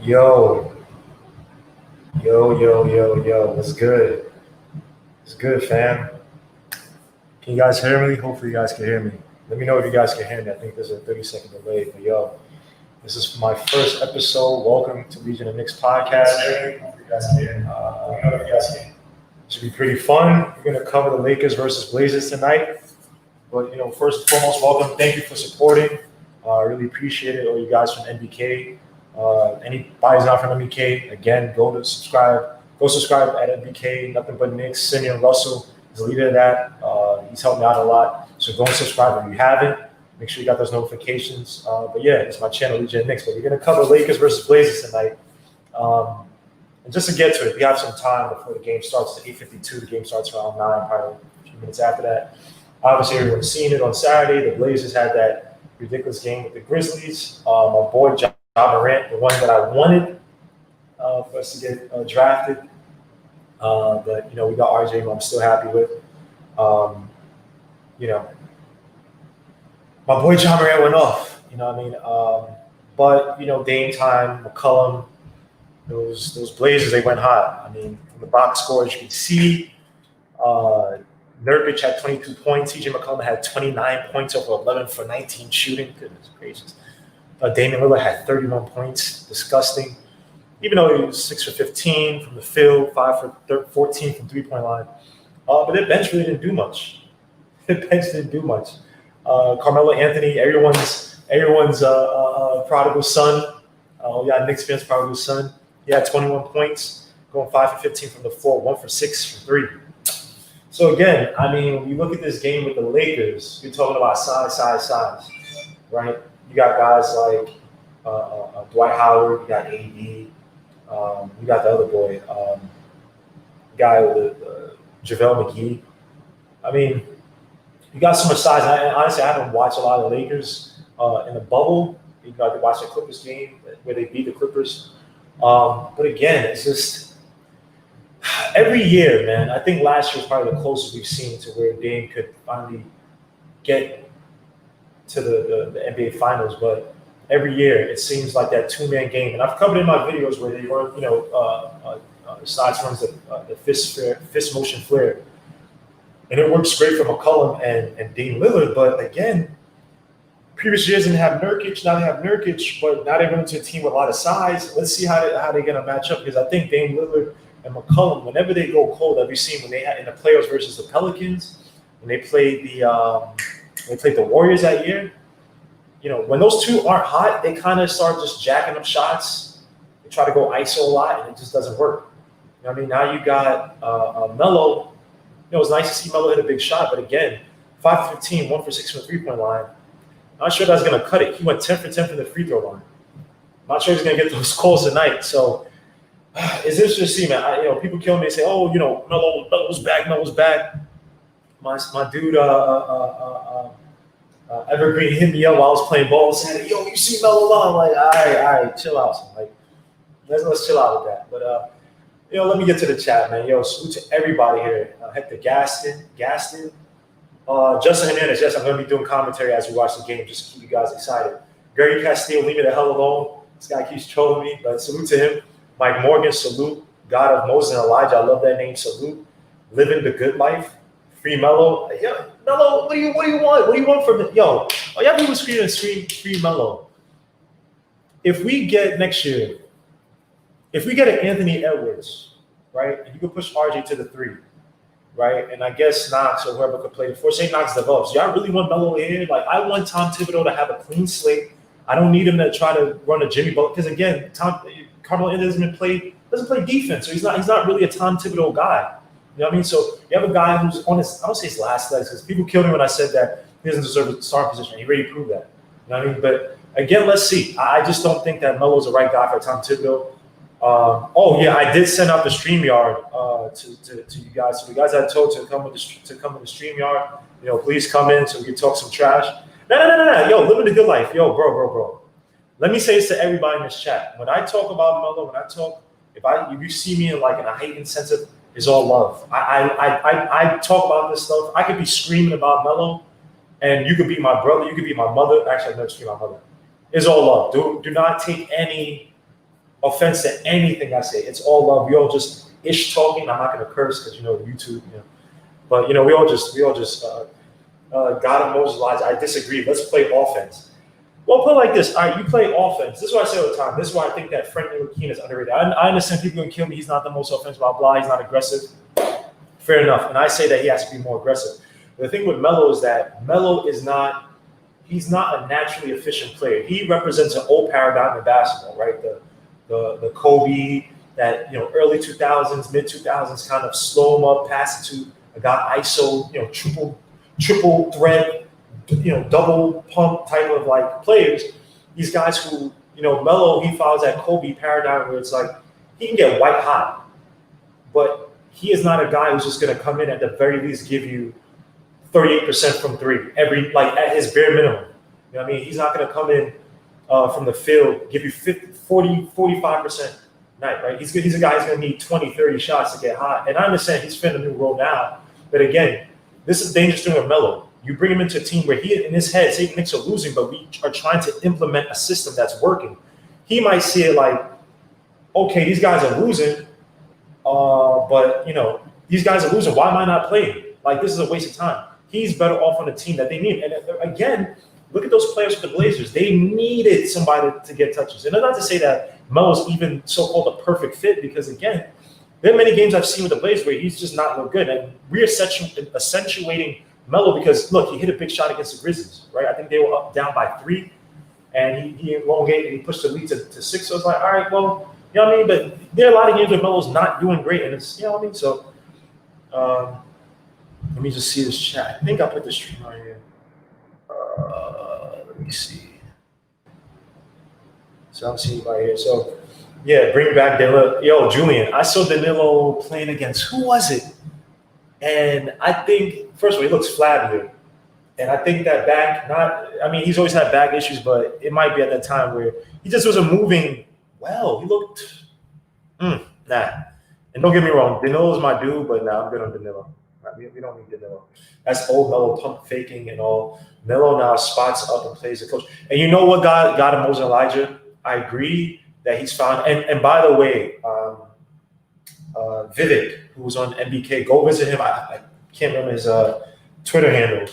Yo, yo. What's good? What's good, fam? Can you guys hear me? Hopefully, you guys can hear me. Let me know if you guys can hear me. I think there's a 30-second delay, but yo, this is my first episode. Welcome to Legion of Knicks podcast. Hopefully, you guys can hear me. Let me know if you guys can. It should be pretty fun. We're gonna cover the Lakers versus Blazers tonight. But first and foremost, welcome. Thank you for supporting. I really appreciate it. All you guys from NBK. Anybody's not from NBK, again, go subscribe at NBK. Nothing but Knicks. Simeon Russell is the leader of that. He's helped me out a lot. So go and subscribe if you haven't. Make sure you got those notifications. But yeah, it's my channel, Legion Knicks. But we're gonna cover Lakers versus Blazers tonight. And just to get to it, we have some time before the game starts. It's 8:52. The game starts around 9, probably a few minutes after that. Obviously, everyone's seen it on Saturday. The Blazers had that ridiculous game with the Grizzlies. My boy John Morant, the one that I wanted for us to get drafted. But we got RJ, who I'm still happy with. You know, my boy John Morant went off. You know what I mean? But Dame time, McCollum, those Blazers, they went hot. I mean, from the box scores, you can see Nurkic had 22 points. CJ McCollum had 29 points over 11 for 19 shooting. Goodness gracious. Damian Lillard had 31 points. Disgusting. Even though he was 6 for 15 from the field, 5 for 14 from three-point line. But their bench really didn't do much. Carmelo Anthony, everyone's prodigal son. Knicks fans' prodigal son. He had 21 points, going 5 for 15 from the floor, 1 for 6 from three. So again, I mean, when you look at this game with the Lakers, you're talking about size, right? You got guys like Dwight Howard, you got AD, you got the other boy, guy with JaVale McGee. I mean, you got so much size. And honestly, I haven't watched a lot of the Lakers in the bubble. You got to watch the Clippers game where they beat the Clippers. But again, it's just every year, man. I think last year was probably the closest we've seen to where Dame could finally get to the NBA Finals. But every year, it seems like that two-man game. And I've covered in my videos where they were, side runs the fist motion flare. And it works great for McCollum and Dame Lillard. But again, previous years didn't have Nurkic. Now they have Nurkic, but now they run into a team with a lot of size. Let's see how they're going to match up, because I think Dame Lillard and McCollum, whenever they go cold, have you seen when they had in the playoffs versus the Pelicans, when they played the Warriors that year, when those two aren't hot, they kind of start just jacking up shots. They try to go ISO a lot, and it just doesn't work. You know what I mean? Now you got Melo. It was nice to see Melo hit a big shot, but again, 5 for 15, 1 for 6 from the three-point line. Not sure that's going to cut it. He went 10 for 10 from the free throw line. Not sure he's going to get those calls tonight. So it's interesting to see, man. People kill me and say, "Oh, Melo's back. My dude, Evergreen hit me up while I was playing ball, saying, "Yo, you see Melo on?" I'm like, all right, chill out. Son. Like, let's chill out with that. But let me get to the chat, man. Salute to everybody here. Hector Gaston. Justin Hernandez, yes, I'm going to be doing commentary as we watch the game, just to keep you guys excited. Gary Castillo, leave me the hell alone. This guy keeps trolling me, but salute to him. Mike Morgan, salute. God of Moses and Elijah, I love that name, salute. Living the good life. Free Melo. Yo, Melo, what do you want? What do you want from it? Yo, all y'all people scream free Melo. If we get next year, if we get an Anthony Edwards, right, and you can push RJ to the 3, right? And I guess Knox or whoever could play the 4. Say Knox develops. Y'all really want Melo here? Like, I want Tom Thibodeau to have a clean slate. I don't need him to try to run a Jimmy Butler, because again, Carmelo doesn't play defense, so he's not really a Tom Thibodeau guy. You know what I mean? So you have a guy who's on his, I don't say his last legs, because people killed me when I said that he doesn't deserve a starting position. He already proved that. You know what I mean? But again, let's see. I just don't think that Melo's the right guy for Tom Thibodeau. I did send out the StreamYard to you guys. So the guys I told to come in the StreamYard, please come in so we can talk some trash. No. Yo, living the good life. Yo, bro. Let me say this to everybody in this chat. When I talk about Melo, if you see me in a heightened sense of, it's all love. I talk about this stuff. I could be screaming about Melo, and you could be my brother, you could be my mother. Actually, I've never screamed my mother. It's all love. Do not take any offense to anything I say. It's all love. We all just ish talking. I'm not going to curse because YouTube. But we all just God of Moses Elijah. I disagree. Let's play offense. Well, put it like this. All right, you play offense. This is what I say all the time. This is why I think that Frank Ntilikina is underrated. I understand people can kill me. He's not the most offensive, blah, blah. He's not aggressive. Fair enough. And I say that he has to be more aggressive. The thing with Melo is that Melo is not – he's not a naturally efficient player. He represents an old paradigm in basketball, right? The Kobe, that early 2000s, mid 2000s kind of slow him up, pass it to a guy ISO, triple threat, double pump type of like players. These guys who, Melo, he follows that Kobe paradigm where it's like he can get white hot, but he is not a guy who's just going to come in at the very least give you 38% from three at his bare minimum. You know what I mean? He's not going to come in from the field, give you 45% night, right? He's a guy who's going to need 20, 30 shots to get hot. And I understand he's fitting a new role now. But again, this is dangerous thing with Melo. You bring him into a team where he, in his head, say the Knicks are losing, but we are trying to implement a system that's working. He might see it like, okay, these guys are losing, but, these guys are losing. Why am I not playing? Like, this is a waste of time. He's better off on a team that they need. And again, look at those players for the Blazers. They needed somebody to get touches. And not to say that Melo's even so-called a perfect fit, because, again, there are many games I've seen with the Blazers where he's just not look good. And we're accentuating Melo because, look, he hit a big shot against the Grizzlies, right? I think they were down by 3, and he elongated and he pushed the lead to 6. So it's like, all right, well, you know what I mean? But there are a lot of games where Melo's not doing great, and it's, you know what I mean? So let me just see this chat. I think I put the stream right here. Let me see. So I'm seeing right here. So, yeah, bring back Danilo. Yo, Julian, I saw Danilo playing against, who was it? And I think, first of all, he looks flabby. And I think that he's always had back issues, but it might be at that time where he just wasn't moving well. He looked, nah. And don't get me wrong, Danilo's my dude, but I'm good on Danilo. We don't need Danilo. That's old Melo pump faking and all. Melo now spots up and plays the coach. And you know what got him, Moses Elijah? I agree that he's found. And by the way, Vivek, who was on NBK, go visit him. I can't remember his Twitter handle,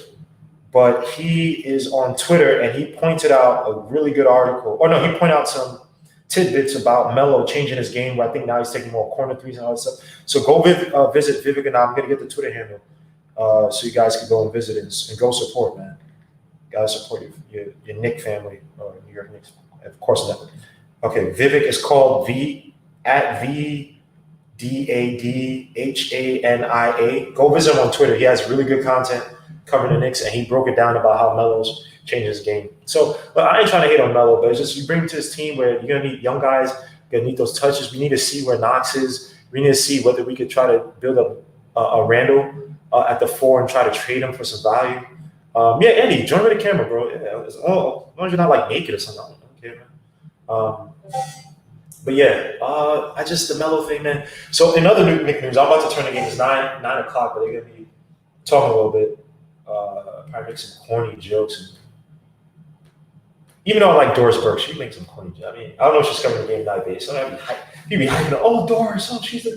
but he is on Twitter and he pointed out a really good article. Or no, he pointed out some tidbits about Melo changing his game, where I think now he's taking more corner threes and all that stuff. So go visit Vivek, and I'm going to get the Twitter handle so you guys can go and visit it and go support, man. Gotta support your Knicks family, or New York Knicks, of course. Not. Okay, Vivek is called @VDADHANIA. Go visit him on Twitter. He has really good content covering the Knicks, and he broke it down about how Melo's changing his game. So, but I ain't trying to hate on Melo, but it's just you bring him to this team where you're gonna need young guys, you're gonna need those touches. We need to see where Knox is. We need to see whether we could try to build up a Randall at the 4 and try to trade him for some value. Yeah, Andy, join me the camera, bro. Yeah, as long as you're not like naked or something, I don't care, man. But yeah, the Melo thing, man. So in other Knicks news, I'm about to turn the game. It's 9 o'clock, but they're gonna be talking a little bit. Probably make some corny jokes. And even though I like Doris Burke, she makes some corny jokes. I mean, I don't know if she's coming to the game tonight, but sometimes he'd be hyping, oh, Doris, oh, she's like,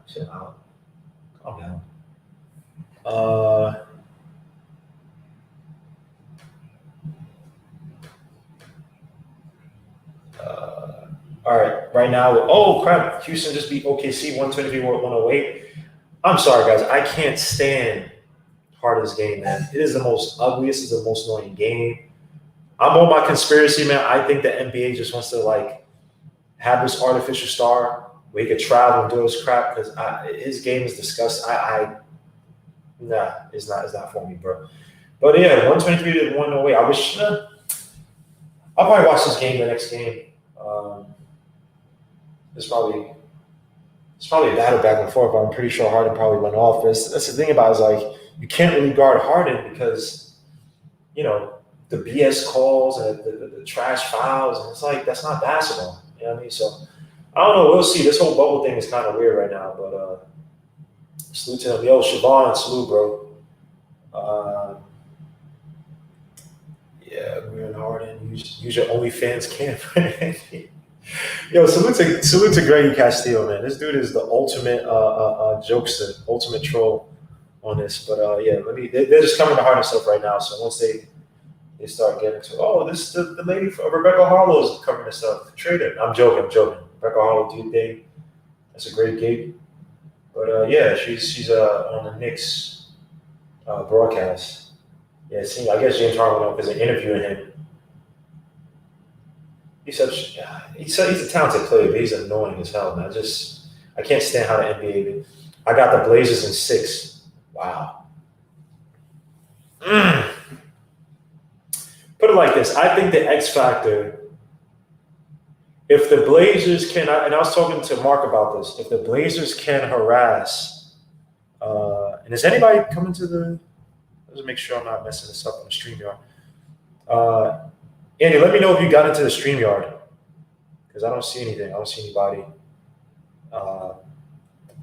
shit, calm down. All right, right now, oh crap, Houston just beat OKC 123-108. I'm sorry, guys, I can't stand part of this game, man. It is the most ugliest, is the most annoying game. I'm on my conspiracy, man. I think the NBA just wants to like have this artificial star where he could travel and do this crap because his game is disgusting. It's not for me, bro. But yeah, 123-108. I wish I'll probably watch this game the next game. It's probably a battle back and forth, but I'm pretty sure Harden probably went off. That's the thing about it, is like you can't really guard Harden because, the BS calls and the trash fouls, and it's like that's not basketball. You know what I mean? So I don't know. We'll see. This whole bubble thing is kind of weird right now, but salute to him. Yo, Siobhan, salute, bro. Yeah, we're in Harden. Use your OnlyFans camp. Yo, salute to Greg Castillo, man. This dude is the ultimate jokester, ultimate troll on this. But yeah, they're just coming to hard stuff right now. So once they start getting to, oh, this the lady from Rebecca Harlow is covering this up. Trade it. I'm joking. Rebecca Harlow, do you think that's a great gig? But yeah, she's on the Knicks broadcast. Yeah, see, I guess James Harden is interviewing him. He's he's a talented player, but he's annoying as hell, man. I can't stand how the NBA. I got the Blazers in 6. Wow. Put it like this: I think the X factor. If the Blazers can, and I was talking to Mark about this, if the Blazers can harass, and is anybody coming to the? Let's make sure I'm not messing this up on the StreamYard. Andy, let me know if you got into the StreamYard because I don't see anything. I don't see anybody. But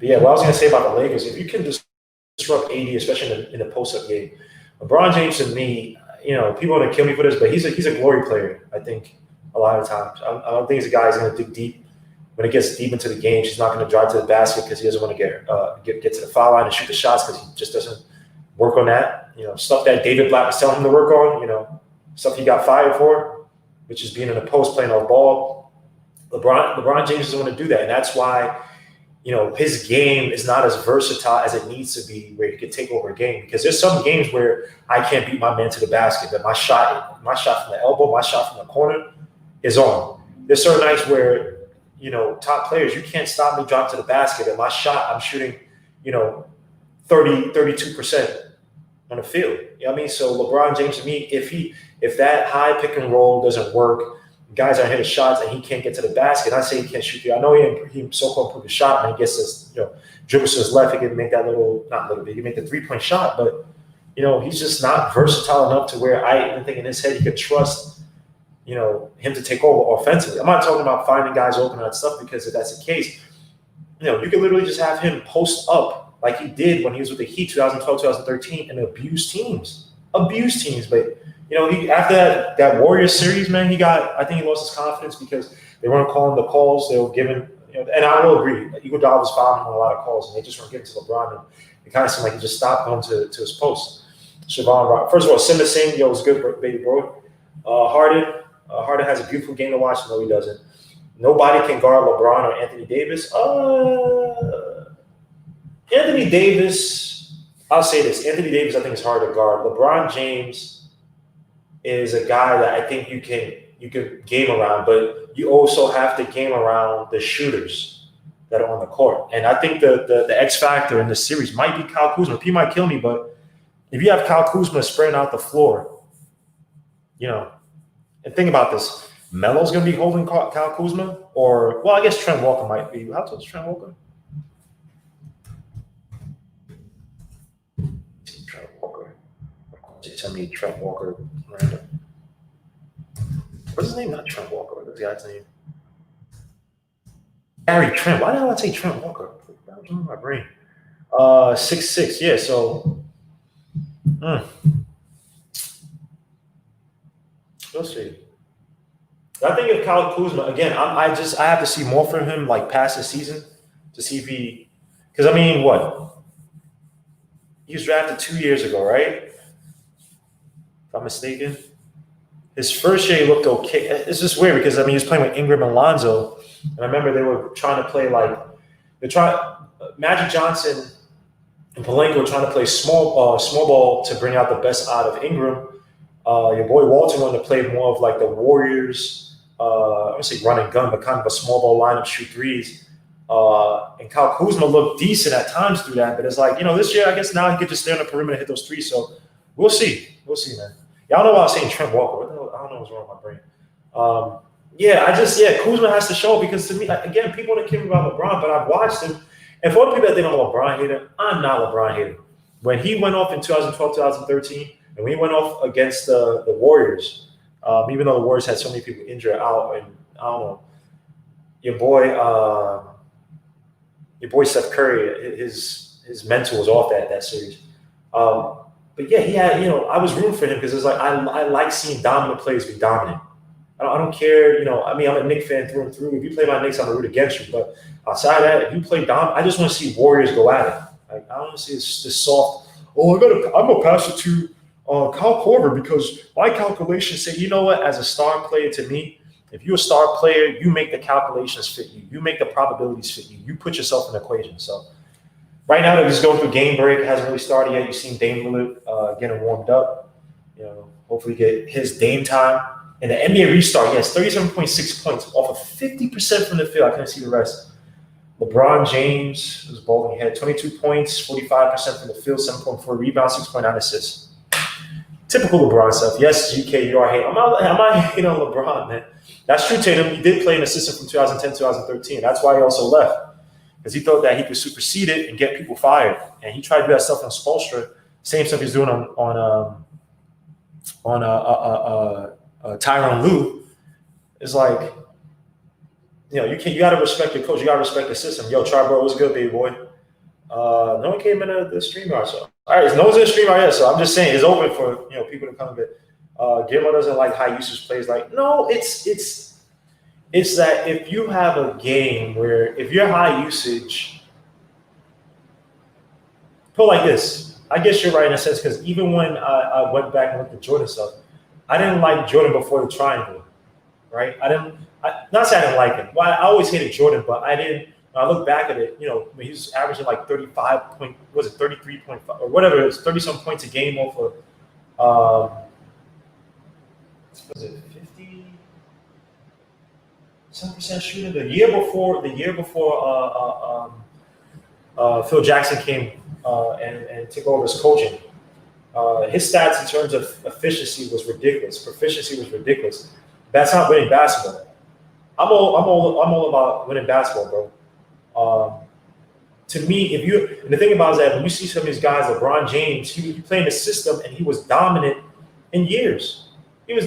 yeah, what I was going to say about the Lakers, if you can disrupt AD, especially in the post-up game, LeBron James to me, people are going to kill me for this, but he's a glory player, I think, a lot of times. I don't think he's a guy who's going to dig deep. When it gets deep into the game, he's not going to drive to the basket because he doesn't want to get to the foul line and shoot the shots because he just doesn't work on that. Stuff that David Blatt was telling him to work on, stuff he got fired for, which is being in the post, playing off ball. LeBron James doesn't want to do that. And that's why, his game is not as versatile as it needs to be where he can take over a game. Because there's some games where I can't beat my man to the basket, but my shot from the elbow, my shot from the corner is on. There's certain nights where, top players, you can't stop me drop to the basket. And my shot, I'm shooting, 32% on the field. You know what I mean? So LeBron James, to me, if that high pick and roll doesn't work, guys are hitting shots and he can't get to the basket. I say he can't shoot. I know he so-called improved his shot and he gets this, dribbles to his left. He can make that he can make the 3-point shot, but he's just not versatile enough to where I even think in his head he could trust, him to take over offensively. I'm not talking about finding guys open and that stuff because if that's the case, you could literally just have him post up like he did when he was with the Heat 2012, 2013 and abuse teams. But, he after that Warriors series, man, I think he lost his confidence because they weren't calling the calls they were giving. And I will agree, Iguodala was fouling on a lot of calls and they just weren't getting to LeBron. And it kind of seemed like he just stopped going to his post. Siobhan, first of all, Simmons saying, yo, it's good, baby bro. Harden has a beautiful game to watch. No, he doesn't. Nobody can guard LeBron or Anthony Davis. Anthony Davis, I'll say this. Anthony Davis, I think, is hard to guard. LeBron James is a guy that I think you can game around, but you also have to game around the shooters that are on the court. And I think the X factor in this series might be Kyle Kuzma. He might kill me, but if you have Kyle Kuzma spreading out the floor, and think about this. Melo's going to be holding Kyle Kuzma, I guess Trent Walker might be. How tall is Trent Walker? Tell me Trent Walker random. What's his name? Not Trent Walker. What's the guy's name? Gary Trent. Why the hell did I say Trent Walker? That was in my brain. 6'6". Yeah, so we'll see. I think if Kyle Kuzma, again, I have to see more from him like past the season to see if because what? He was drafted 2 years ago, right? If I'm mistaken. His first year he looked okay. It's just weird because he was playing with Ingram and Lonzo, and I remember they were trying to play Magic Johnson and Palenka were trying to play small ball to bring out the best out of Ingram. Your boy Walton wanted to play more of like the Warriors. I don't say run and gun, but kind of a small ball lineup, shoot threes. And Kyle Kuzma looked decent at times through that, but it's like, this year I guess now he could just stay on the perimeter and hit those threes. So we'll see. We'll see, man. Y'all know why I was saying Trent Walker. What the hell? I don't know what's wrong with my brain. Kuzma has to show because to me, again, people don't care about LeBron, but I've watched him. And for the people that think I'm a LeBron hater, I'm not a LeBron hater. When he went off in 2012, 2013, and when he went off against the Warriors, even though the Warriors had so many people injured out, and I don't know, your boy Steph Curry, his mental was off that series. But yeah, he had, I was rooting for him because it's like I like seeing dominant players be dominant. I don't care. I mean, I'm a Knicks fan through and through. If you play my Knicks, I'm gonna root against you. But outside of that, if you play Dom, I just want to see Warriors go at it. Like, I don't want to see this soft. Oh, I'm gonna pass it to Kyle Korver because my calculations say, you know what? As a star player, to me, if you're a star player, you make the calculations fit you. You make the probabilities fit you. You put yourself in the equation. So right now, they're just going through game break. It hasn't really started yet. You've seen Dame Lillard getting warmed up. Hopefully get his Dame time. And the NBA restart, yes, 37.6 points off of 50% from the field. I couldn't see the rest. LeBron James was balling. He had 22 points, 45% from the field, 7.4 rebounds, 6.9 assists. Typical LeBron stuff. Yes, GK, you are hating. I'm not hating on LeBron, man. That's true, Tatum. He did play an assistant from 2010 2013. That's why he also left, because he thought that he could supersede it and get people fired. And he tried to do that stuff on Spoelstra. Same stuff he's doing on Tyronn Lue. It's like, you got to respect your coach. You got to respect the system. Yo, Charbro, what's good, baby boy? No one came into the StreamYard, so all right, no one's in the StreamYard yet. So I'm just saying it's open for people to come a bit. Guillermo doesn't like high usage plays. Like, no, it's that if you have a game where if you're high usage, put it like this. I guess you're right in a sense, because even when I went back and looked at Jordan stuff, I didn't like Jordan before the triangle, right? Not saying I didn't like him. Well, I always hated Jordan, but I didn't. When I look back at it, when he was averaging like 33.5 or whatever, it was 30-some points a game off of, was it 50% shooting? The year before Phil Jackson came and took over his coaching, his stats in terms of efficiency was ridiculous. Proficiency was ridiculous. That's not winning basketball. I'm all about winning basketball, bro. To me, and the thing about it is that when you see some of these guys, LeBron James, he played in the system and he was dominant in years. And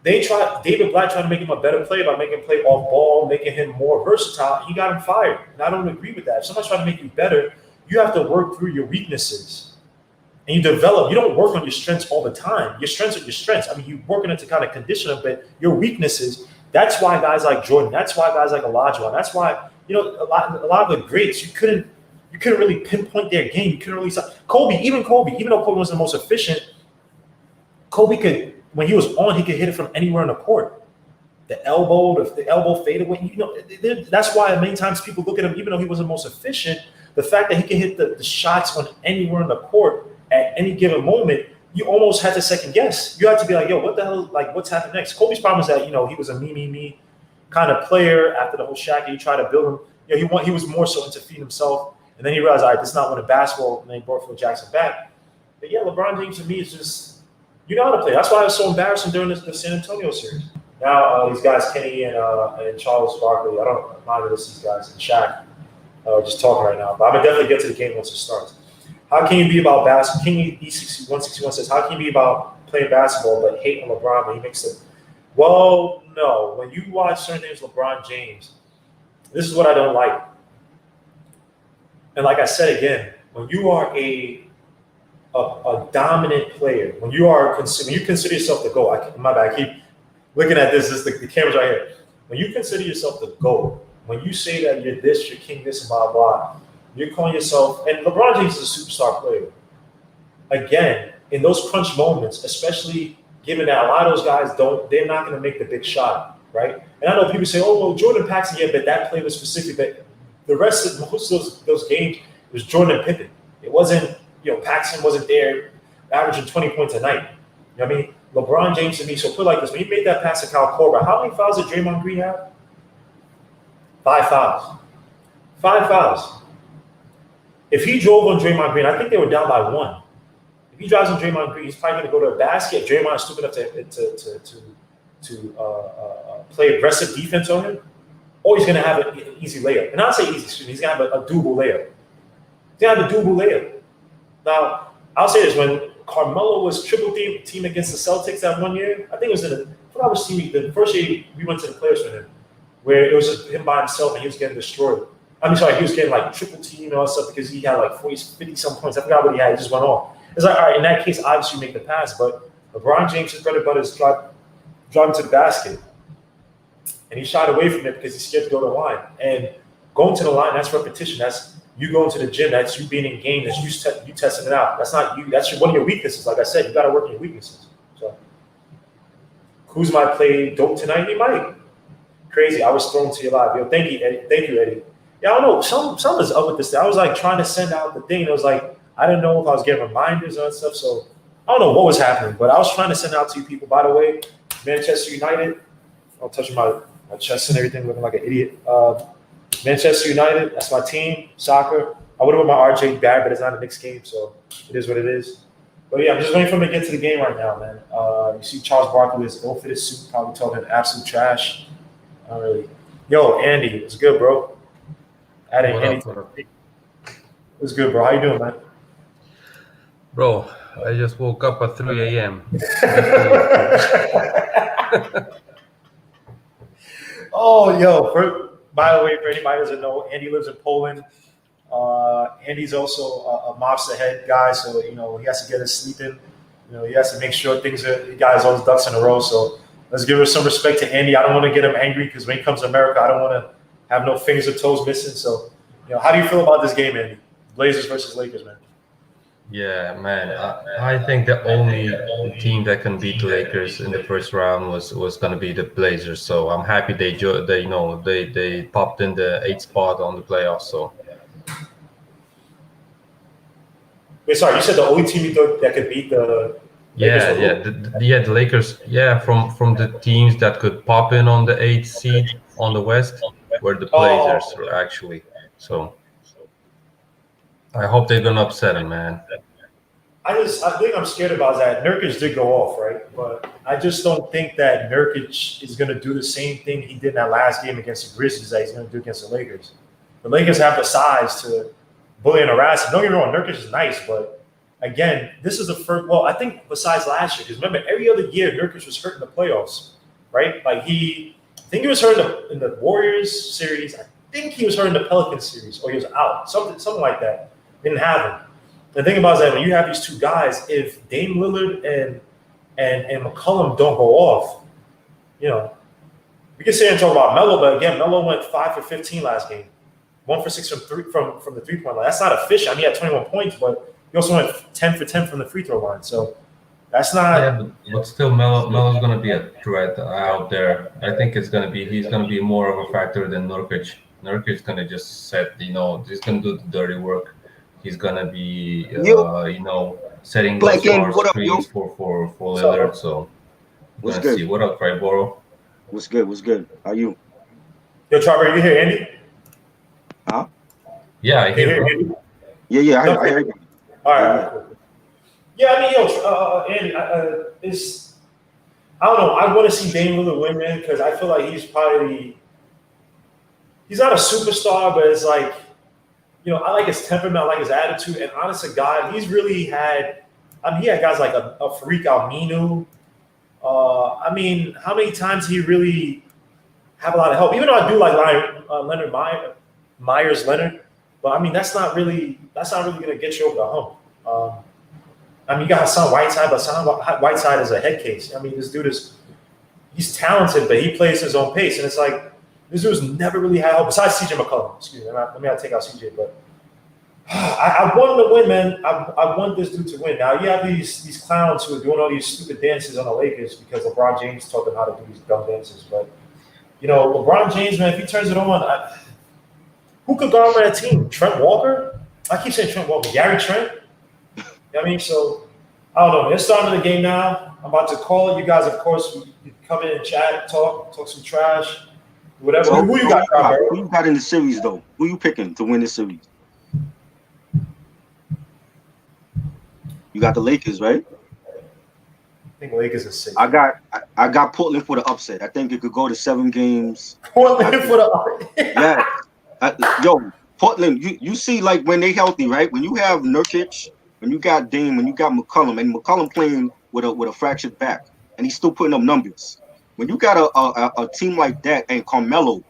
David Blatt tried to make him a better player by making him play off ball, making him more versatile. He got him fired. And I don't agree with that. If somebody's trying to make you better, you have to work through your weaknesses. And you develop. You don't work on your strengths all the time. Your strengths are your strengths. I mean, you work on it to kind of condition them, but your weaknesses, that's why guys like Jordan, that's why guys like Olajuwon, that's why, a lot of the greats, you couldn't really pinpoint their game. You couldn't really Kobe, even though Kobe was the most efficient, Kobe could, when he was on, he could hit it from anywhere on the court. The elbow fadeaway, that's why many times people look at him, even though he was the most efficient, the fact that he can hit the shots on anywhere on the court at any given moment, you almost had to second guess. You had to be like, yo, what the hell, like, what's happening next? Kobe's problem is that, he was a me kind of player after the whole Shaq. He tried to build him. He was more so into feeding himself. And then he realized, all right, this is not winning basketball. And then he brought Phil Jackson back. But yeah, LeBron James to me is just, you know how to play. That's why it was so embarrassing during the San Antonio series. Now, these guys, Kenny and Charles Barkley, I don't mind these guys, and Shaq, just talking right now. But I'm going to definitely get to the game once it starts. How can you be about basketball? King E161 says, how can you be about playing basketball but hate on LeBron when he makes it? Well, no. When you watch certain things, LeBron James, this is what I don't like. And like I said again, when you are a dominant player, when you consider yourself the GOAT, my bad, I keep looking at this the camera's right here. When you consider yourself the GOAT, when you say that you're this, you're king this, and blah, blah, you're calling yourself, and LeBron James is a superstar player. Again, in those crunch moments, especially given that a lot of those guys they're not going to make the big shot, right? And I know people say, oh, well, Jordan Paxson, yeah, but that play was specific. But the rest of most of those games, it was Jordan and Pippen. It wasn't, Paxson wasn't there averaging 20 points a night. You know what I mean? LeBron James to me, so put it like this, when he made that pass to Kyle Korver, how many fouls did Draymond Green have? 5 fouls. 5 fouls. If he drove on Draymond Green, I think they were down by 1. If he drives on Draymond Green, he's probably going to go to a basket. Draymond is stupid enough to play aggressive defense on him, or he's going to have an easy layup. And I'll say easy, he's going to have a doable layup. He's going to have a doable layup. Now, I'll say this, when Carmelo was triple team against the Celtics that 1 year, I think it was the first year we went to the players with him, where it was just him by himself and he was getting destroyed. He was getting like triple team and all that stuff because he had like 50-some points. I forgot what he had. He just went off. It's like, all right, in that case, obviously you make the pass, but LeBron James' bread and butter is driving to the basket. And he shied away from it because he's scared to go to the line. And going to the line, that's repetition. That's you going to the gym. That's you being in game. That's you testing it out. That's not you. That's one of your weaknesses. Like I said, you got to work on your weaknesses. So Kuz might play dope tonight. He might. Crazy. I was thrown to your live. Yo, thank you, Eddie. Thank you, Eddie. Yeah, I don't know. Something's up with this thing. I was like trying to send out the thing. And it was like I didn't know if I was getting reminders and stuff. So I don't know what was happening, but I was trying to send out to you people. By the way, Manchester United. I'll touch my chest and everything, looking like an idiot. Manchester United, that's my team, soccer. I would have won my RJ Barrett, but it's not a Knicks game, so it is what it is. But yeah, I'm just waiting for him to get to the game right now, man. You see Charles Barkley is ill-fitted suit, probably told him absolute trash. I don't really. Yo, Andy, it's good, bro. What's good, bro? How you doing, man? Bro, I just woke up at 3 a.m. Oh, yo, by the way, for anybody who doesn't know, Andy lives in Poland. Andy's also a mobster head guy, so, he has to get his sleep in. He has to make sure he got all his ducks in a row. So let's give some respect to Andy. I don't want to get him angry because when he comes to America, I don't want to have no fingers or toes missing. So, how do you feel about this game, Andy? Blazers versus Lakers, man. Yeah, man. I think the only team that can beat the Lakers in the first round was going to be the Blazers. So I'm happy they popped in the 8th spot on the playoffs. So. Wait, sorry, you said the only team you thought that could beat the Lakers? The Lakers. Yeah, from the teams that could pop in on the 8th seed on the West were the Blazers actually. So. I hope they're gonna upset him, man. I think I'm scared about that. Nurkic did go off, right? But I just don't think that Nurkic is gonna do the same thing he did in that last game against the Grizzlies that he's gonna do against the Lakers. The Lakers have the size to bully and harass him. Don't get me wrong, Nurkic is nice, but again, this is the first. Well, I think besides last year, because remember every other year Nurkic was hurt in the playoffs, right? Like I think he was hurt in the Warriors series. I think he was hurt in the Pelicans series, or he was out, something like that. Didn't have him. The thing about it is that when you have these two guys, if Dame Lillard and McCollum don't go off, we can sit here and talk about Melo, but again, Melo went 5 for 15 last game, 1 for 6 from the 3-point line. That's not efficient. I mean, he had 21 points, but he also went 10 for 10 from the free throw line. So that's not. Yeah, but still, Melo's going to be a threat out there. I think he's going to be more of a factor than Nurkic. Nurkic's going to just he's going to do the dirty work. He's gonna be, setting those screens for Lillard. So we're gonna see. What up, Triboro? What's good? How you? Yo, Triboro, you hear Andy? Huh? Yeah, I hear you. Yeah, I hear you. All right, cool. Yeah, I mean, Andy, I don't know. I want to see Dame Lillard win, man, because I feel like he's not a superstar, but it's like. I like his temperament, I like his attitude, and honest to God, he's really had. He had guys like a Farik Aminu. How many times he really have a lot of help? Even though I do like Leonard Myers Leonard, but that's not really gonna get you over the hump. You got Hassan Whiteside, but Hassan Whiteside is a head case. This dude he's talented, but he plays his own pace, and it's like. This dude's never really had help besides CJ McCollum. Excuse me, let me not take out CJ, but I want him to win, man. I want this dude to win. Now you have these clowns who are doing all these stupid dances on the Lakers because LeBron James taught them how to do these dumb dances. But LeBron James, man, if he turns it on, who could guard on that team? Trent Walker? I keep saying Trent Walker. Gary Trent? So I don't know. It's starting the game now. I'm about to call it. You guys, of course, you come in and chat, talk some trash. Whatever. So who you got? Who you got in the series, though? Who you picking to win the series? You got the Lakers, right? I think Lakers is safe. I got Portland for the upset. I think it could go to 7 games. Portland for the upset. Yeah. Portland. You see, like when they healthy, right? When you have Nurkic, when you got Dame, when you got McCollum, and McCollum playing with a fractured back, and he's still putting up numbers. When you got a team like that and Carmelo,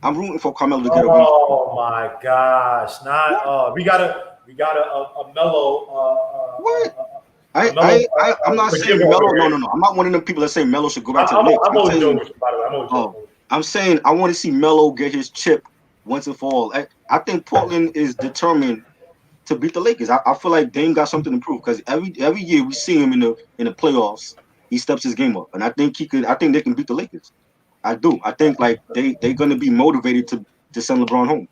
I'm rooting for Carmelo to get a win. Oh my gosh! We got a Melo. What? I'm not saying Melo. No. I'm not one of them people that say Melo should go back to the Knicks. I'm always doing it, by the way. I'm always doing it. I'm saying I want to see Melo get his chip once and for all. I think Portland is determined to beat the Lakers. I feel like Dame got something to prove because every year we see him in the playoffs, he steps his game up, and I think they can beat the Lakers. I do. I think like they're gonna be motivated to send LeBron home.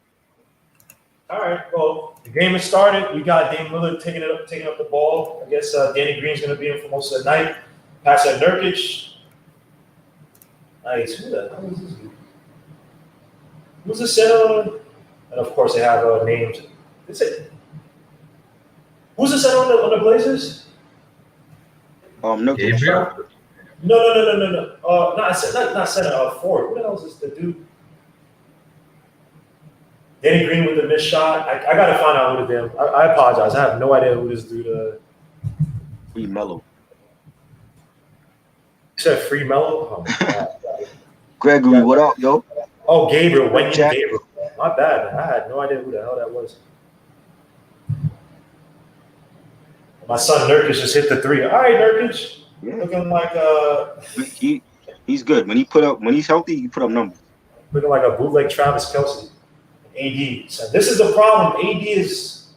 All right. Well, the game has started. We got Dame Lillard taking up the ball. I guess Danny Green's going to be in for most of the night. Pass at Nurkic. Nice. Who the hell is this dude? Who's the center? And of course, they have names. Who's the center on the Blazers? Nurkic. Gabriel? No. Not center. Forward. Who the hell is this? The dude? Danny Green with the missed shot. I got to find out who the damn. I apologize. I have no idea who this dude. Free Melo. You said free Melo? Oh, my God. Gregory, what up, yo? Oh, Gabriel. When you Gabriel. My bad, man. I had no idea who the hell that was. My son Nurkic just hit the three. All right, Nurkic. Yeah. Looking like he's good. When he's healthy, he put up numbers. Looking like a bootleg Travis Kelce. AD. So this is the problem. AD is.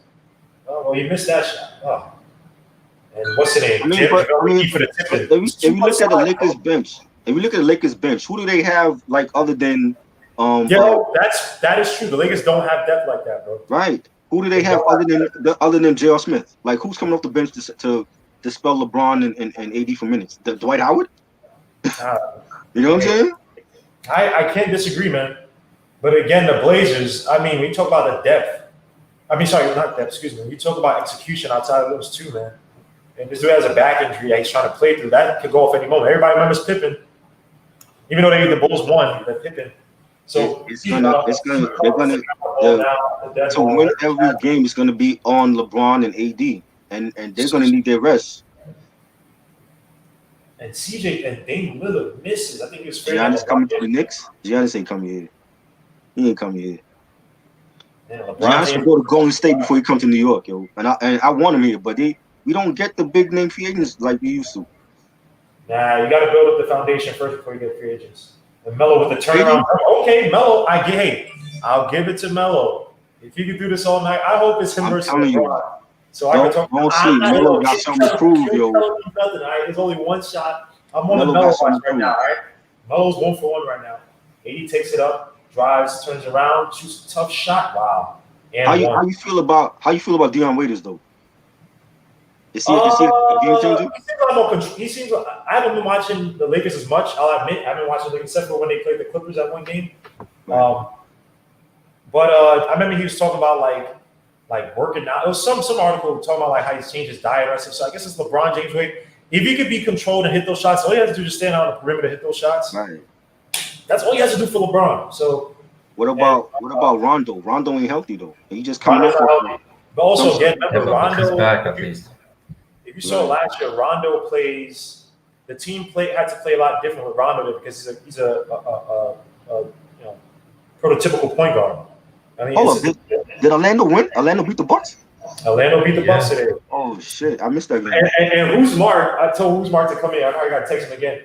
Oh, well, you missed that shot. Oh. And what's the name? If you look at the Lakers bench, who do they have like other than? That is true. The Lakers don't have depth like that, bro. Right. Who do they have other than J.R. Smith? Like who's coming off the bench to dispel LeBron and AD for minutes? Dwight Howard. You know what I'm saying? I can't disagree, man. But again, the Blazers, I mean, we talk about the depth. I mean, sorry, not depth, excuse me. We talk about execution outside of those two, man. And this dude has a back injury that he's trying to play through. That could go off any moment. Everybody remembers Pippen. Even though the Bulls won, the Pippen. So they're gonna to win every game is gonna be on LeBron and AD. And they're gonna need their rest. And CJ and Dame Lillard misses. I think he was fair. Giannis coming to the Knicks. Giannis ain't coming here. He ain't coming here. Giannis will go to Golden State before he comes to New York, yo. And I want him here, but we don't get the big name free agents like we used to. Nah, you got to build up the foundation first before you get free agents. And Melo with the turnaround. Okay, Melo, I'll give it to Melo. If he could do this all night, I hope it's him versus LeBron. So I can talk. Don't see Melo got something to prove, yo. Nothing, all right? There's only one shot. I'm on the Melo watch right now, all right? Melo's 1 for 1 right now. AD takes it up, drives, turns around, shoots a tough shot. Wow. And how you feel about Dion Waiters though? Is he a game changer? He seems like, I haven't been watching the Lakers as much. I'll admit, I haven't watched the Lakers except for when they played the Clippers that one game. Right. But I remember he was talking about like working out. There was some article talking about like how he's changed his diet or something. So I guess it's LeBron James way. If he could be controlled and hit those shots, all he has to do is just stand out on the perimeter, hit those shots. Right. That's all he has to do for LeBron. So what about Rondo? Rondo ain't healthy though. He just coming off. But also again, remember Rondo. Back at least. If you saw last year, Rondo plays. The team had to play a lot different with Rondo because he's a prototypical point guard. I mean, did Orlando win? Orlando beat the Bucks. Orlando beat the Bucks today. Oh shit! I missed that game. And Who's Mark? I told Who's Mark to come in. I probably got to text him again.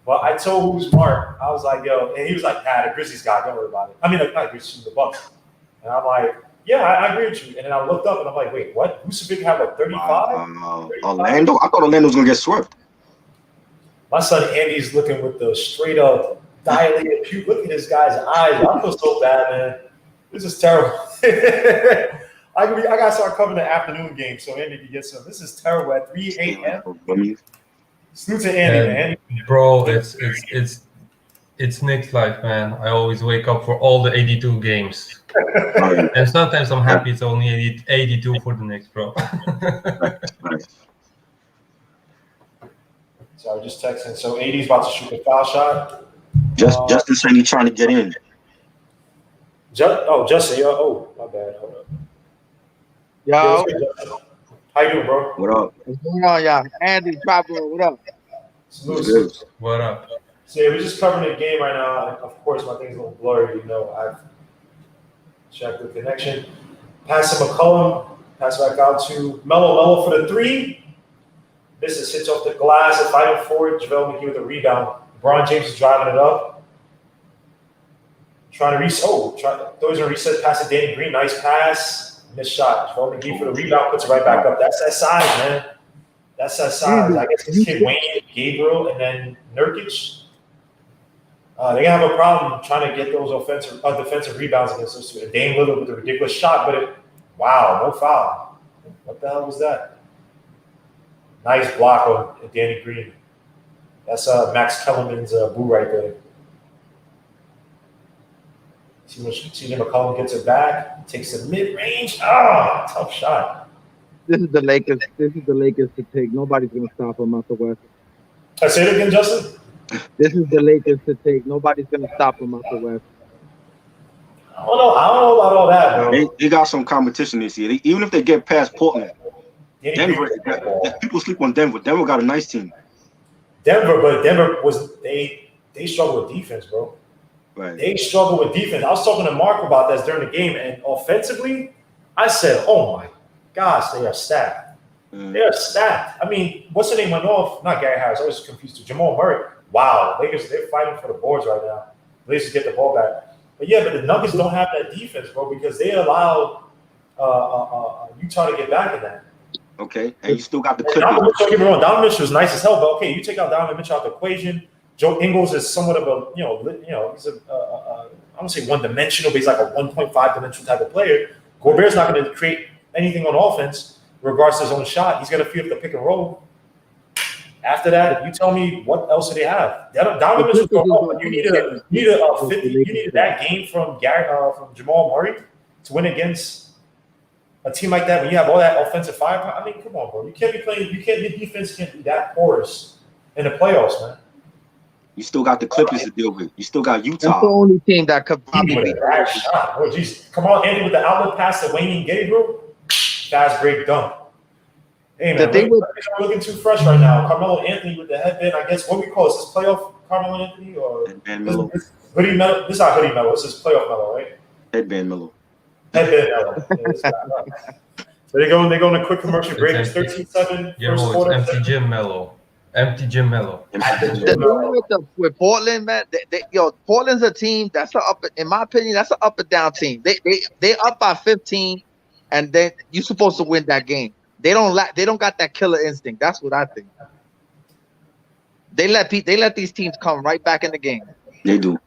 But I told Who's Mark, I was like, yo, and he was like, the Grizzlies guy, don't worry about it. I mean, not Grizzlies, the Bucks. And I'm like, yeah, I agree with you. And then I looked up and I'm like, wait, what? Vucevic have like 35? Orlando? I thought Orlando was gonna get swept. My son Andy's looking with the straight up dilated puke. Look at this guy's eyes. I feel so bad, man. This is terrible. I gotta start covering the afternoon game so Andy can get some. This is terrible at 3 a.m. Salute to Andy, man. Bro, it's Knicks life, man. I always wake up for all the 82 games. And sometimes I'm happy it's only 82 for the Knicks, bro. Right. Sorry, just texting. So AD's about to shoot the foul shot. Justin saying he's trying to get in. Justin. Oh, my bad. Hold up. Yo. How you doing, bro? What up? What's going on, y'all? Andy, Dropper, what up? Salute. What up? So yeah, we're just covering the game right now. Of course, my thing's a little blurry. You know, I've checked the connection. Pass to McCollum. Pass back out to Melo. Melo for the three. misses, hits off the glass, and fighting forward. JaVale McGee with a rebound. LeBron James is driving it up. Trying to throws a reset pass to Danny Green. Nice pass. Missed shot. JaVale McGee for the rebound, puts it right back up. That's that size, man. That's that size. I guess this kid Wayne, Gabriel, and then Nurkic. They have a problem trying to get those defensive rebounds against those two. Dame Lillard with a ridiculous shot, but no foul. What the hell was that? Nice block on Danny Green. That's Max Kellerman's boo right there. CJ McCollum gets it back, takes a mid-range. Tough shot. This is the Lakers. This is the Lakers to take. Nobody's gonna stop them out the West. I say it again, Justin. This is the Lakers to take. Nobody's gonna stop them out the West. I don't know about all that, bro. They got some competition this year. Even if they get past Portland, Denver. People sleep on Denver. Denver got a nice team. Denver was they struggle with defense, bro. Right. They struggle with defense. I was talking to Mark about that during the game, and offensively, I said, "Oh my gosh, they are stacked. They are stacked." I mean, what's the name went off? Not Gary Harris. I was confused too. Jamal Murray. Wow, Lakers, they're fighting for the boards right now. Lakers get the ball back. But the Nuggets don't have that defense, bro, because they allowed Utah to get back in that. Okay, and you still got the Clippers. Don't get me wrong, Donovan Mitchell was nice as hell, but okay, you take out Donovan Mitchell out the equation. Joe Ingles is somewhat of a, he's I don't say one-dimensional, but he's like a 1.5 dimensional type of player. Gobert's not going to create anything on offense, regards to his own shot. He's going to feed up the pick and roll. After that, you tell me what else do they have? Donovan Mitchell, you needed that game from Jamal Murray to win against a team like that when you have all that offensive firepower. I mean, come on, bro. Your defense can't be that porous in the playoffs, man. You still got the Clippers to deal with. You still got Utah. That's the only team that could probably beat that shot. Oh, jeez. Come on, Andy, with the outlet pass to Wayne Gabriel. Fast break dunk. Hey, man, we're looking too fresh right now. Carmelo Anthony with the headband. I guess what we call this playoff Carmelo Anthony or Headband Melo. Hoodie Melo. This is not Hoodie Melo. This is playoff Melo, right? Headband Melo. Headband Melo. So they go in a quick commercial break. It's 13-7 first quarter. Empty Gym Melo. With Portland, man, Portland's a team that's in my opinion, that's an up and down team. They up by 15, and then you're supposed to win that game. They don't got that killer instinct. That's what I think. They let these teams come right back in the game. They do,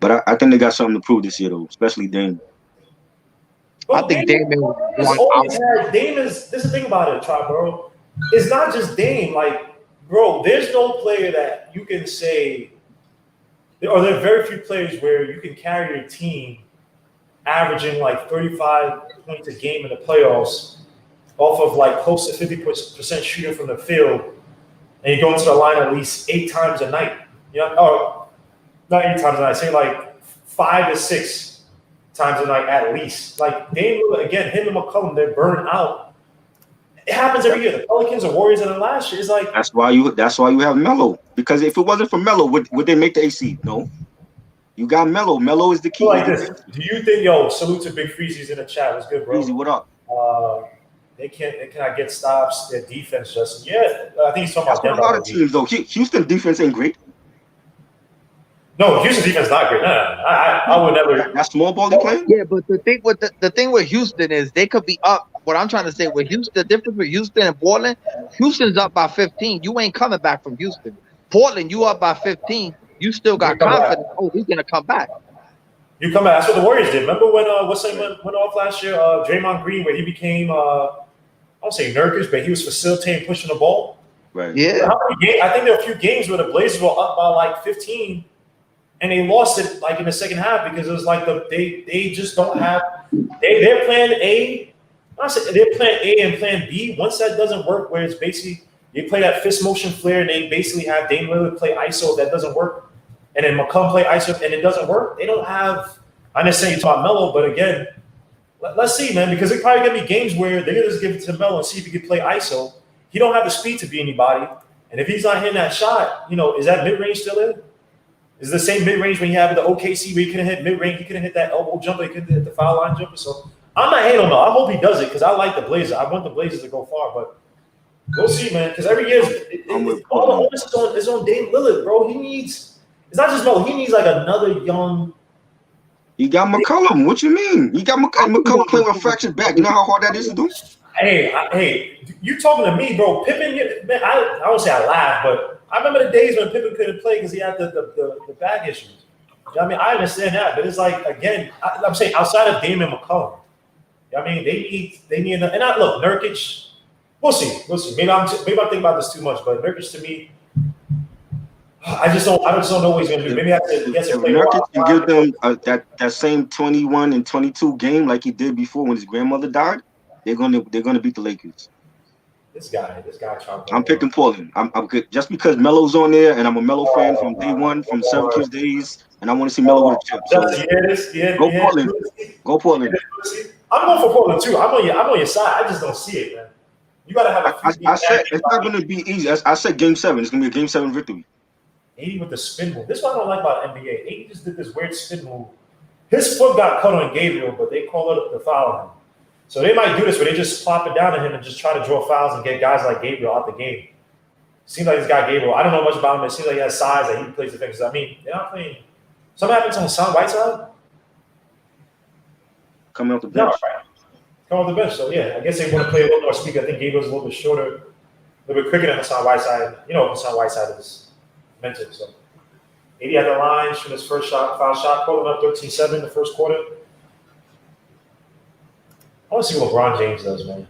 but I think they got something to prove this year, though, especially Dame. Well, I think Dame is. This is the thing about it, bro. It's not just Dame. Like, bro, there's no player that you can say, or there are very few players where you can carry your team averaging like 35 points a game in the playoffs off of like close to 50% shooting from the field, and you go into the line at least 8 times a night. Or not 8 times a night. Say like 5 to 6 times a night at least. Like Dame, again, him and McCollum, they're burned out. It happens every year. The Pelicans or Warriors in the last year is like that's why you have Melo. Because if it wasn't for Melo, would they make the AC? No. You got Melo. Melo is the key. Like this. Do you think salute to Big Freezy's in the chat? What's good, bro? Freezy, what up? They cannot get stops. Their defense, Justin. Yeah, I think he's talking about Denver. A lot of teams though. Houston defense ain't great. No, Houston defense not great. No. I would never. That small ball they playing? Yeah, but the thing with Houston is they could be up. What I'm trying to say with Houston, the difference with Houston and Portland, Houston's up by 15. You ain't coming back from Houston. Portland, you up by 15. You still got confidence. Oh, he's gonna come back. You come back. That's what the Warriors did. Remember when went off last year? Draymond Green, where he became I don't say Nurkic, but he was facilitating, pushing the ball. Right. Yeah. I think there were a few games where the Blazers were up by like 15, and they lost it like in the second half because it was like they just don't have they're plan A. I said they're plan A and plan B. Once that doesn't work, where it's basically you play that fist motion flare and they basically have Dame Lillard play ISO, that doesn't work, and then McCollum play ISO and it doesn't work. They don't have. I'm not saying you talk Melo, but again, let's see, man, because it's probably gonna be games where they're gonna just give it to Melo and see if he can play ISO. He don't have the speed to be anybody, and if he's not hitting that shot, is that mid range still in? Is the same mid range when you have the OKC where he couldn't hit mid range, he couldn't hit that elbow jumper, he couldn't hit the foul line jumper. So I'm not hating on him. I hope he does it because I like the Blazers. I want the Blazers to go far, but We'll see, man. Because every year, all the onus is on Dame Lillard, bro. He needs. It's not just Melo. He needs like another young. You got McCollum. What you mean? You got McCollum playing with a fractured back. You know how hard that is to do? Hey, you talking to me, bro? Pippen, man. I don't say I laugh, but I remember the days when Pippen couldn't play because he had the back issues. You know what I mean, I understand that, but it's like again, I'm saying outside of Dame and McCollum, you know what I mean, they need. And I look Nurkic. We'll see. Maybe I'm thinking about this too much, but Nurkic to me. I just don't know what he's going to do. Maybe I have to play Nurkic can give them that same 21 and 22 game like he did before when his grandmother died. They're gonna beat the Lakers. This guy. I'm picking Portland. I'm good just because Melo's on there, and I'm a Melo fan from day one, from Syracuse days, and I want to see Melo with a chip. So go Portland. Go Portland. I'm going for Portland too. I'm on your side. I just don't see it, man. You gotta have a. I said it's not gonna be easy. I said Game 7. It's gonna be a Game 7 victory. 80 with the spin move. This is what I don't like about NBA. 80 just did this weird spin move. His foot got cut on Gabriel, but they call it the foul on him. So they might do this where they just plop it down to him and just try to draw fouls and get guys like Gabriel out the game. Seems like this guy Gabriel, I don't know much about him, but it seems like he has size that he plays defense. I mean, they're not playing. Something happens on Hassan Whiteside? Coming off the bench. No, right. Coming off the bench. So, yeah, I guess they want to play a little more speed. I think Gabriel's a little bit shorter, a little bit quicker than Hassan Whiteside. You know, Hassan Whiteside is mental. So, 80 at the line, shoot his first shot, foul shot, pulling up 13-7 in the first quarter. I want to see what LeBron James does, man.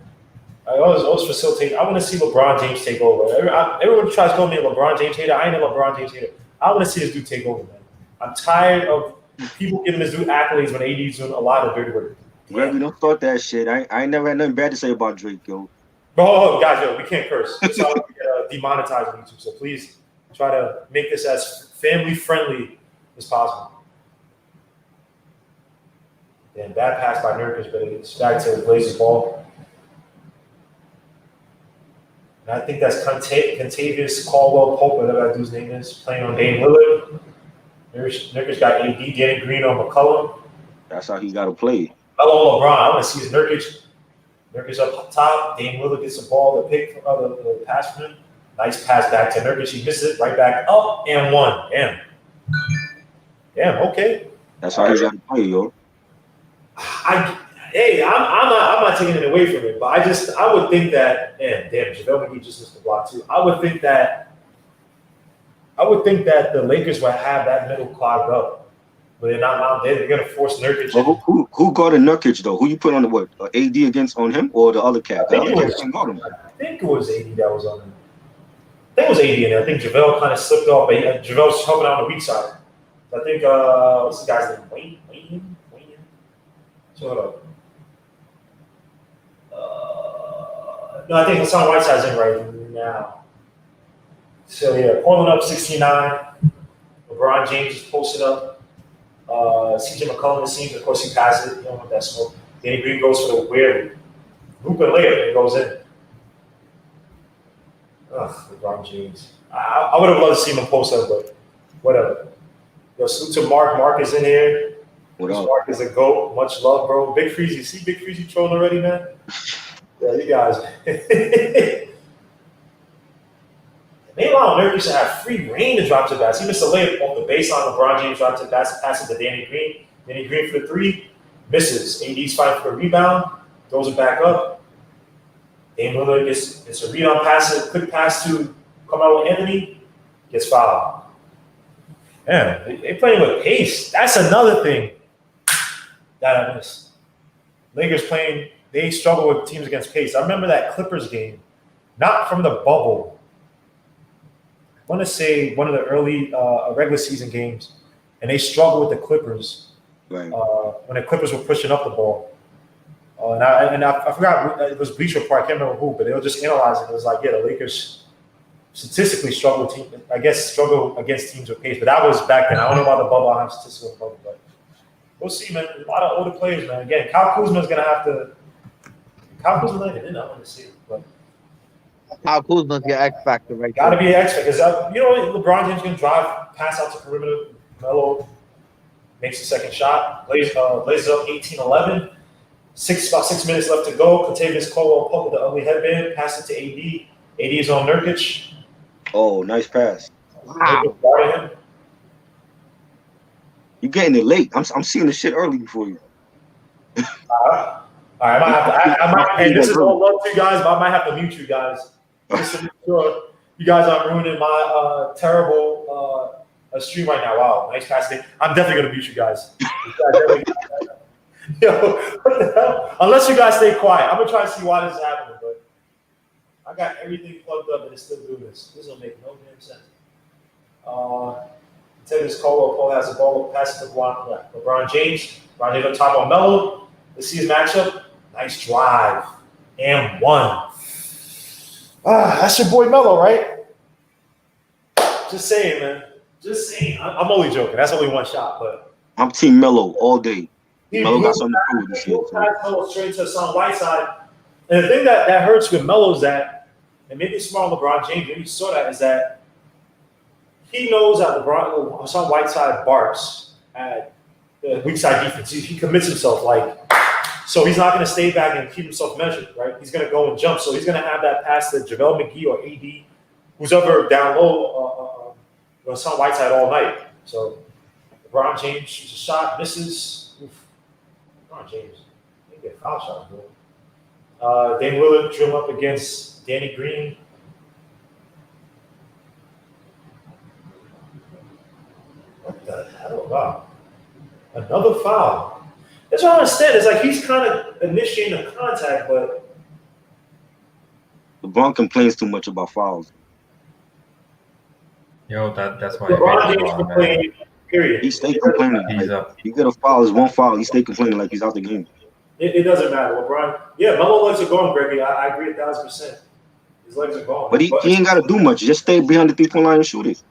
I always facilitate. I want to see LeBron James take over. Everyone tries to call me a LeBron James hater. I ain't a LeBron James hater. I want to see this dude take over, man. I'm tired of people giving this dude accolades when AD's doing a lot of dirty work. Well, we don't start that shit. I ain't never had nothing bad to say about Drake, yo. Bro, guys, yo, we can't curse. It's how we get demonetized on YouTube. So please try to make this as family friendly as possible. And bad pass by Nurkic, but it's back to Blazers ball. And I think that's Contavious Caldwell Pope, whatever that dude's name is, playing on Dame Lillard. Nurkic got AD, Danny Green on McCollum. That's how he got to play. Hello, LeBron. I want to see his Nurkic. Nurkic up top. Dame Lillard gets the ball, the pass from him. Nice pass back to Nurkic. He misses it right back up and one. Damn. Okay. That's how he got to play, yo. I'm not taking it away from it, but I would think that, JaVale McGee just missed the block too. I would think that the Lakers would have that middle clogged up, but they're not. They're going to force Nurkic. Well, who guarded Nurkic though? Who you put on the what? AD against on him or the other cat? I think it was AD that was on him. I think it was AD in there. I think JaVale kind of slipped off, but JaVale's helping out on the weak side. I think what's the guy's name? Wayne. So hold up. No, I think Hassan Whiteside's in right now. So yeah, pulling up 69. LeBron James is posted up. CJ McCollum, it seems, of course, he passes it. You don't want that smoke. Danny Green goes for the weird hoop and layup, and it goes in. LeBron James. I would have loved to see him post up, but whatever. Yo, salute to Mark. Mark is in here. Mark is a GOAT. Much love, bro. Big Freezy. See Big Freezy trolling already, man? Yeah, you guys. They allow Nurkic to have free reign to drop to the basket. He missed a layup off the baseline. LeBron James dropped to the basket, passes to Danny Green. Danny Green for the three. Misses. AD's fighting for a rebound. Throws it back up. Dame Lillard gets a rebound pass, a quick pass to come out with Anthony. Gets fouled. Man, they playing with pace. That's another thing that I miss. Lakers playing, they struggle with teams against pace. I remember that Clippers game, not from the bubble. I want to say one of the early regular season games, and they struggled with the Clippers when the Clippers were pushing up the ball. And I forgot, it was Bleacher Report, I can't remember who, but they were just analyzing. It was like, yeah, the Lakers statistically struggle against teams with pace. But that was back then. I don't know about the bubble. I have statistical bubble, but we'll see, man. There's a lot of older players, man. Again, Kyle Kuzma's going to have to – Kyle Kuzma let it in. I want to see it. But Kyle Kuzma's your X factor right there. Got to be an X factor. Because, LeBron James going to drive, pass out to perimeter. Melo makes the second shot. Blazes up 18-11. About 6 minutes left to go. Contavious Caldwell Pope with the ugly headband. Pass it to AD. AD is on Nurkic. Oh, nice pass. Wow. Nurkic guarding him. You getting it late. I'm seeing the shit early before you. All right, I might have to. I might, and this is all love to you guys, but I might have to mute you guys just to make sure you guys aren't ruining my terrible stream right now. Wow, nice pass. I'm definitely gonna mute you guys. Yo, what the hell? Unless you guys stay quiet, I'm gonna try to see why this is happening. But I got everything plugged up and it's still doing this. This don't make no damn sense. Tavis Cole has the ball, passes to LeBron James. LeBron James on top on Melo. Let's see his matchup. Nice drive. And one. That's your boy Melo, right? Just saying, man. Just saying. I'm only joking. That's only one shot, but I'm Team Melo all day. Melo got something to prove this year. Melo straight to Hassan Whiteside. And the thing that hurts with Melo is that, and maybe it's smart on LeBron James, maybe you saw that, is that he knows that Hassan Whiteside barks at the weak side defense. He commits himself, so he's not going to stay back and keep himself measured, right? He's going to go and jump. So he's going to have that pass to JaVale McGee or AD, who's ever down low, Hassan Whiteside all night. So LeBron James shoots a shot, misses. Oof. LeBron James, they get foul shots, bro. Dame Lillard drill up against Danny Green. What the hell? Wow. Another foul. That's what I understand. It's like he's kind of initiating a contact, but LeBron complains too much about fouls. Yo, that's why LeBron James complaining. Period. He stay complaining. He's up. You get a foul, is one foul. He stay complaining like he's out the game. It doesn't matter. LeBron, Melo legs are going, Greggy. I agree 1,000%. His legs are going. But he ain't got to do much. Just stay behind the 3-point line and shoot it.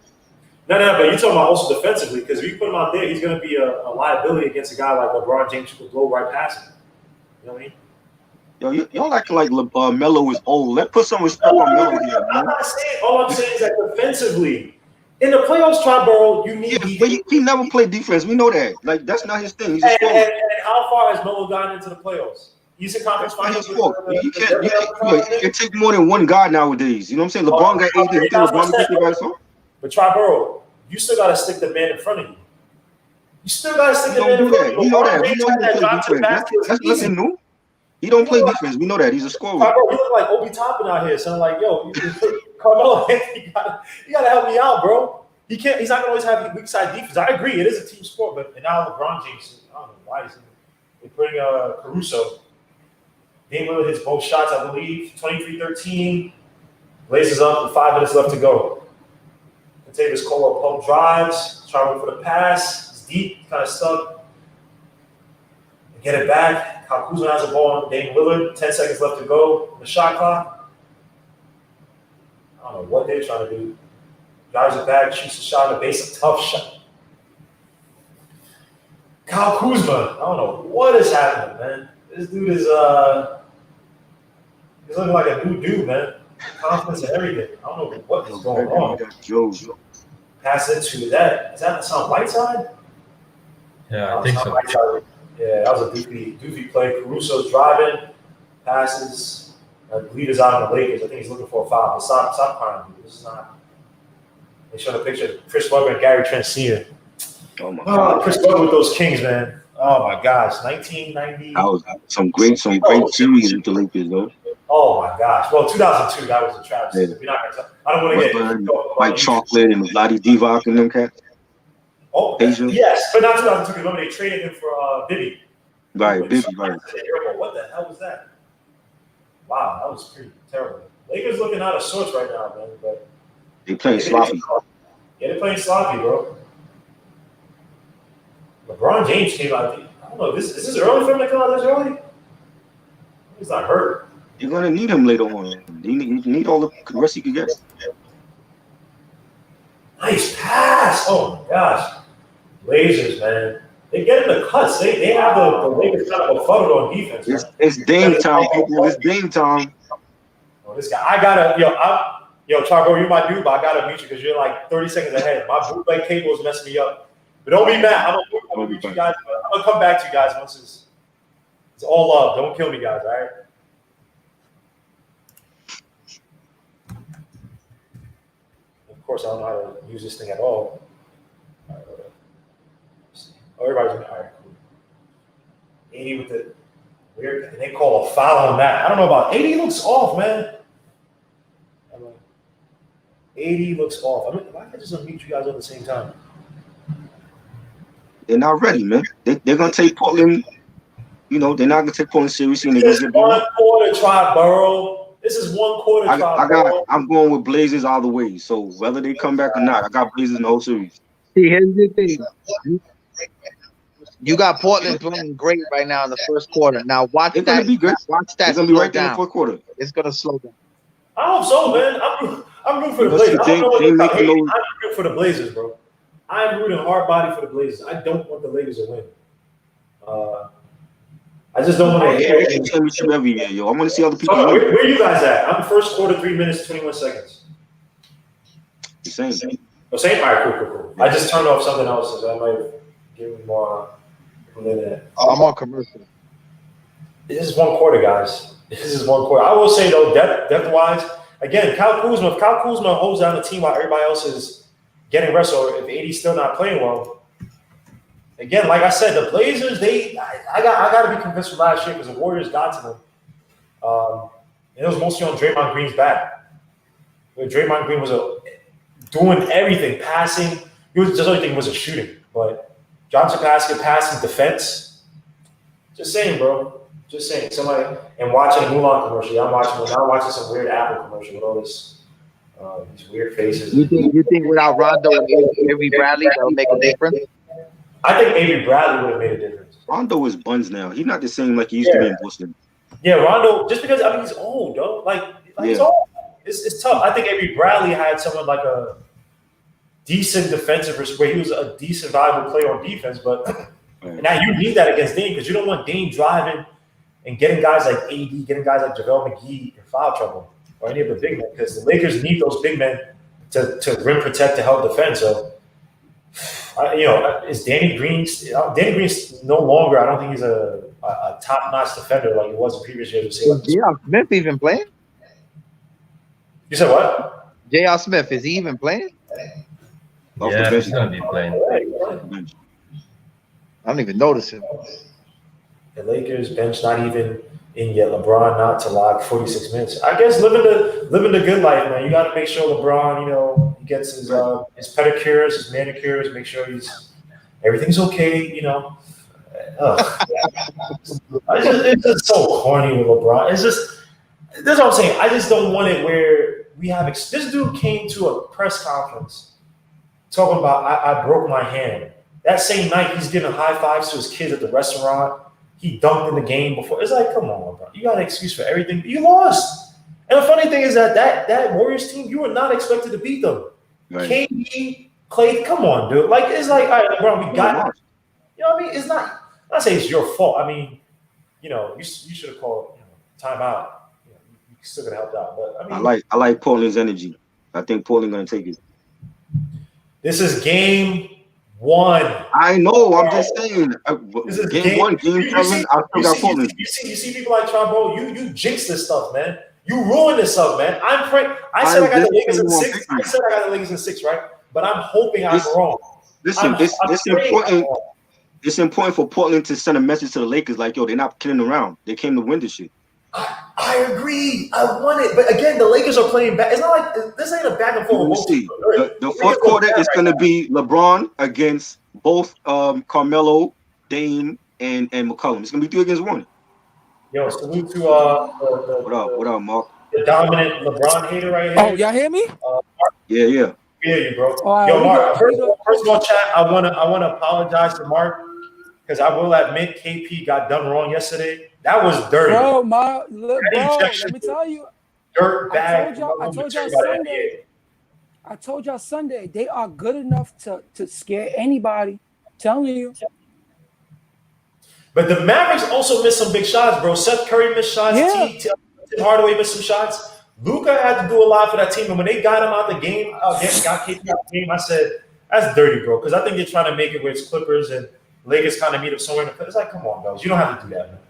No, but you're talking about also defensively, because if you put him out there, he's going to be a liability against a guy like LeBron James who can blow right past him. You know what I mean? Yo, y'all acting like Melo is old. Let's put some respect on Melo here, man. I'm not saying. All I'm saying is that defensively, in the playoffs, Triborough, you need. Yeah, but he never played defense. We know that. Like, that's not his thing. He's a scorer. And how far has Melo gotten into the playoffs? Eastern Conference Finals. You can't take more than one guy nowadays. You know what I'm saying? LeBron got 80. You think LeBron gets the guys off? But Triborough, you still got to stick the man in front of you. You still got to stick the man in front of you. We know that. We know he play defense. That's nothing new. He don't play defense. We know that. He's a scorer. Triborough, you look like Obi Toppin out here. So I'm like, yo, Carmelo, you gotta help me out, bro. He can't. He's not gonna always have weak side defense. I agree. It is a team sport, but now LeBron James. I don't know why they're putting Caruso. Dame Lillard hits both shots, I believe. 23-13. Blazers up with 5 minutes left to go. Tavis Cole pump drives, trying for the pass. It's deep, kind of stuck. They get it back. Kyle Kuzma has the ball on Dame Lillard. 10 seconds left to go. The shot clock. I don't know what they're trying to do. Drives it back, shoots a shot in the base, a tough shot. Kyle Kuzma, I don't know what is happening, man. This dude is he's looking like a new dude, man. Confidence and everything. I don't know what is going on. Pass it to that. Is that Hassan Whiteside? Yeah, I think so. Whiteside. Yeah, that was a doofy play. Caruso's driving, passes. I believe is out on the Lakers. I think he's looking for a foul. But stop crying, dude. This is not. They showed a picture of Chris Webber and Gary Trent Sr. Oh my God. Chris Webber with those Kings, man. Oh my gosh, 1990. That was some great series with the Lakers, though. Oh my gosh. Well, 2002, that was a travesty. Yeah. We're not gonna I don't want to get White Chocolate and Lottie Divac and them cats. Oh, Asia. Yes, but not 2002. Remember they traded him for Bibby. Right, Bibby. Right. What the hell was that? Wow, that was pretty terrible. Lakers looking out of sorts right now, man. But they playing sloppy. Yeah, they're playing sloppy, bro. LeBron James came out. I don't know. Is this early for him to come out this early? He's not hurt. You're gonna need him later on. You need all the rest he can get. Nice pass. Oh my gosh. Blazers, man. They get in the cuts. They have the Lakers kind of befuddled on defense. It's Dame time, people. It's Dame time. Oh, this guy. I gotta, Chargo, you're my dude, but I gotta mute you because you're like 30 seconds ahead. My bootleg cable is messing me up. But don't be mad. I'm gonna mute you guys. I'm gonna come back to you guys once it's all love. Don't kill me, guys, all right? Of course, I don't know how to use this thing at all. All right, oh, everybody's all right, cool. 80 with the weird, and they call a foul on that. I don't know about 80 looks off, man. 80 looks off. I mean, why can't I just unmute you guys at the same time? They're not ready, man. They're gonna take Portland. You know, they're not gonna take Portland seriously. And they're This is one quarter try, Burrow. This is one quarter try, Burrow. I'm going with Blazers all the way. So whether they come back or not, I got Blazers in the whole series. See, here's the thing. You got Portland playing great right now in the first quarter. Now watch It's that. gonna be good. Watch that. It's gonna be right there in the fourth quarter. It's gonna slow down. I hope so, man. I'm rooting for the Blazers. I don't know what I'm rooting for the Blazers, bro. I'm rooting hard body for the Blazers. I don't want the Lakers to win. I just don't want to hear it. Championship every year, yo. I want to see other people. So, where are you guys at? I'm first quarter, 3 minutes, 21 seconds. The same. Oh, same? All right, cool. I just turned off something else, so I might give me more than that. I'm on commercial. This is one quarter, guys. This is one quarter. I will say, though, depth-wise, again, Kyle Kuzma, if Kyle Kuzma holds down the team while everybody else is getting rest, or if AD's still not playing well, again, like I said, the Blazers, I got to be convinced from last year because the Warriors got to them. And it was mostly on Draymond Green's back. Where Draymond Green was doing everything, passing. He was just only thing was shooting. But Johnson passing, defense. Just saying, bro. Just saying. Somebody and watching a Mulan commercial. I'm watching some weird Apple commercial with all this these weird faces. You think without Rondo and Avery Bradley that'll make a difference? I think Avery Bradley would have made a difference. Rondo is buns now. He's not the same like he used to be in Boston. Yeah, Rondo, just because he's old, though. Like he's old. It's tough. I think Avery Bradley had someone like a decent defensive where he was a decent, valuable player on defense, but now you need that against Dame because you don't want Dame driving and getting guys like AD, getting guys like JaVale McGee in foul trouble or any of the big men because the Lakers need those big men to rim protect to help defend. So, is Danny Green? Danny Green's no longer. I don't think he's a top-notch defender like he was in previous years. Is J.R. Smith even playing? You said what? J.R. Smith, is he even playing? Yeah, he's gonna be playing. I don't even notice him. The Lakers bench not even in yet. LeBron not to log 46 minutes. I guess living the good life, man. You got to make sure LeBron, he gets his pedicures, his manicures, make sure everything's okay. It's just so corny with LeBron. It's just that's what I'm saying. I just don't want it where we have this dude came to a press conference talking about I broke my hand. That same night he's giving high fives to his kids at the restaurant. He dunked in the game before. It's like, come on, bro. You got an excuse for everything. You lost. And the funny thing is that Warriors team, you were not expected to beat them. Right. KD, Clay, come on, dude. Like, it's like, all right, LeBron, we got it. You know what I mean? It's not – I'm not saying it's your fault. I mean, you should have called timeout. You still could have helped out. But I mean, I like Portland's energy. I think Portland's going to take it. This is game 1. I know. I'm just saying. This is game 1, game 7. I still got Portland. You see people like Trombo. You jinx this stuff, man. You ruin this stuff, man. I said I got the Lakers in 6. I said I got the Lakers in 6, right? But I'm hoping I'm wrong. Listen, it's important. It's important for Portland to send a message to the Lakers like, yo, they're not kidding around. They came to win this shit. I agree. I want it. But again, the Lakers are playing back. It's not like this ain't a back and forth. The fourth quarter is going to be LeBron against both Carmelo, Dame, and McCollum. It's going to be 3 against 1. Yo, salute to what up, Mark? The dominant LeBron hater right here. Oh, y'all hear me? Yeah. Yeah, you bro. Right, yo, Mark. First of all, chat. I wanna apologize to Mark because I will admit KP got done wrong yesterday. That was dirty. Bro, let me tell you. Dirt bag. I told y'all Sunday. They are good enough to scare anybody. I'm telling you. But the Mavericks also missed some big shots, bro. Seth Curry missed shots. Yeah. Tim Hardaway missed some shots. Luka had to do a lot for that team. And when they got him out the game, got KP out the game, I said, that's dirty, bro. Because I think they're trying to make it where it's Clippers and Lakers kind of meet up somewhere. It's like, come on, guys. You don't have to do that, man.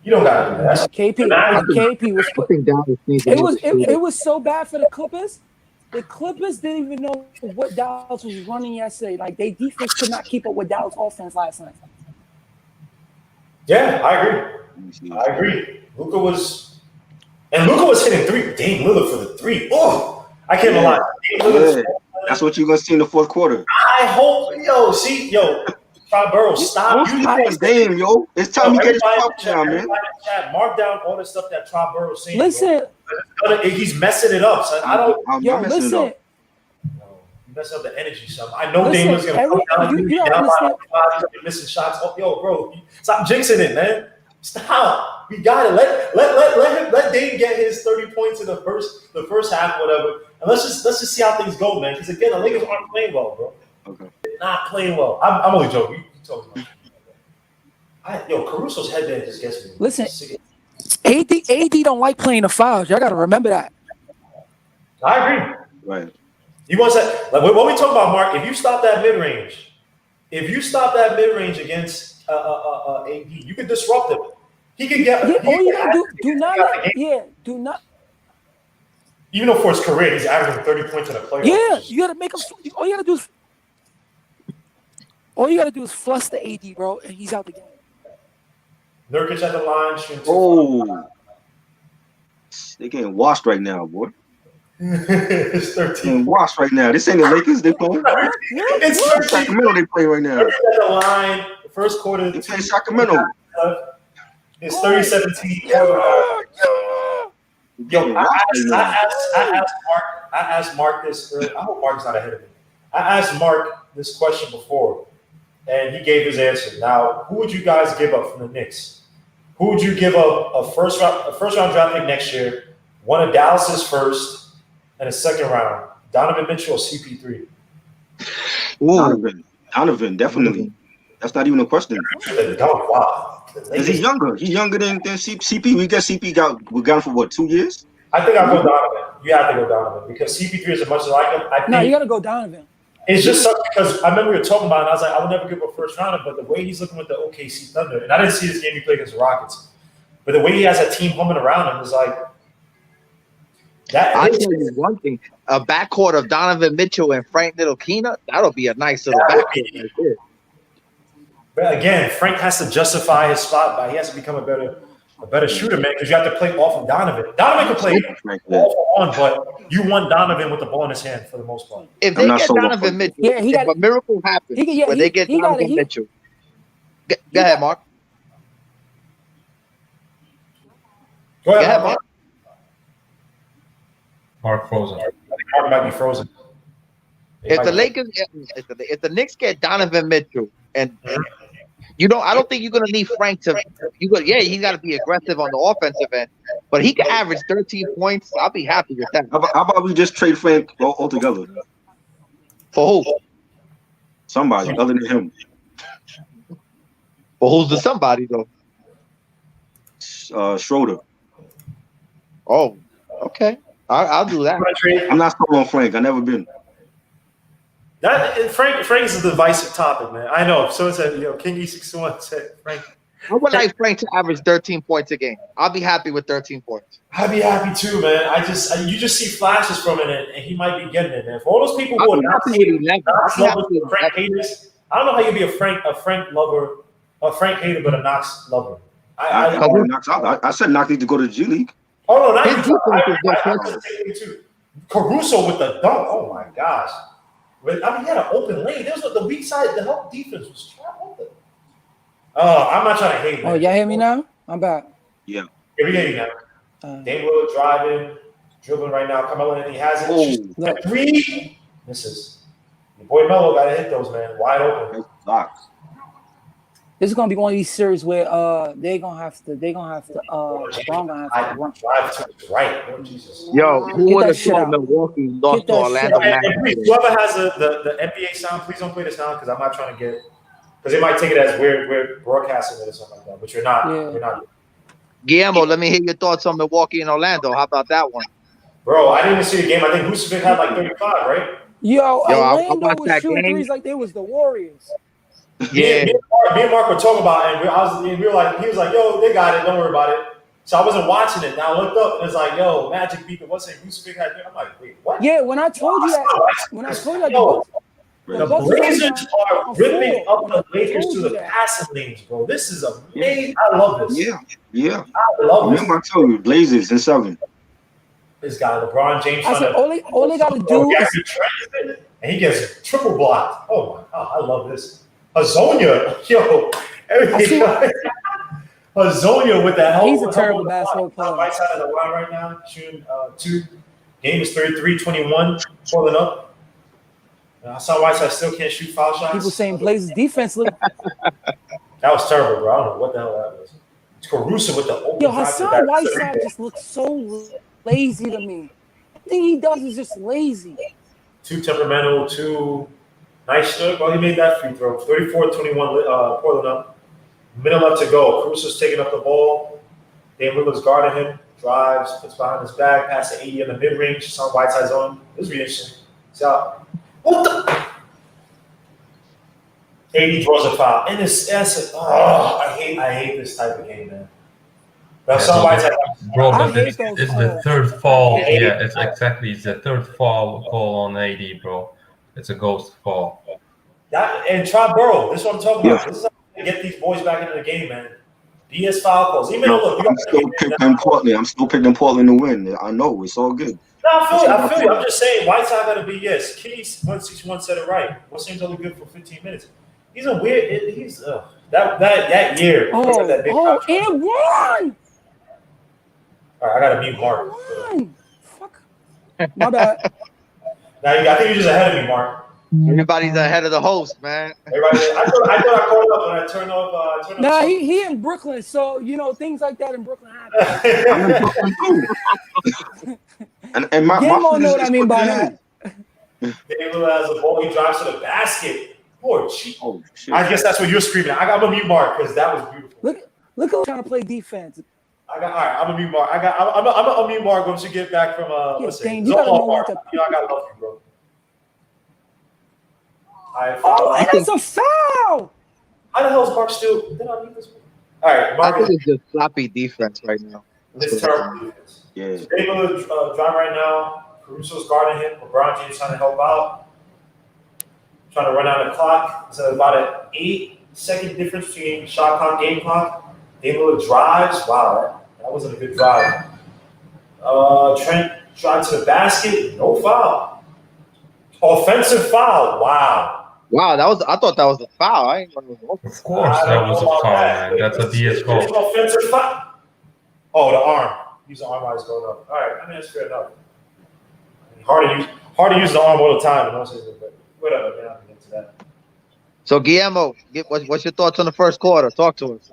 You don't got to do that. KP was putting down. It was so bad for the Clippers. The Clippers didn't even know what Dallas was running yesterday. Like, their defense could not keep up with Dallas' offense last night. Yeah, I agree. Luka was hitting three. Dame Lillard for the three. Oh, I can't lie. That's what you're gonna see in the fourth quarter. I hope, Todd Burrows, stop. Dame, yo. It's time to get his pop down, man. Mark down all the stuff that Todd Burrows saying. Listen, he's messing it up. So I don't. Listen. Mess up the energy, son. I know Dame was gonna come down. You don't understand. Missing shots. Oh, yo, bro, stop jinxing it, man. Stop. We got it. Let Dame get his 30 points in the first half, whatever. And let's just see how things go, man. Because again, the Lakers aren't playing well, bro. Okay. They're not playing well. I'm only joking. You told me. Caruso's headband just gets me. Listen, AD don't like playing the fouls. Y'all gotta remember that. I agree. Right. He wants that. Like when we talk about Mark, if you stop that mid range against AD, you can disrupt him. He can get. All you gotta do not. Even though for his career he's averaging 30 points in a playoff. Yeah, you gotta make him. All you gotta do is flush the AD, bro, and he's out the game. Nurkic at the line. They're getting washed right now, boy. It's 13. Getting washed right now. This ain't the Lakers. They playing. It's 13. Sacramento. They play right now. Nurkic at the line. The first quarter. They play Sacramento. It's 30-17. Yo, I asked Mark this earlier. I hope Mark's not ahead of me. I asked Mark this question before, and he gave his answer. Now, who would you guys give up from the Knicks? Who would you give up a first round draft pick next year, one of Dallas's first, and a second round? Donovan Mitchell or CP3? Donovan, definitely. That's not even a question. Wow. Is he younger? He's younger than CP. We got CP we got him for what, 2 years? I think I'll go Donovan. You have to go Donovan because CP3 is as much as I like him. No, you got to go Donovan. It's just sucks because I remember we were talking about it, and I was like, I would never give up a first rounder, but the way he's looking with the OKC Thunder, and I didn't see this game he played against the Rockets, but the way he has a team humming around him is like that. I'll tell you one thing: a backcourt of Donovan Mitchell and Frank Ntilikina, that'll be a nice little backcourt right there. But again, Frank has to justify his spot, but he has to become a better shooter, man, because you have to play off of Donovan. Donovan can play off on, but you want Donovan with the ball in his hand for the most part. If they get Donovan Mitchell, if a miracle happens when they get Donovan Mitchell. Go ahead, Mark. Go ahead, Mark. Mark frozen. Mark might be frozen. If the Knicks get Donovan Mitchell, and I don't think you're gonna need Frank to. He's got to be aggressive on the offensive end, but he can average 13 points. I'll be happy with that. How about we just trade Frank altogether? For who? Somebody other than him. Well, who's the somebody though? Schroeder. Oh, okay. I'll do that. I'm not sold on Frank. I've never been. Frank is a divisive topic, man. I know. Someone said, King E61 said Frank. I would like Frank to average 13 points a game. I'll be happy with 13 points. I'd be happy too, man. You just see flashes from it, and he might be getting it, man. For all those people who are not Frank haters, I don't know how you be a Frank lover, a Frank hater, but a Knox lover. I said Knox need to go to the G League. Oh no, not you. Caruso with the dunk. Oh my gosh. He had an open lane. There was the weak side. The help defense was trapped open. Oh, I'm not trying to hate. Oh, y'all hear me now? I'm back. Yeah. Here we go now. Dame Lillard driving, dribbling right now. Carmelo Anthony has it. Three. Misses. Your boy Melo got to hit those, man. Wide open. This is gonna be one of these series where they're gonna have to LeBron gonna have to run. Drive to the right. Oh, Jesus. Yo, who would have thought Milwaukee lost to Orlando? Whoever has the NBA sound, please don't play the sound because I'm not trying to get because they might take it as we're broadcasting it or something like that, but you're not. Yeah. You're not. Guillermo, let me hear your thoughts on Milwaukee and Orlando. How about that one? Bro, I didn't even see the game. I think Vucevic had like 35, right? Orlando was shooting threes like they was the Warriors. Yeah, me and Mark were talking about it, and he was like, yo, they got it, don't worry about it. So I wasn't watching it. Now I looked up and it's like, yo, Magic beat the what's it? Who's big? I'm like, wait, what? Yeah, when I told you that, Yo, the the Bucks Blazers are are ripping up when the I Lakers told to you the that. passing lanes, bro. This is amazing. I love this. Yeah. I love this. Remember I told you, Blazers in 7. This guy, LeBron James, I said, all they got to do is. And he gets triple blocked. Oh my god, I love this. Hazonia, yo, everything. Hazonia with the help. He's a terrible basketball player. Right side of the line right now, shooting 2. Game is 33-21, pulling up. Hassan Whiteside still can't shoot foul shots. People saying Blazers defense look. That was terrible, bro. I don't know what the hell that was. It's Caruso with the open. Yo, Hassan Whiteside just looks so lazy to me. The thing he does is just lazy. Too temperamental, too nice. Well, he made that free throw. 34-21, Portland up. Minute left to go. Caruso's taking up the ball. Dame Lillard's guarding him. Drives, puts behind his back, passes 80 in the mid-range. Hassan Whiteside's on. This will be interesting. So, what the? 80 draws a foul. And I hate this type of game, man. Hassan Whiteside. Bro, but this is the third fall. Yeah, it's the third fall call on 80, bro. It's a ghost fall. And try Burrow. This is what I'm talking about. This is how to get these boys back into the game, man. BS foul calls. Even though I'm still picking Portland. I'm still picking Portland to win. I know it's all good. No, I feel you. I'm just saying, Whiteside got to be yes. Keys 161 said it right. What seems only good for 15 minutes. He's a weird. He's that year. That big and one. All right, I got to mute Mark. Fuck. My bad. Now I think you're just ahead of me, Mark. Everybody's ahead of the host, man. Everybody, I thought I called up when I turned off. Nah, he in Brooklyn, so things like that in Brooklyn happen. and my know what I mean by that. Dame Lillard has a ball. He drives to the basket. Boy, shit. I guess that's what you're screaming. I got a mute Mark because that was beautiful. Look who's trying to play defense. All right. I'm a mute Mark. I'm a mute Mark once you get back from Dame, you gotta know Mark. what I gotta love you, bro. And that's a foul. How the hell is Mark still? Did I need this one? All right, Mark. I think it's just sloppy defense right now. It's terrible defense. Yeah. So Dame Lillard drive right now. Caruso's guarding him. LeBron James trying to help out. Trying to run out the clock. It's about an 8-second difference between shot clock, game clock. Dame Lillard drives. Wow, that wasn't a good drive. Trent drives to the basket. No foul. Offensive foul. Wow. Wow, I thought that was a foul. I ain't know it was. Of course, that was a foul, man. That's a BS call. It's an offensive foul. Oh, the arm. Use the arm while he's going up. All right, I mean that's fair enough. Hard to use the arm all the time. But whatever, man. I can get to that. So Guillermo, what's your thoughts on the first quarter? Talk to us.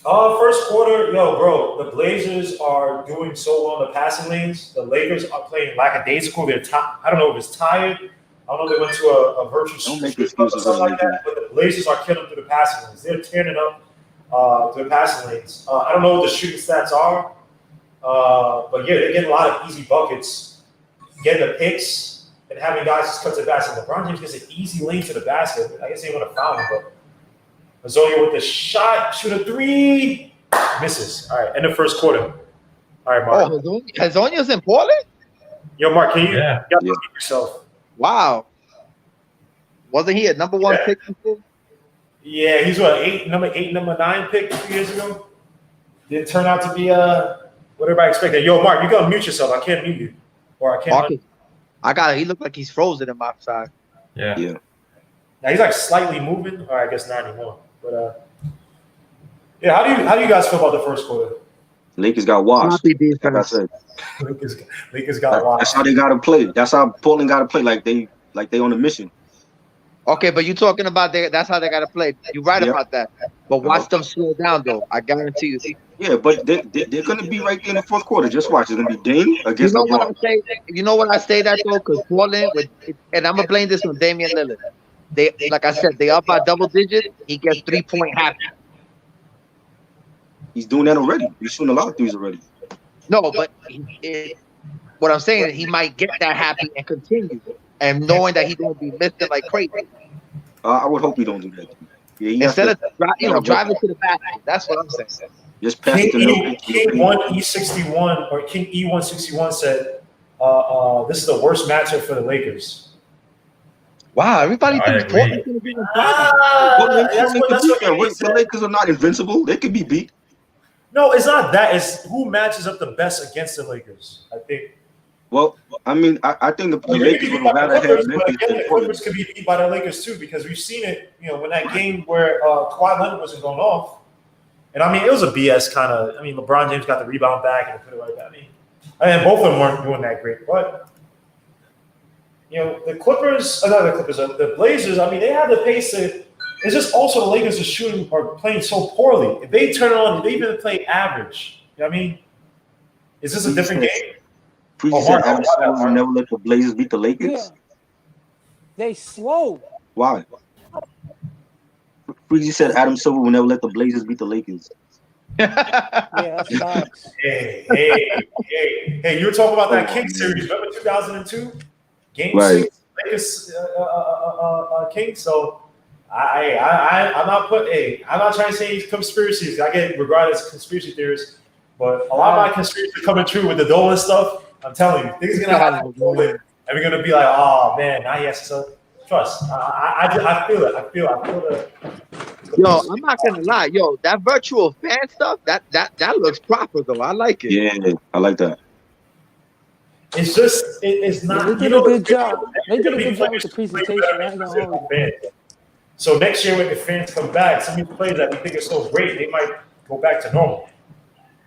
First quarter, bro. The Blazers are doing so well in the passing lanes. The Lakers are playing lackadaisical. I don't know if it's tired. I don't know if they went to a virtual streak or something like that. But the Blazers are killing through the passing lanes. They're tearing it up through the passing lanes. I don't know what the shooting stats are, but yeah, they're getting a lot of easy buckets, getting the picks, and having guys just cut to the basket. LeBron James gets an easy lane to the basket. I guess they want to foul him, but Hazonia with the shot, shoot a 3, misses. All right, end of first quarter. All right, Mark. Oh, Hazonia's in Portland? Yo, Mark, can you Yeah. yourself? Wow. Wasn't he a number one pick before? Yeah, he's number 9 pick 2 years ago. Didn't turn out to be what everybody expected. Yo, Mark, you gotta mute yourself. I can't mute you, or I can't. I got it. He looked like he's frozen in my side. Yeah. Now he's like slightly moving, or I guess not anymore. But yeah, how do you guys feel about the first quarter? Lakers got washed. Like I said, Lakers got washed. That's how they gotta play. That's how Portland gotta play. Like they on a mission. Okay, but you talking about that's how they gotta play. You're right about that. But watch them slow down though. I guarantee you. Yeah, but they're gonna be right there in the fourth quarter. Just watch. It's gonna be Dame against LeBron. You know what I say that though? Because Portland and I'm gonna blame this on Damian Lillard. They, like I said, they up by double digits. He gets 3-point happy. He's doing that already. He's shooting a lot of threes already. No, but what I'm saying is he might get that happy and continue, and knowing that he's gonna be missing like crazy. I would hope he don't do that. Yeah, instead of driving to the basket. That's what I'm saying. Just pass King the Nurkic. King E61 or King E161 said, "This is the worst matchup for the Lakers." Wow, everybody I thinks agree. Portland's gonna be in problem. Portland That's could what beat them. he The said. Lakers are not invincible. They could be beat. No, it's not that. It's who matches up the best against the Lakers. I think. Well, I mean, I think the They could Lakers be would beat by the rather have Clippers, but Memphis again, than the Portland. Clippers could be beat by the Lakers too because we've seen it. When that game where Kawhi Leonard wasn't going off, and I mean it was a BS kind of. I mean, LeBron James got the rebound back and put it right back. I mean, both of them weren't doing that great, but the Clippers, not the Clippers, the Blazers. I mean, they have the pace to. It's just also the Lakers are shooting or playing so poorly. If they turn it on, if they even play average, you know what I mean? Is this a different game? Preach said Adam Silver will never let the Blazers beat the Lakers. Yeah. They slow. Why? Preach said Adam Silver will never let the Blazers beat the Lakers. Yeah, that's facts. Hey! You were talking about that Kings series. Remember 2002? Game Right. 6, Lakers Kings. So I'm not I'm not trying to say these conspiracies. I get regarded as conspiracy theorists, but a lot of my conspiracies are coming true with the Dolan stuff. I'm telling you, things are gonna happen, and we're gonna be like, oh man, now he has to trust. I feel it. I feel it. Yo, I'm not gonna lie. Yo, that virtual fan stuff, that looks proper though. I like it. Yeah, I like that. It's just it's not. They did a good job. They did a good job with the presentation. So next year when the fans come back, some of these players that we think are so great, they might go back to normal.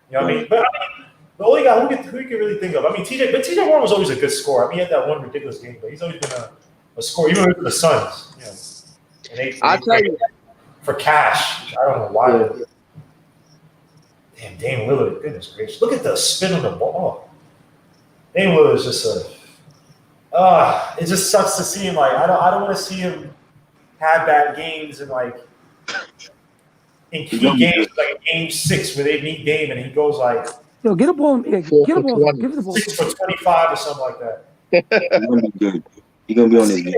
You know what I mean? But I mean, the only guy who you can really think of. I mean, TJ Warren was always a good scorer. I mean, he had that one ridiculous game, but he's always been a scorer, even with the Suns. And I'll tell you. For cash. I don't know why. Damn, Dame Lillard, goodness gracious. Look at the spin on the ball. Dame Lillard is just it just sucks to see him. Like, I don't want to see him have bad games and in key games, like Game 6 where they meet Dame and he goes like, yo, get a ball, get a ball, give it the ball. 6 for 25 or something like that. He's gonna be good. He's gonna be on his game.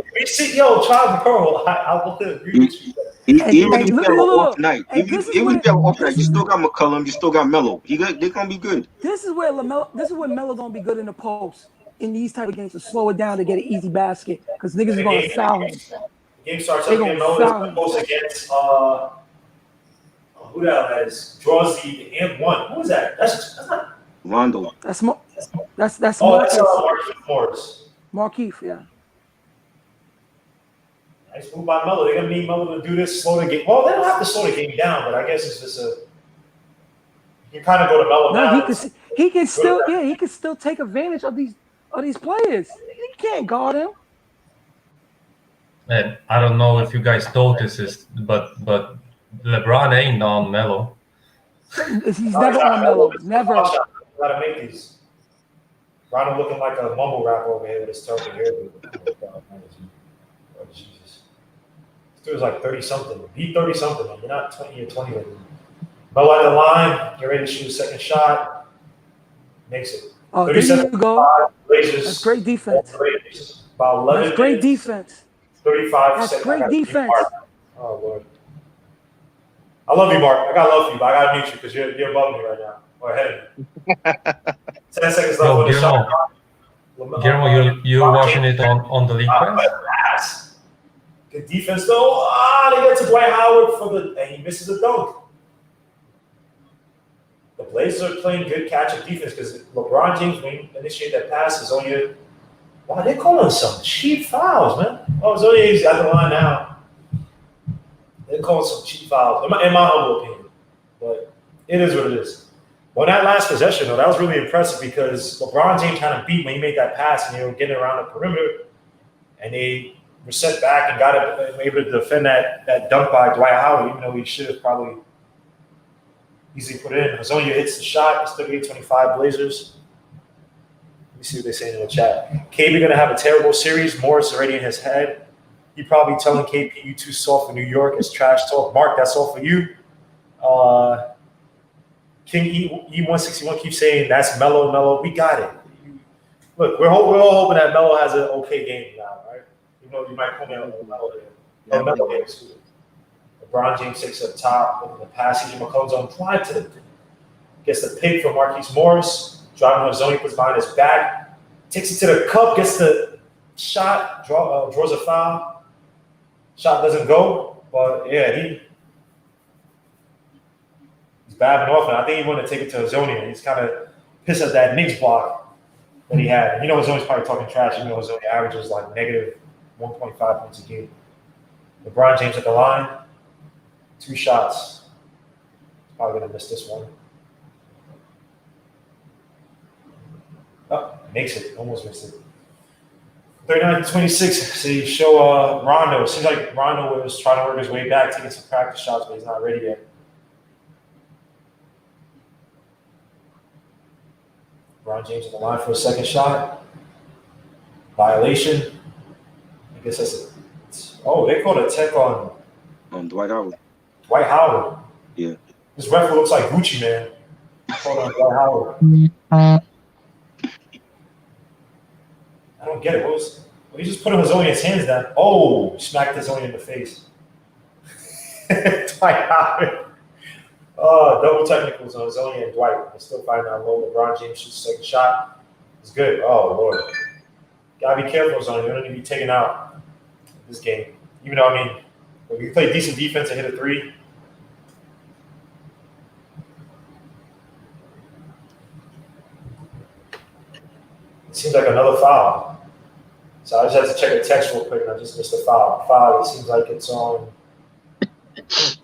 Charles Pearl, I will agree with you. Even if you have an off night, even if you have an off night, you still got McCollum, you still got Melo. They're gonna be good. This is where Melo gonna be good in the post in these type of games to slow it down to get an easy basket because niggas are gonna foul him. Game starts up again. Melo goes against who the hell that is? Draws the and one. Who is that? That's not Rondo. That's That's Morris. Markeith, yeah. Nice move by Melo. They're gonna need Melo to do this, slow the game. Well, they don't have to slow the game down, but I guess it's just you kind of go to Melo now. He can still take advantage of these players. He can't guard him. And I don't know if you guys noticed this, but LeBron ain't on Melo. He's never on Melo. Never. Gotta make these. Ronald looking like a mumble rapper over here with his turkey hair. Oh, Jesus. This dude was like 30-something. Be 30-something. You're not 20 or 20. Melo at the line. Get ready to shoot a second shot. Makes it. Oh, there you go. Blazers. That's great defense. About 11 That's great defense. 35. That's great defense. Oh, Lord. I love you, Mark. I got love for you, but I got to mute you because you're above me right now. Or ahead of me. 10 seconds left on the shot. Guillermo, you're watching it on the league pass? Good defense, though. They get to Dwight Howard and he misses a dunk. The Blazers are playing good catch-up defense because LeBron James, when he initiated that pass, is only wow, they're calling some cheap fouls, man. Oh, Zonya's at the line now. They're calling some cheap fouls, in my humble opinion. But it is what it is. Well, that last possession, though, that was really impressive because LeBron James kind of beat when he made that pass and they were getting around the perimeter. And they were set back and were able to defend that dunk by Dwight Howard, even though he should have probably easily put it in. Hazonia hits the shot. It's 38-25 Blazers. Let me see what they're saying in the chat. KB going to have a terrible series. Morris already in his head. He probably telling KP, you too soft for New York. It's trash talk. Mark, that's all for you. King E161 keeps saying that's Melo. We got it. Look, we're all hoping that Melo has an okay game now, right? You know, you might call me a Melo. No, Melo game is good. LeBron James takes up top. Looking to pass. CJ McCollum's on drive to the Gets the pick from Marquise Morris. Driving on his zone, he puts behind his back. Takes it to the cup, gets the shot, draws a foul. Shot doesn't go, but yeah, he's babbing off, and I think he wanted to take it to Hazonia. He's kind of pissed at that Knicks block that he had. You know, Hazonia's probably talking trash. You know, Hazonia averages like negative 1.5 points a game. LeBron James at the line, 2 shots. He's probably gonna miss this one. Oh, makes it. Almost missed it. 39-26. So you show Rondo. It seems like Rondo was trying to work his way back, taking some practice shots, but he's not ready yet. LeBron James at the line for a second shot. Violation. I guess that's it. Oh, they called a tech on Dwight Howard. Dwight Howard. Yeah. This ref looks like Gucci Man. Called on Dwight Howard. I don't get it. He just put Hazonia's hands down. Oh, smacked Hazonia in the face. Dwight Howard. Double technicals on Hazonia and Dwight. They're still fighting out low. LeBron James shoots the second shot. It's good. Oh, Lord. Gotta be careful, Hazonia. You don't need to be taken out this game. Even though, I mean, if you play decent defense and hit a 3, it seems like another foul. So I just had to check the text real quick, and I just missed the foul. Foul, it seems like it's on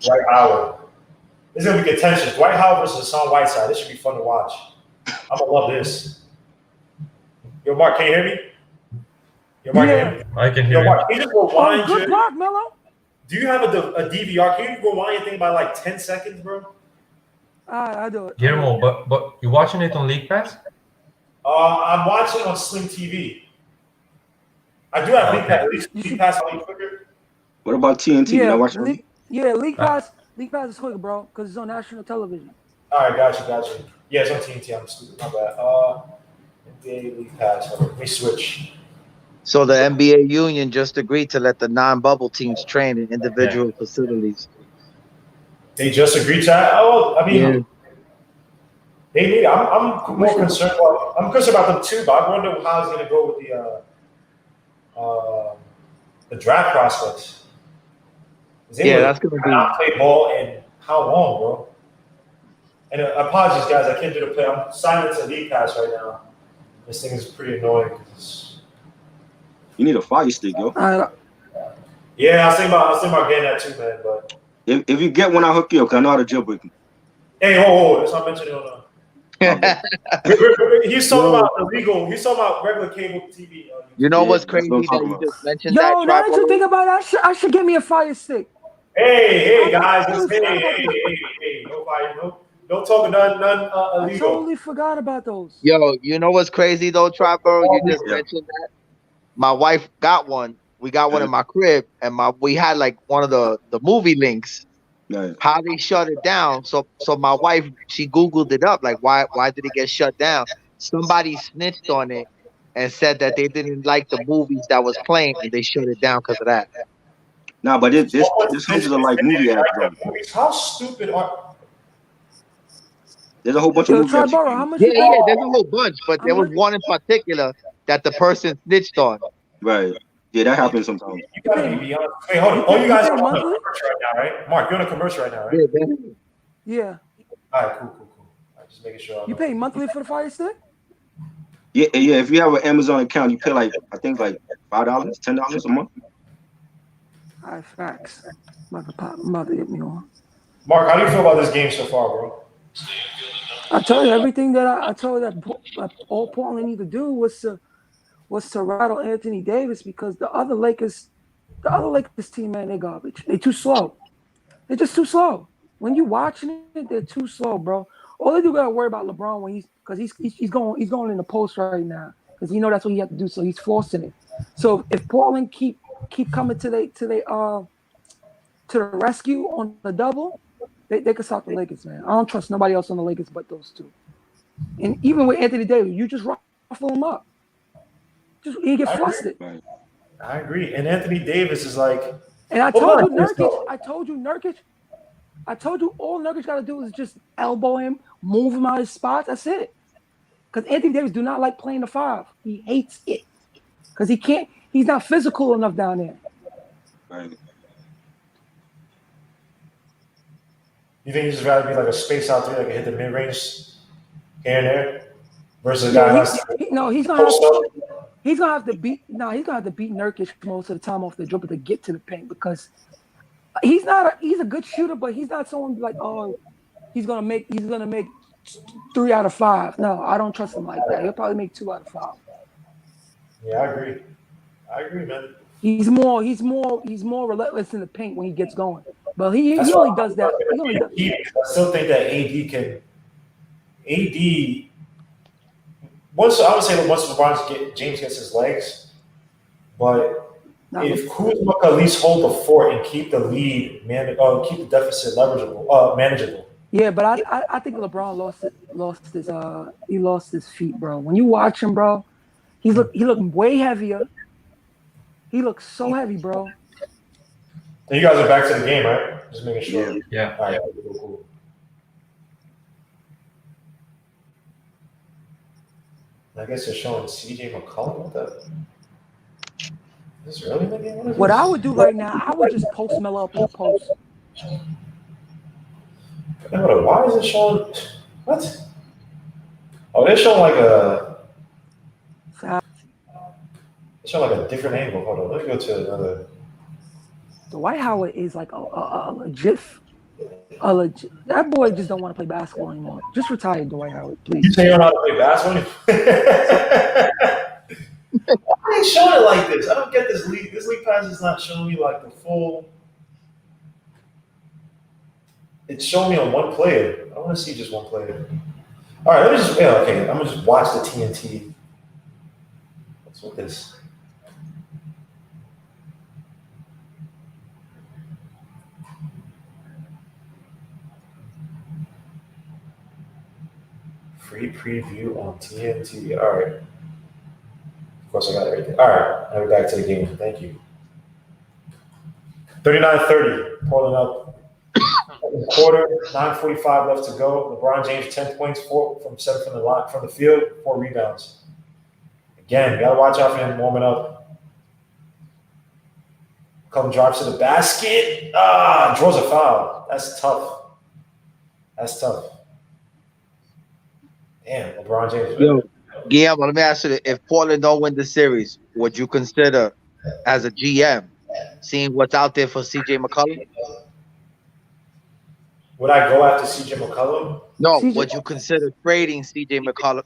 Dwight Howard. This is going to be contentious. Dwight Howard versus Hassan Whiteside. This should be fun to watch. I'm going to love this. Yo, Mark, can you hear me? Yo, Mark, can you hear me? I can hear Yo, Mark, can you just rewind good block, Melo. Do you have a DVR? Can you rewind your thing by like 10 seconds, bro? I do it. Guillermo, but you watching it on League Pass? I'm watching on Sling TV. I do have League Pass. League Pass on quicker. What about TNT? You not watching? League Pass. League Pass is quicker, bro, because it's on national television. All right, got you. Yeah, it's on TNT. I'm stupid. My bad. NBA League Pass. Let me switch. So the NBA union just agreed to let the non-bubble teams train in individual facilities. They just agreed to that? Oh, I mean, they need. I'm more concerned. Well, I'm concerned about them too, but I wonder how it's going to go with the draft prospects. That's going to be. Not play ball in how long, bro? And apologies, guys. I can't do the play. I'm silent to League Pass right now. This thing is pretty annoying because You need a fire stick, yo. yeah, I was thinking about getting that too, man. But If you get one, I'll hook you up, because I know how to jailbreak. hey, that's not mentioning on he's talking about illegal. He's talking about regular cable TV. You know what's crazy that's what I'm that talking you just mentioned Yo, that? now that you think about it, I should get me a fire stick. Hey, guys, hey, don't talk none I illegal. totally forgot about those. Yo, you know what's crazy though, Trapper? You just mentioned that. My wife got one. We got one in my crib, and we had like one of the movie links. Right. How they shut it down. So my wife, she Googled it up, like why did it get shut down? Somebody snitched on it and said that they didn't like the movies that was playing, and they shut it down because of that. Nah, but this homes are like movie ads, bro. How stupid are? There's a whole bunch of movies. How much? Yeah, there's a whole bunch, but there was one in particular that the person snitched on. Right. Yeah, that happens sometimes. You gotta be honest. Wait, hold on. Oh, you guys are on a commercial right now, right? Mark, you're on a commercial right now, right? Yeah. All right, cool. All right, just making sure. You pay monthly for the fire stick? Yeah. If you have an Amazon account, you pay like $5, $10 a month. All right, facts. I'm about to get me on. Mark, how do you feel about this game so far, bro? I told you everything that I told you that all Portland need to do was to rattle Anthony Davis, because the other Lakers team, man, they're garbage. They're too slow. They're just too slow. When you watching it, they're too slow, bro. All they do gotta worry about LeBron when he's going in the post right now, because you know that's what he has to do. So he's forcing it. So if Portland keep coming to the rescue on the double, they could stop the Lakers, man. I don't trust nobody else on the Lakers but those two. And even with Anthony Davis, you just ruffle him up. He get flustered. I agree. And Anthony Davis is like. And I told you Nurkic. I told you all Nurkic got to do is just elbow him, move him out of his spots. That's it. Because Anthony Davis do not like playing the 5. He hates it. Because he can't. He's not physical enough down there. Right. You think he'd just rather be like a space out there that can hit the mid range here and there versus a guy that's he's gonna have to beat Nurkic most of the time off the dribble to get to the paint because he's a good shooter, but he's not someone like he's gonna make 3 out of 5. No, I don't trust him like that. He'll probably make 2 out of 5. Yeah, I agree, man. He's more relentless in the paint when he gets going. But he only does that. I still think that AD once LeBron James gets his legs, but if Kuzma could at least hold the fort and keep the lead, keep the deficit manageable. Yeah, but I think LeBron lost his feet, bro. When you watch him, bro, he looked way heavier. He looks so heavy, bro. And you guys are back to the game, right? Just making sure. Yeah. All right, cool. I guess they're showing CJ McCollum with that. Is this really the game? What I would do right now, I would just post Melo up in the post. Why is it showing? What? Oh, they're showing like a different angle. Hold on, let me go to another. Dwight Howard is like a legit. That boy just don't want to play basketball anymore. Just retire, Dwight Howard, please. You say you don't know how to play basketball? Why are they showing it like this? I don't get this league. This league pass is not showing me like the full. It's showing me on one player. I want to see just one player. All right, okay. I'm gonna just watch the TNT. What's with this? Free preview on TNT. All right. Of course, I got everything. All right. Now we're back to the game. Thank you. 39-30. Portland up. Quarter. 9:45 left to go. LeBron James 10 points, 4 from 7 from the field, 4 rebounds. Again, you gotta watch out for him warming up. Come drops to the basket. Draws a foul. That's tough. Damn, LeBron James. Yo, Guillermo, let me ask you: if Portland don't win the series, would you consider, as a GM, seeing what's out there for CJ McCollum? Would I go after CJ McCollum? No. Would you consider trading CJ McCollum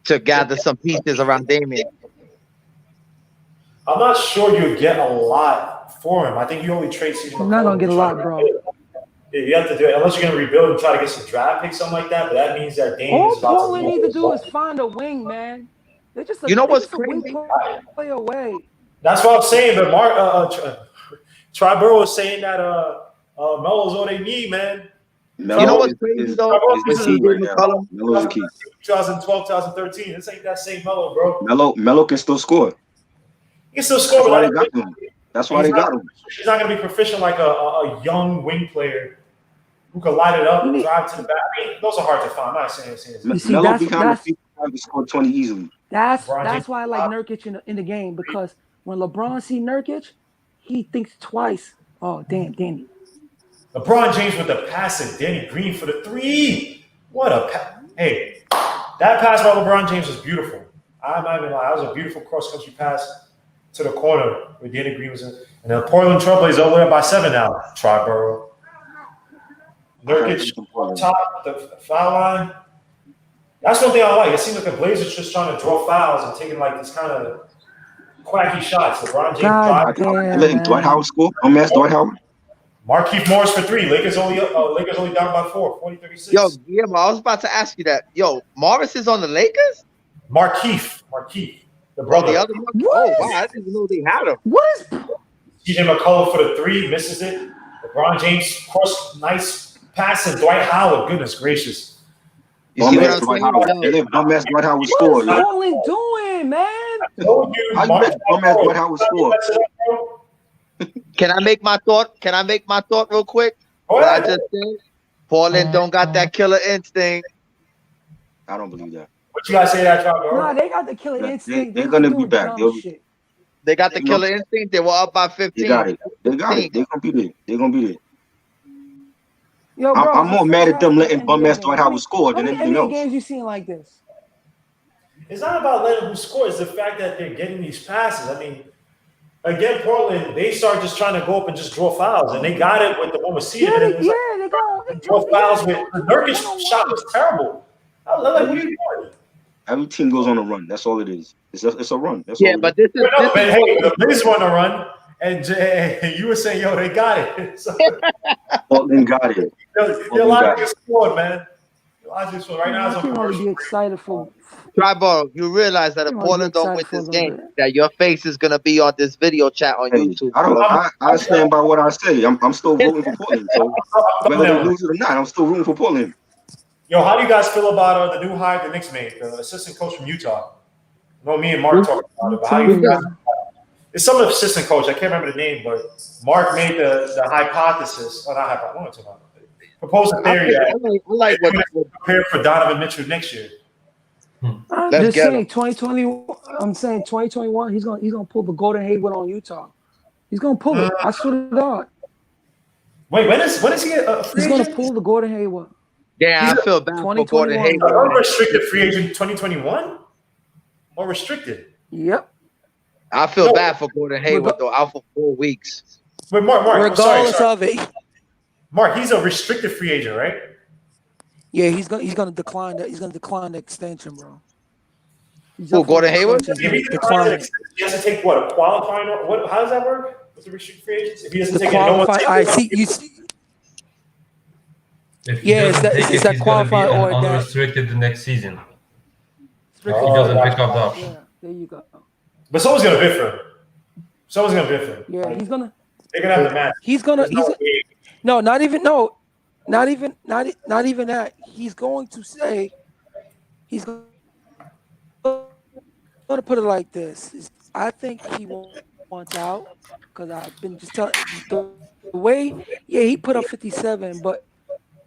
to gather some pieces around Damian? I'm not sure you get a lot for him. I think you only trade CJ McCollum. I'm not gonna get a lot, bro. You have to do it unless you're going to rebuild and try to get some draft picks, something like that. But that means that Dame All is about Portland need to do is find a wing, man. They're just what's crazy? crazy? Play away. That's what I'm saying. But Triborough was saying that Melo's all they need, man. Melo You know what's crazy though? is the key right now. Melo's the key. 2012, 2013. This ain't that same Melo, bro. Melo can still score. He can still score. That's why they got him. He's not going to be proficient like a young wing player who can light it up and drive to the back. I mean, those are hard to find. I'm not saying Melo behind the feet to score 20 easily. That's why I like Nurkic in the game, because when LeBron see Nurkic, he thinks twice. Oh, damn, Danny. LeBron James with the pass and Danny Green for the 3. What a pass. Hey, that pass by LeBron James was beautiful. I'm not even lying. That was a beautiful cross-country pass to the corner where Danny Green was in. And the Portland Trailblazers all the way up by 7 now. Triborough. Nurkic on top, the foul line. That's one thing I like. It seems like the Blazers just trying to draw fouls and taking like these kind of quacky shots. LeBron James driving. Letting Dwight Howard score. Don't mess Dwight Howard. Markieff Morris for 3. Lakers only down by 4. 40-36. Yo, Guillermo, I was about to ask you that. Yo, Morris is on the Lakers? Markieff, the brother. The other one? Oh, wow, I didn't even know they had him. What is CJ McCollum for the 3, misses it. LeBron James cross, nice pass, and Dwight Howard. Goodness gracious. You see what I'm saying? Don't mess Dwight Howard what score. is Portland doing, man? How you bet Dwight Howard score? Can I make my thought? Can I make my thought real quick? Go What I ahead. just said. Portland don't got that killer instinct. I don't believe that. What you guys say that, John? Nah, they got the killer They're instinct. they're They gonna just be doing back. dumb shit. They got the You know, killer instinct. They were up by 15. They got it. They got it. They're gonna be there. They're gonna be there. Yo, bro, I'm more mad at them letting NBA bum ass game. Dwight Howard score How than many anything NBA else. games you seen like this? It's not about letting who score. It's the fact that they're getting these passes. I mean, again, Portland, they start just trying to go up and just draw fouls, and they got it with the one with Cedar. Yeah, they go. Draw fouls with Nurkic shot was terrible. I was like, what are you doing? Every team goes on a run. That's all it is. It's a run. That's Yeah, all it but is. this is No, man, hey, the Blazers want to run, and you were saying, yo, they got it. So, Portland got it. your logic is flawed, man. Your logic is flawed. Right now, I it's a can't really commercial. be excited for. Tribal. You realize that if You might Portland be don't win excited this for a little game, bit. that your face is gonna be on this video chat on Hey, YouTube. I stand by what I say. I'm still voting for Portland. So whether they lose it or not, I'm still rooting for Portland. Yo, how do you guys feel about the new hire the Knicks made, the assistant coach from Utah? I know me and Mark talked about it, but how you guys? It's some assistant coach. I can't remember the name, but Mark made the hypothesis. Oh, not hypothesis. What am I talking about? Proposed a theory that I like what prepare for Donovan Mitchell next year. I'm Let's just get saying 2020. I'm saying 2021. He's gonna pull the Golden Hayward on Utah. He's gonna pull it. I swear to God. Wait, when is he a free He's gonna agent? pull the Golden Hayward. Yeah, I feel bad for Gordon 2021. Hayward. Unrestricted free agent 2021 or restricted? Yep. I feel bad for Gordon Hayward though. Out for 4 weeks. Wait, Mark. Regardless Sorry. of it. Mark, he's a restricted free agent, right? Yeah, he's gonna decline that. He's gonna decline the extension, bro. Who, Gordon Hayward? If he declines, he has to take what, a qualifying? What? How does that work with the restricted free agents? If he doesn't The take it, no one takes qualify. I it. see. You see. If he Yeah, doesn't take it, it's that he's gonna be qualified or that. unrestricted the next season. He Oh, doesn't gotcha. pick up the option. Yeah, there you go. But someone's gonna bid for him. Someone's gonna bid for him. Yeah, he's gonna. They're gonna have the match. He's gonna. There's no way. No, not even that. He's going to say. He's going to put it like this. I think he wants out because I've been just telling the way. Yeah, he put up 57, but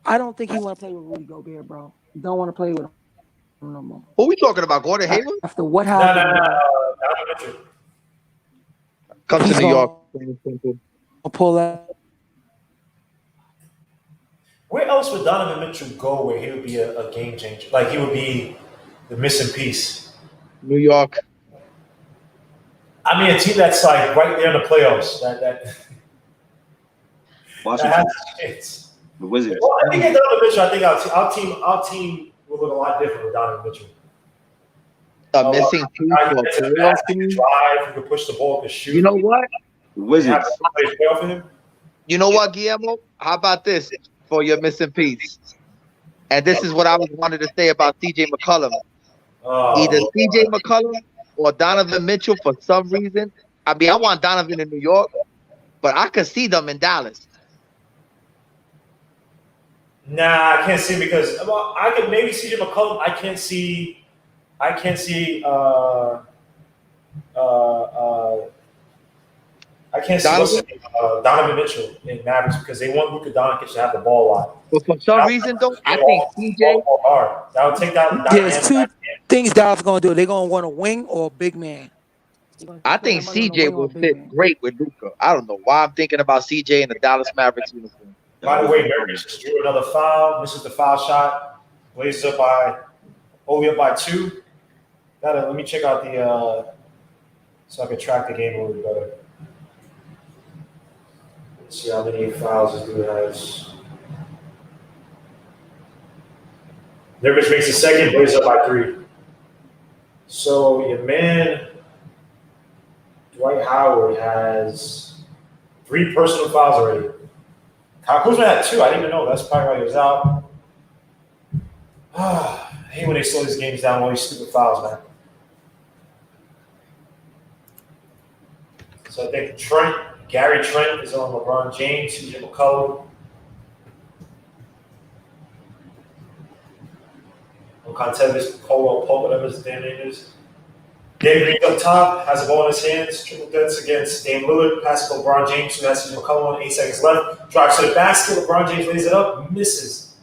I don't think he want to play with Rudy Gobert, bro. He don't want to play with him no more. Who we talking about? Gordon Hayward? After what No. happened, Come to He's New York. I'll pull that. Where else would Donovan Mitchell go where he would be a game changer? Like he would be the missing piece. New York. I mean, a team that's like right there in the playoffs. That Washington, has a chance. the Wizards. Well, I think at Donovan Mitchell, I think our team will look a lot different with Donovan Mitchell. A missing piece Guy for who a gets the playoff basket, team. can drive, who can push the ball, can shoot. You know what? The You have Wizards. somebody play off of him. You know what, Guillermo? How about this for your missing piece? And this is what I was wanted to say about CJ McCollum. Either CJ McCollum or Donovan Mitchell for some reason. I mean, I want Donovan in New York, but I could see them in Dallas. Nah, I can't see because I could maybe CJ McCollum. I can't see. Donovan Mitchell in Mavericks because they want Luka Doncic to have the ball a lot. But for some reason, though, I think CJ. That would take down. There's two things Dallas gonna do. They're gonna want a wing or a big man. I think CJ will fit great with Luka. I don't know why I'm thinking about CJ in the Dallas Mavericks uniform. By the way, Nurkic just drew another foul, misses the foul shot, Blazers up by only up by 2. Let me check out the so I can track the game a little bit better. Let's see how many fouls this dude has. Nurkic makes the second, Blazers up by 3. So your man Dwight Howard has 3 personal fouls already. Kyle Kuzma had 2. I didn't even know. That's probably why he was out. I hate when they slow these games down with all these stupid fouls, man. So I think Gary Trent is on LeBron James, CJ McCollum. Contevis, Polo, whatever his damn name is. Dame Green up top, has the ball in his hands, triple threats against Dame Lillard, passes to LeBron James, who has his McCollum on 8 seconds left, drives to the basket, LeBron James lays it up, misses,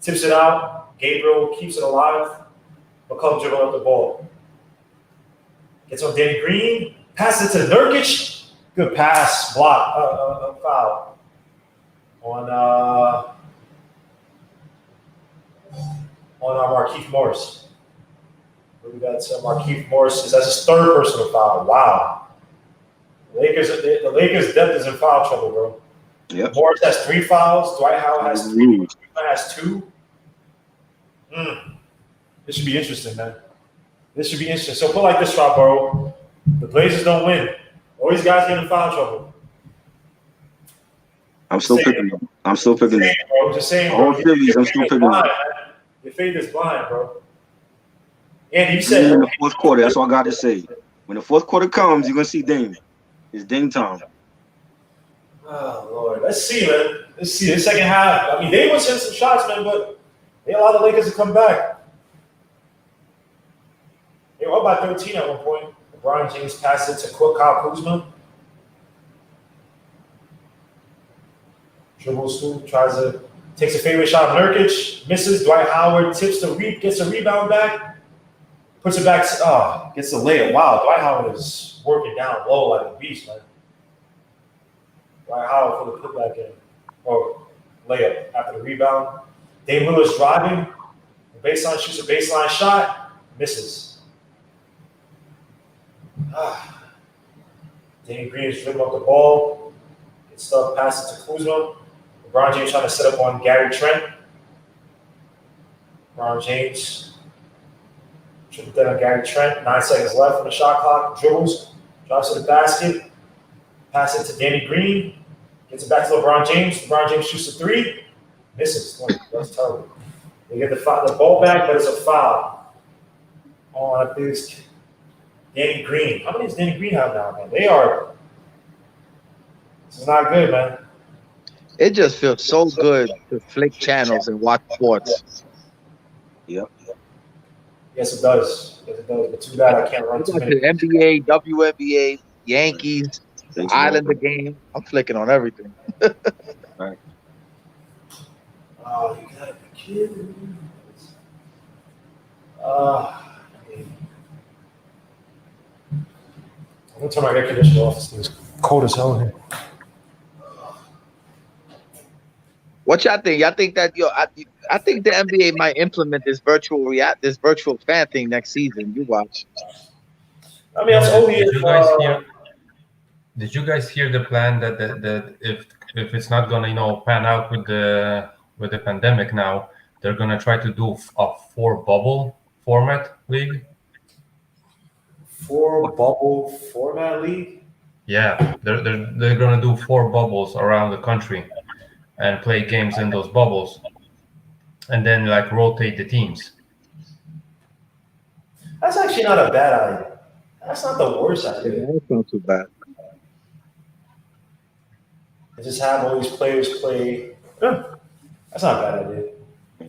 tips it out, Gabriel keeps it alive, McCollum dribbling up the ball. Gets on Danny Green, passes it to Nurkic, good pass, block, foul. On Markieff Morris. We got Markieff Morris. That's his third personal foul. Wow. The Lakers' depth is in foul trouble, bro. Yep. Morris has 3 fouls. Dwight Howard has 3. Has 2. This should be interesting, man. This should be interesting. So put like this, Rob, bro. The Blazers don't win. All these guys get in foul trouble. I'm still picking them. I'm still picking them. Just saying, bro. All series, I'm still picking them. Your faith is blind, bro. And you said in the fourth quarter, that's all I got to say. When the fourth quarter comes, you're gonna see Dame. It's Dame time. Oh Lord, let's see, man. Let's see the second half. I mean, they was hitting some shots, man, but they allowed the Lakers to come back. They were up by 13 at one point. LeBron James passed it to Kyle Kuzma. Dribbles through, takes a favorite shot of Nurkic, misses. Dwight Howard gets a rebound back, puts it back. Gets the layup. Wow, Dwight Howard is working down low like a beast, man. Dwight Howard for the putback in, or layup after the rebound. Dame Lillard's driving. The baseline shoots a baseline shot, misses. Danny Green is dribbling up the ball. Gets stuff, passes to Kuzma. LeBron James trying to set up on Gary Trent. LeBron James triple that on Gary Trent. 9 seconds left on the shot clock. Dribbles, drives to the basket, passes it to Danny Green. Gets it back to LeBron James. LeBron James shoots a 3, misses. That's terrible. They get the ball back, but it's a foul on, I think it's Danny Green. How many does Danny Green have now, man? This is not good, man. It just feels so good to flick channels and watch sports. Yep. Yes, it does. But too bad I can't run too many. The NBA, WNBA, Yankees, Islander game. I'm flicking on everything. Right. Oh, you gotta be kidding me. I'm gonna turn my air conditioner off. It's cold as hell in here. What y'all think? Y'all think that I think the NBA might implement this virtual fan thing next season. You watch. I mean, that's only Did you guys hear the plan that if it's not gonna pan out with the pandemic now, they're gonna try to do a 4 bubble format league? 4 bubble format league? Yeah, they're gonna do 4 bubbles around the country and play games in those bubbles, and then rotate the teams. That's actually not a bad idea. That's not the worst idea. That's not too bad. And just have all these players play. That's not a bad idea. You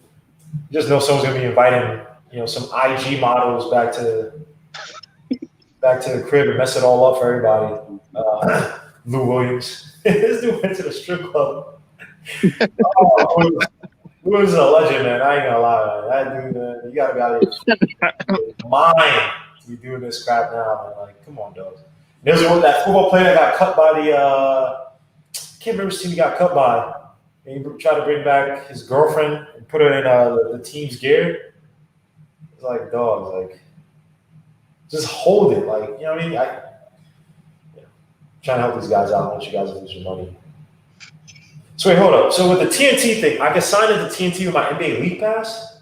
just know someone's gonna be inviting, some IG models back to the crib and mess it all up for everybody. Lou Williams. This dude went to the strip club. Lou is a legend, man. I ain't gonna lie, man. That dude, man, you gotta be out of your mind to be doing this crap now, man. Like, come on, dog. There's that football player that got cut by I can't remember which team he got cut by. And he tried to bring back his girlfriend and put her in the team's gear. It's like, dog, just hold it. Like, you know what I mean? Trying to help these guys out. I want you guys to lose your money. So wait, hold up. So with the TNT thing, I can sign into TNT with my NBA League Pass?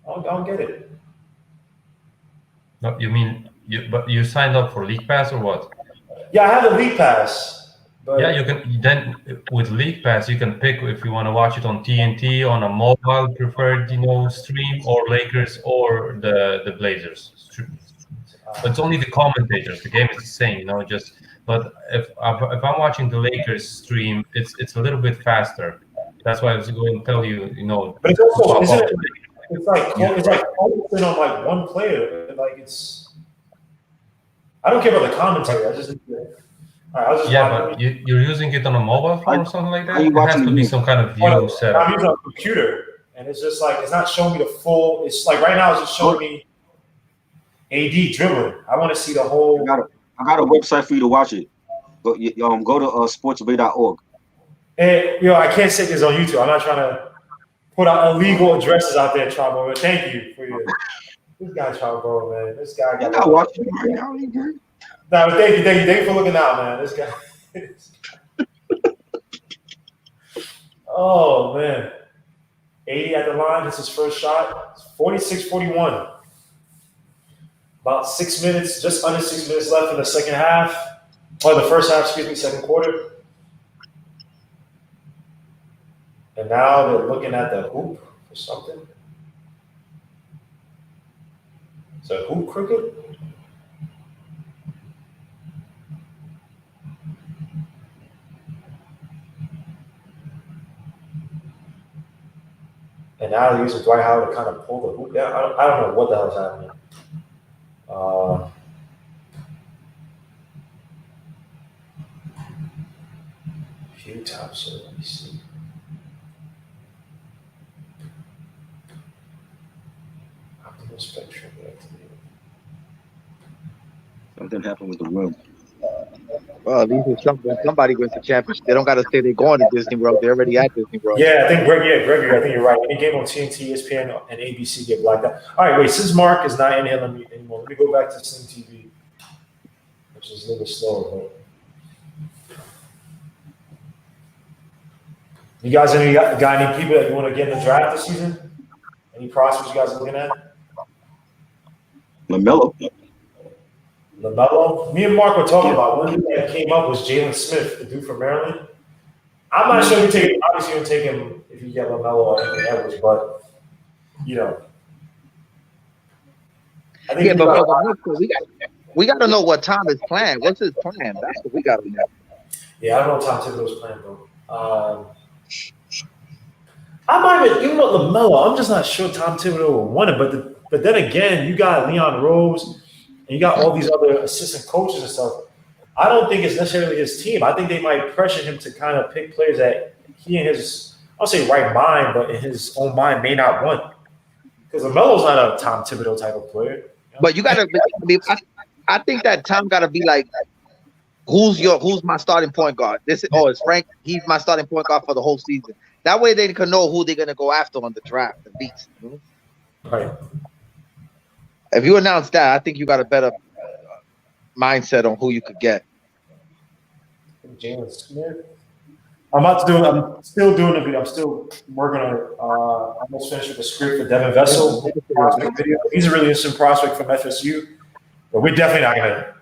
I don't get it. No, you mean you signed up for League Pass or what? Yeah, I have the League Pass. But Yeah, you can. Then with League Pass, you can pick if you want to watch it on TNT on a mobile preferred, stream, or Lakers or the Blazers. It's only the commentators. The game is the same, But if I'm watching the Lakers stream, it's a little bit faster. That's why I was going to tell you, But it's also, it's like focusing on like one player. Like I don't care about the commentary. I just all right, I was just but you're using it on a mobile phone or something like that. you It has to be some kind of view setup. I'm using a computer, and it's just like it's not showing me the full. It's like right now it's just showing me AD dribbling. I want to see the whole. I got a website for you to watch it. Go to sportsbay.org. And I can't say this on YouTube. I'm not trying to put out illegal addresses out there, Trumbo. But thank you for this guy, Trumbo, man. This guy got. I'm not watching it right now. No, thank you for looking out, man. This guy. Oh man, 80 at the line. This is his first shot. 46-41. About 6 minutes, just under 6 minutes left in the second half. Or the first half, second quarter. And now they're looking at the hoop for something. Is that hoop crooked? And now they're using Dwight Howard to kind of pull the hoop down. I don't know what the hell's happening. Few times, so let me see. Optimal spectrum activated. Something happened with the room. Well, at least somebody wins the championship. They don't got to say they're going to Disney World. They're already at Disney World. Yeah, I think Gregory, I think you're right. Any game on TNT, ESPN, and ABC get blacked out. All right, wait. Since Mark is not in here anymore, let me go back to Sling TV, which is a little slower. But you guys, got any people that you want to get in the draft this season? Any prospects you guys are looking at? Melo. LaMelo. Me and Mark were talking about one that came up was Jalen Smith, the dude from Maryland. I'm not sure if you don't take him if you get LaMelo or Anthony Edwards, but I think we got to know what Tom is playing. What's his plan? That's what we got to know. Yeah, I don't know what Tom Thibodeau's plan, bro. I might have even with LaMelo. I'm just not sure Tom Thibodeau will want it, but then again, you got Leon Rose. And you got all these other assistant coaches and stuff. I don't think it's necessarily his team. I think they might pressure him to kind of pick players that he in his, I'll say right mind, but in his own mind may not want. Because LaMelo's not a Tom Thibodeau type of player. You know? But you got to I think that Tom got to be like, who's my starting point guard? It's Frank. He's my starting point guard for the whole season. That way they can know who they're going to go after on the draft, the beats. You know? Right. If you announce that, I think you got a better mindset on who you could get. Jalen Smith. I'm still doing the video. I'm still working on it. Almost finished with the script for Devin Vessel. He's a really interesting prospect from FSU. But we're definitely not gonna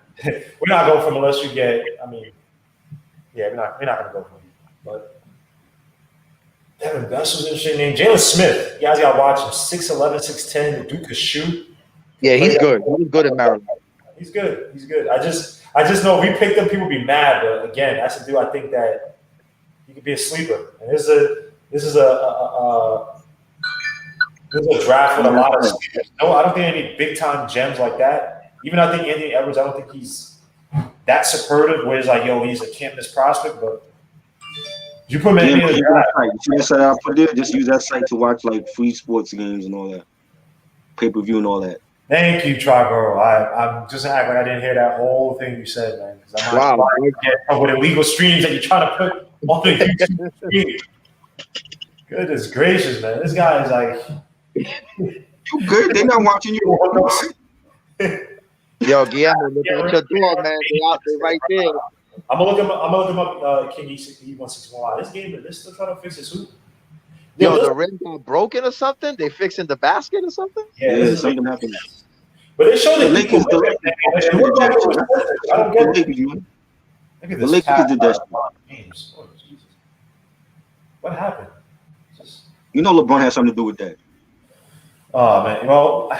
we're not going from unless you get. We're not gonna go from him. But Devin Vessel's an interesting name. Jalen Smith. You guys gotta watch him. 6'11", 6'10". The dude could shoot. Yeah, he's good. He's good in Maryland. He's good. I just know if we picked him, people would be mad. But again, that's a dude I think that he could be a sleeper. And this is a draft with a lot of sleepers. No, I don't think any big time gems like that. Even I think Anthony Edwards, I don't think he's that superlative where it's like, he's a can't miss prospect, but you put him in the draft. You see that I put there? Just use that site to watch like free sports games and all that. Pay-per-view and all that. Thank you, Triborough. I'm just acting like I didn't hear that whole thing you said, man. I'm wow. With illegal streams that you're trying to put on the YouTube stream. Goodness gracious, man. This guy is like. You good? They're not watching you. Yo, Guillermo, look at your door, man. They out there right there. I'm gonna look him up. King E161. This game, they're still trying to fix his hoop. Yo, the rim got broken or something? They fixing the basket or something? Yeah, something happened. But they showed the Lakers. I don't get it. The Lakers did that. Oh, Jesus. What happened? You know LeBron has something to do with that. Oh man, well,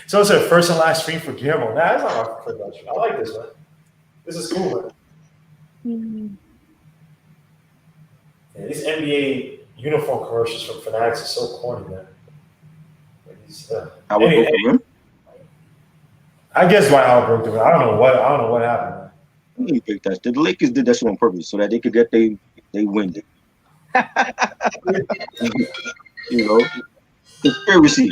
so it's a first and last stream for Guillermo. Nah, that's not my production. I like this, man. This is cool, man. Yeah, these NBA uniform commercials from Fanatics are so corny, man. Howard broke the rim. I guess Dwight Howard broke the rim. I don't know what happened. He didn't pick that. The Lakers did that shit on purpose so that they could get they win. You know, conspiracy.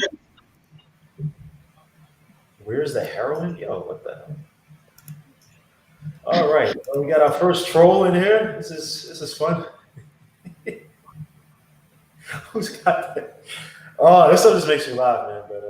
Where's the heroin? Yo, what the hell? All right, well, we got our first troll in here. This is fun. Who's got that? Oh, this stuff just makes me laugh, man. But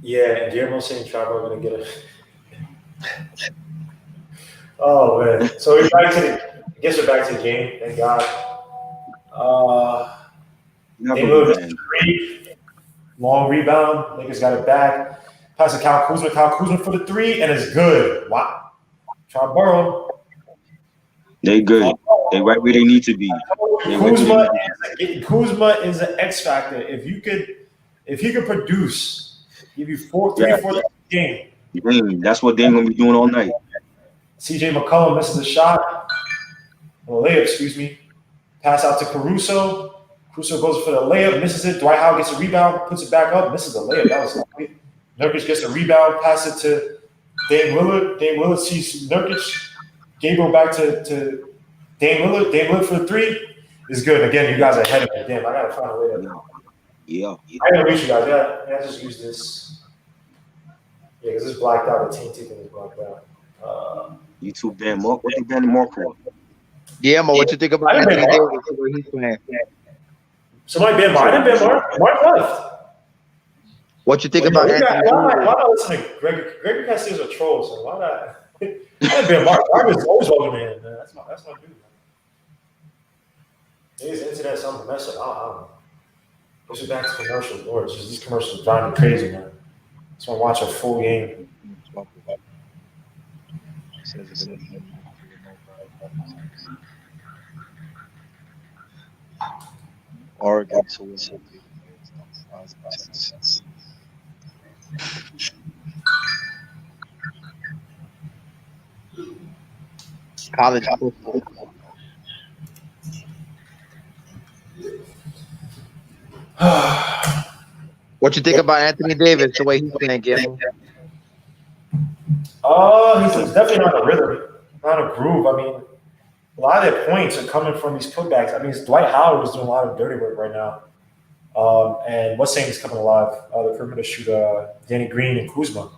yeah, and Guillermo saying Trevor gonna get it. Oh man! So we're back to I guess we're back to the game. Thank God. They moved three, long rebound. Lakers got it back. Pass to Kyle Kuzma. Kyle Kuzma for the three, and it's good. Wow. Try Burrow. They good. They right where they need to be. Kuzma is an X factor. If he could produce, give you 3 or 4 game. That's what they're gonna be doing all night. CJ McCollum misses a shot. Layup, excuse me. Pass out to Caruso. Caruso goes for the layup, misses it. Dwight Howard gets a rebound, puts it back up, misses the layup. That was complete. Nurkic gets a rebound, pass it to Dame Lillard. Dame Lillard sees Nurkic. Gabriel back to Dame Lillard. Dame Lillard for the three is good. Again, you guys are ahead of me. Damn, I gotta find a way to. Yeah. I gotta reach you guys. Yeah, I just use this. Yeah, because it's blacked out. The TNT thing is blacked out. You too, Ben Mark. What you Ben Mark for? Yeah, man. What you think about Anthony Davis? Where he's playing? Somebody ban Mark. I didn't ban Mark. Mark left. What you think about Anthony Davis? Why not listen to Gregory Castillo's a troll, so why not? I didn't ban Mark. Mark is always welcome in, man. That's my dude, man. His internet something mess up. I don't know. Push it back to commercials, Lord. It's just these commercials drive me crazy, man. Just want to watch a full game. Oregon to win. College football. What you think about Anthony Davis, the way he's playing, Guillermo? He's definitely not a rhythm, not a groove. I mean, a lot of their points are coming from these putbacks. I mean, Dwight Howard is doing a lot of dirty work right now. And what's saying is coming alive? The perimeter shooter, Danny Green and Kuzma.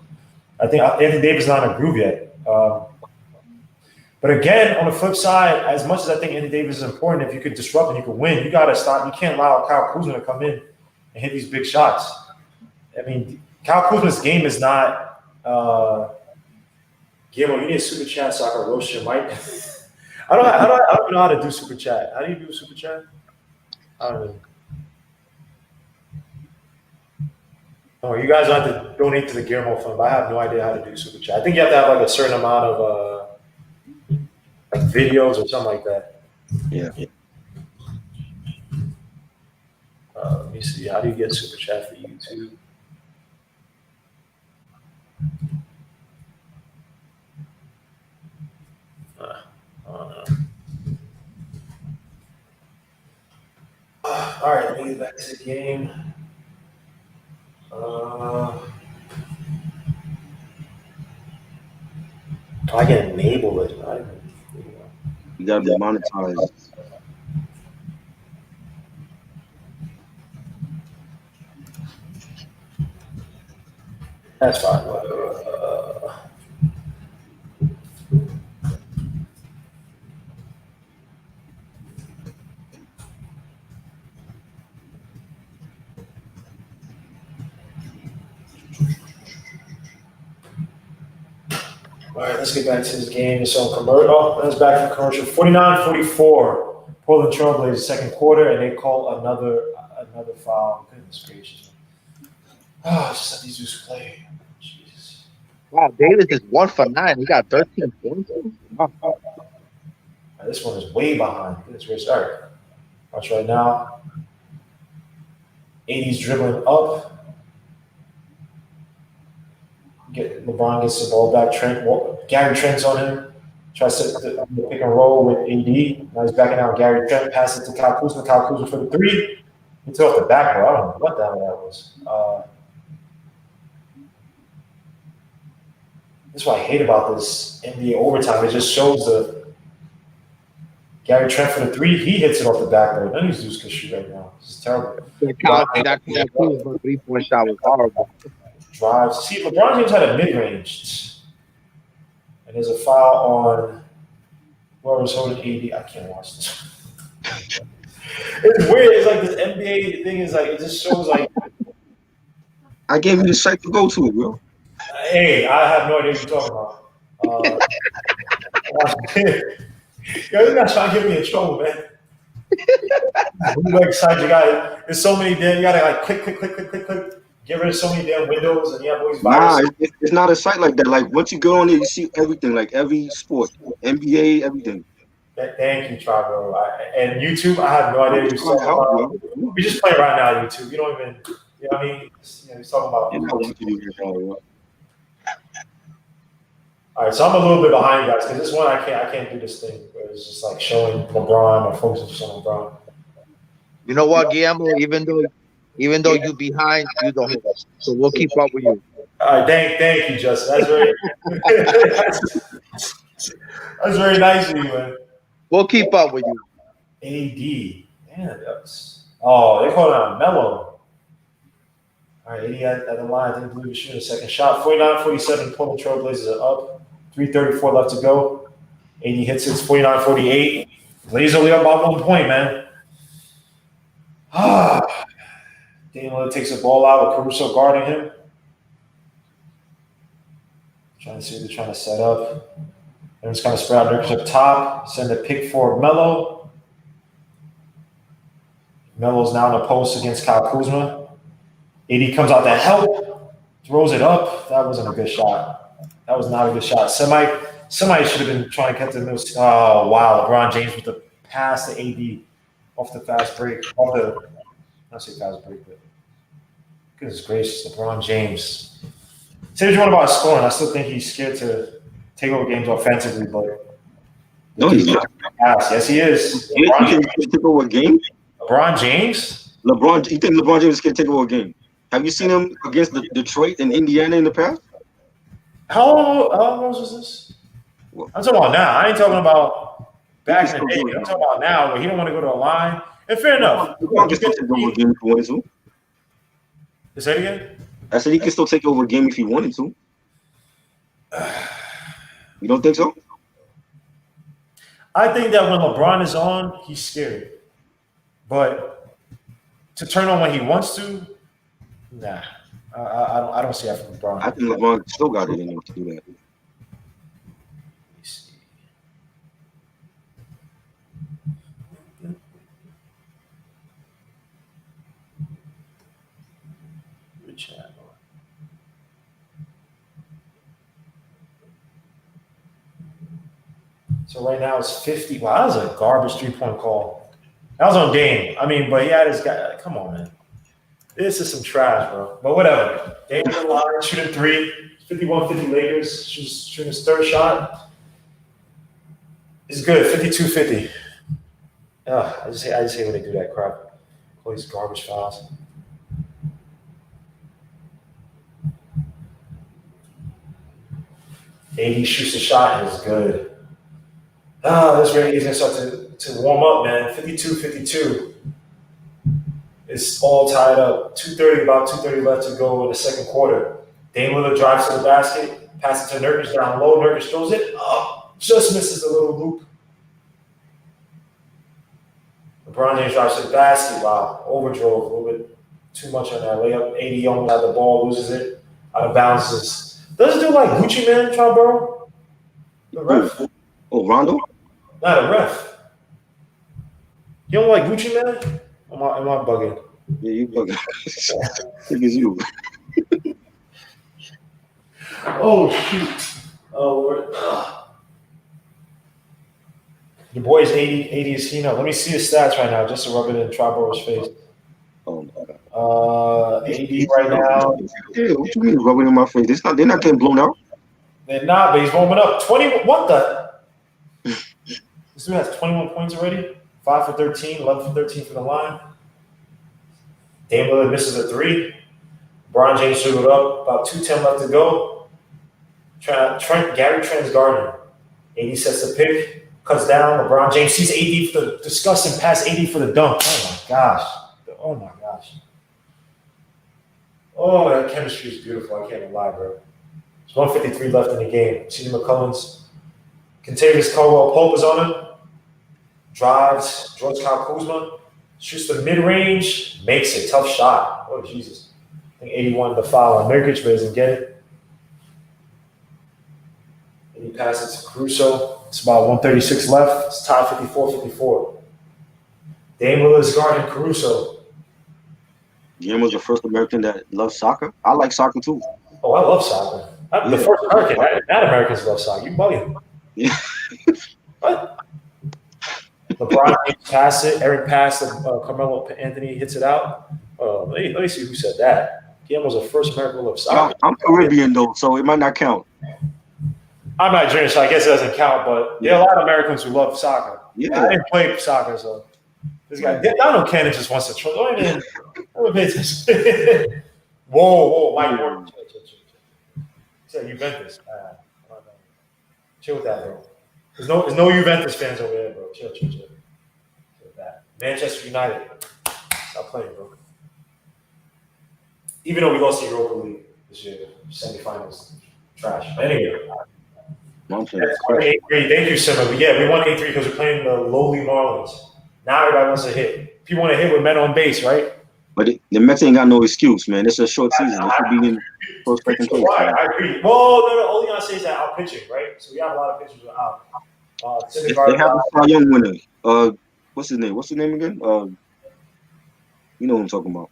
I think Anthony Davis is not in a groove yet. But again, on the flip side, as much as I think Anthony Davis is important, if you could disrupt and you could win, you got to stop. You can't allow Kyle Kuzma to come in and hit these big shots. I mean, Kyle Kuzma's game is not Guillermo, you need a super chat so I can roast your mic. I don't know how to do super chat. How do you do super chat? I don't know. Oh, you guys don't have to donate to the Guillermo Fund, but I have no idea how to do super chat. I think you have to have like a certain amount of like videos or something like that. Yeah. Let me see. How do you get super chat for YouTube? All right, let me get back to the game. I can enable it. You gotta be monetized. That's fine. All right, let's get back to this game. It's on commercial. Oh, that's back from commercial. 49-44. Portland Trailblazers second quarter, and they call another foul. Goodness gracious. Oh, just let these dudes play. Jesus. Wow, Davis is 1 for 9. He got 13 points. Wow. This one is way behind. Goodness gracious. All right. Watch right now. 80's dribbling up. LeBron gets the ball back. Gary Trent's on him. Tries to pick and roll with AD. Now he's backing out. Gary Trent passes it to Kyle Kuzma. Kyle Kuzma for the three. He took off the backboard. I don't know what the hell that was. That's what I hate about this NBA overtime. It just shows the Gary Trent for the three. He hits it off the backboard. None of these dudes can shoot right now. This is terrible. That Kuzma 3-point shot was horrible. Drives. See, LeBron James had a mid-range. And there's a foul on whoever's holding AD. I can't watch this. It's weird. It's like this NBA thing is like, it just shows like. I gave you the site to go to, bro. Hey, I have no idea what you're talking about. Yo, you're not trying to get me in trouble, man. You like side you got there's so many damn, you gotta like click. Get rid of so many damn windows and you have all these viruses. Nah, it's not a site like that. Like once you go on there, you see everything, like every sport, NBA, everything. Thank you, Tribal. And YouTube, I have no idea what you're talking about. We just play right now, YouTube. You don't even, you know what I mean? He's talking about. All right, so I'm a little bit behind you guys because this one I can't do this thing where it's just like showing LeBron or focusing just on LeBron. You know what, Guillermo? Even though you behind, you don't hit us. So we'll keep up with you. All right, thank you, Justin. That's very that's very nice of you, man. We'll keep up with you. AD. Damn, that's they called out Melo. All right, 80 at the line. I didn't believe he shooting a second shot. 49-47, Portland Trailblazers are up. 3:34 left to go. 80 hits it. 49-48. Blazers only up by 1 point, man. Daniel takes the ball out with Caruso guarding him. Trying to see what they're trying to set up. Everyone's kind of spread out. Nurkic up top. Send a pick for Melo. Melo's now in the post against Kyle Kuzma. AD comes out to help. Throws it up. That wasn't a good shot. That was not a good shot. Somebody should have been trying to cut the middle. Oh, wow. LeBron James with the pass to AD off the fast break. Not say fast break, but goodness gracious, LeBron James. Say what you want about scoring. I still think he's scared to take over games offensively, but no, he's not. Yes, he is. You think he can take over a game? LeBron James? You think LeBron James can take over a game? Have you seen him against Detroit and Indiana in the past? How long was this? I'm talking about now. I ain't talking about back in the day. I'm talking about now where he don't want to go to a line. And fair enough. LeBron can still take over a game if he wanted to. Say it again? I said he can still take over a game if he wanted to. You don't think so? I think that when LeBron is on, he's scared. But to turn on when he wants to, nah. I don't see that from LeBron. I think LeBron still got it in him to do that. So right now it's 50. Wow, that was a garbage 3-point call. That was on Dame. I mean, but he had his guy. Come on, man. This is some trash, bro. But whatever. Dame in the line, shooting three. 51-50 Lakers. Shooting his third shot. It's good. 52-50. I just hate when they do that crap. All these garbage fouls. AD shoots the shot and it's good. This rating is going to start to warm up, man. 52-52. It's all tied up. About 2:30 left to go in the second quarter. Dame Lillard drives to the basket, passes to Nurkic down low. Nurkic throws it up, just misses a little loop. LeBron James drives to the basket. Wow, overdrove a little bit too much on that layup. AD almost had the ball, loses it, out of bounds. Doesn't do like Gucci Man, Triborough? The ref? Oh, Rondo? Not a ref. You don't like Gucci Man? Am I bugging? Yeah, you fucking. Think it's you. Oh shoot! Oh Lord. Your boy's 80 is he now? Let me see his stats right now, just to rub it in Triboro's face. Oh my god. 80 right now. Yeah, what you mean rubbing in my face? They're not getting blown out. They're not, but he's warming up. 20. What the? This dude has 21 points already. 5 for 13, 11 for 13 from the line. Dame Lillard misses a 3. LeBron James shoot it up. About 2:10 left to go. Gary Trent's guarding. AD sets the pick, cuts down. LeBron James sees AD for the disgusting pass. AD for the dunk. Oh my gosh. Oh my gosh. Oh, that chemistry is beautiful. I can't even lie, bro. There's 153 left in the game. CJ McCollum's Contavious Caldwell Pope is on him. Drives, George Kyle Kuzma. Shoots the mid-range. Makes it. Tough shot. Oh, Jesus. I think 81 the foul on Nurkic, but doesn't get it. And he passes to Caruso. It's about 136 left. It's tied 54-54. Dame Lillard's guarding Caruso. Jim was the first American that loved soccer. I like soccer too. Oh, I love soccer. I'm the first American. Not Americans love soccer. You bugging. Yeah. What? LeBron pass it. Eric passed. Carmelo Anthony hits it out. Let me see who said that. He was the first American who loved soccer. I'm Caribbean though, so it might not count. I'm Nigerian, so I guess it doesn't count. But there are a lot of Americans who love soccer. Yeah. I didn't play soccer, so this guy Donald Cannon just wants to troll. Go ahead and whoa, Mike Warren. Chill. Said Juventus. Chill with that, bro. There's no Juventus fans over there, bro. Chill. Chill with that. Manchester United. Stop playing, bro. Even though we lost the Europa League this year, semifinals, trash. But anyway. Thank you, Simba. But yeah, we won 8-3 because we're playing the lowly Marlins. Now everybody wants to hit. People want to hit with men on base, right? But the Mets ain't got no excuse, man. It's a short season. They should be in first, second place. I agree. Well, no, all you gotta say is that out pitching, right? So we have a lot of pitchers out. They have a Cy Young winner. What's his name? What's his name again? You know what I'm talking about.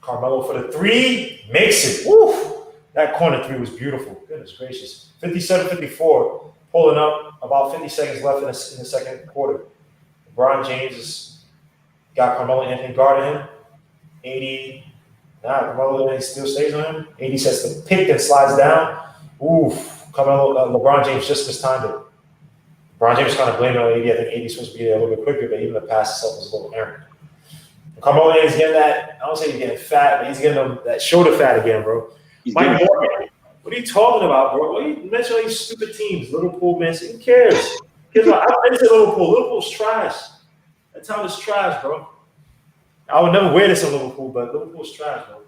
Carmelo for the 3 makes it. Woo! That corner 3 was beautiful. Goodness gracious. 57-54, pulling up. About 50 seconds left in the second quarter. LeBron James has got Carmelo Anthony guarding him. 80. Carmelo Anthony still stays on him. 80 sets the pick and slides down. Oof. LeBron James just mistimed it. LeBron James kind of blamed it on 80. I think 80's supposed to be there a little bit quicker, but even the pass itself was a little errant. Carmelo Anthony's getting that. I don't say he's getting fat, but he's getting that shoulder fat again, bro. Mike Morgan, what are you talking about, bro? What are you mentioning all these stupid teams? Liverpool, man. Who cares? I've been to Liverpool. Liverpool's trash. That town is trash, bro. I would never wear this in Liverpool, but Liverpool's trash, bro.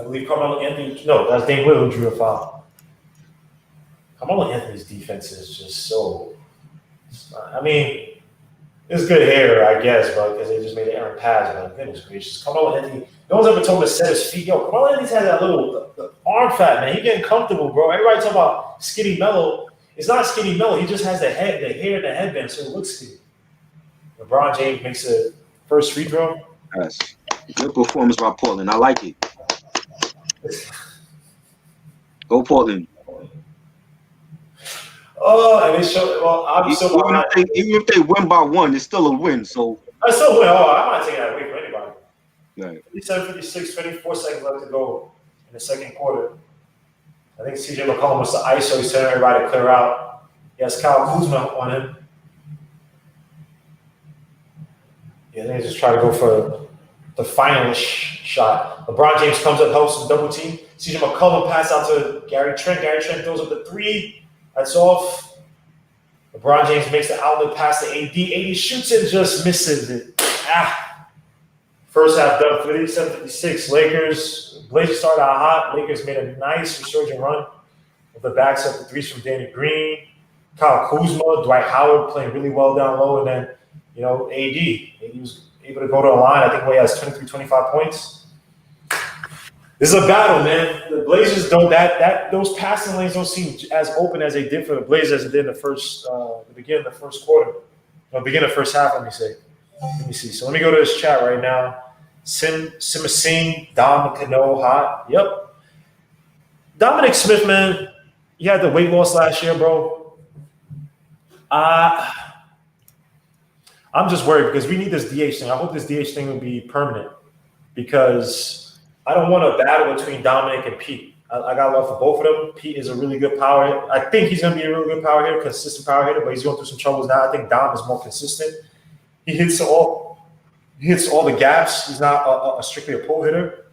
I believe Carmelo Anthony. No, that's Dame Lillard who drew a foul. Carmelo Anthony's defense is just so. I mean, it's good hair, I guess, but because they just made an errant pass. But goodness gracious, Carmelo Anthony. No one's ever told him to set his feet. Yo, Carmelo Anthony's had that little the arm fat, man. He getting comfortable, bro. Everybody talking about skinny Melo. It's not skinny Melo. He just has the hair and the headband, so it looks skinny. LeBron James makes a first free throw. Yes. Good performance by Portland. I like it. Go Portland. Oh, and they show. Well, I'm still even if they win by 1, it's still a win. So I still win. Oh, I'm not taking that away from anybody. Right. 57-56, 24 seconds left to go in the second quarter. I think CJ McCollum was the ISO. He's telling everybody to clear out. He has Kyle Kuzma on him. Yeah, they just try to go for the final shot. LeBron James comes up, helps him double team. CJ McCollum pass out to Gary Trent. Gary Trent throws up the 3. That's off. LeBron James makes the outlet pass to AD. AD shoots it, just misses it. First half done, 57-56. Lakers. Blazers started out hot. Lakers made a nice resurgent run with the backs up the 3s from Danny Green. Kyle Kuzma, Dwight Howard playing really well down low, and then AD. AD was able to go to the line. I think he has 23, 25 points. This is a battle, man. The Blazers don't those passing lanes don't seem as open as they did for the Blazers as it did in the beginning of the first quarter. Beginning of the first half, let me say. Let me see. So let me go to this chat right now. Sima Singh, Dom Cano, hot. Yep. Dominic Smith, man, he had the weight loss last year, bro. I'm just worried because we need this DH thing. I hope this DH thing will be permanent because I don't want a battle between Dominic and Pete. I got love for both of them. Pete is a really good power hitter. I think he's going to be a really good power hitter, consistent power hitter, but he's going through some troubles now. I think Dom is more consistent. He hits all the gaps. He's not a strictly a pull hitter.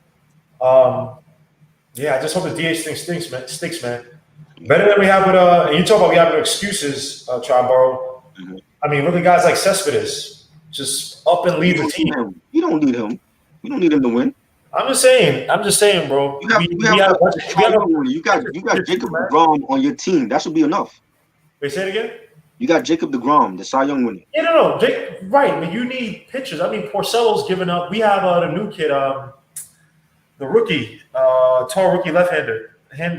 Yeah, I just hope the DH thing sticks, man. Better than we have with you talk about we have no excuses, Triborough. Mm-hmm. I mean, look at guys like Cespedes, just up and lead the team. You don't need him. You don't need him to win. I'm just saying, bro. You got Jacob DeGrom on your team. That should be enough. Wait, say it again. You got Jacob DeGrom, the Cy Young winner. Yeah, no. Right, I mean, you need pitchers. I mean, Porcello's giving up. We have the new kid, the rookie, tall rookie left-hander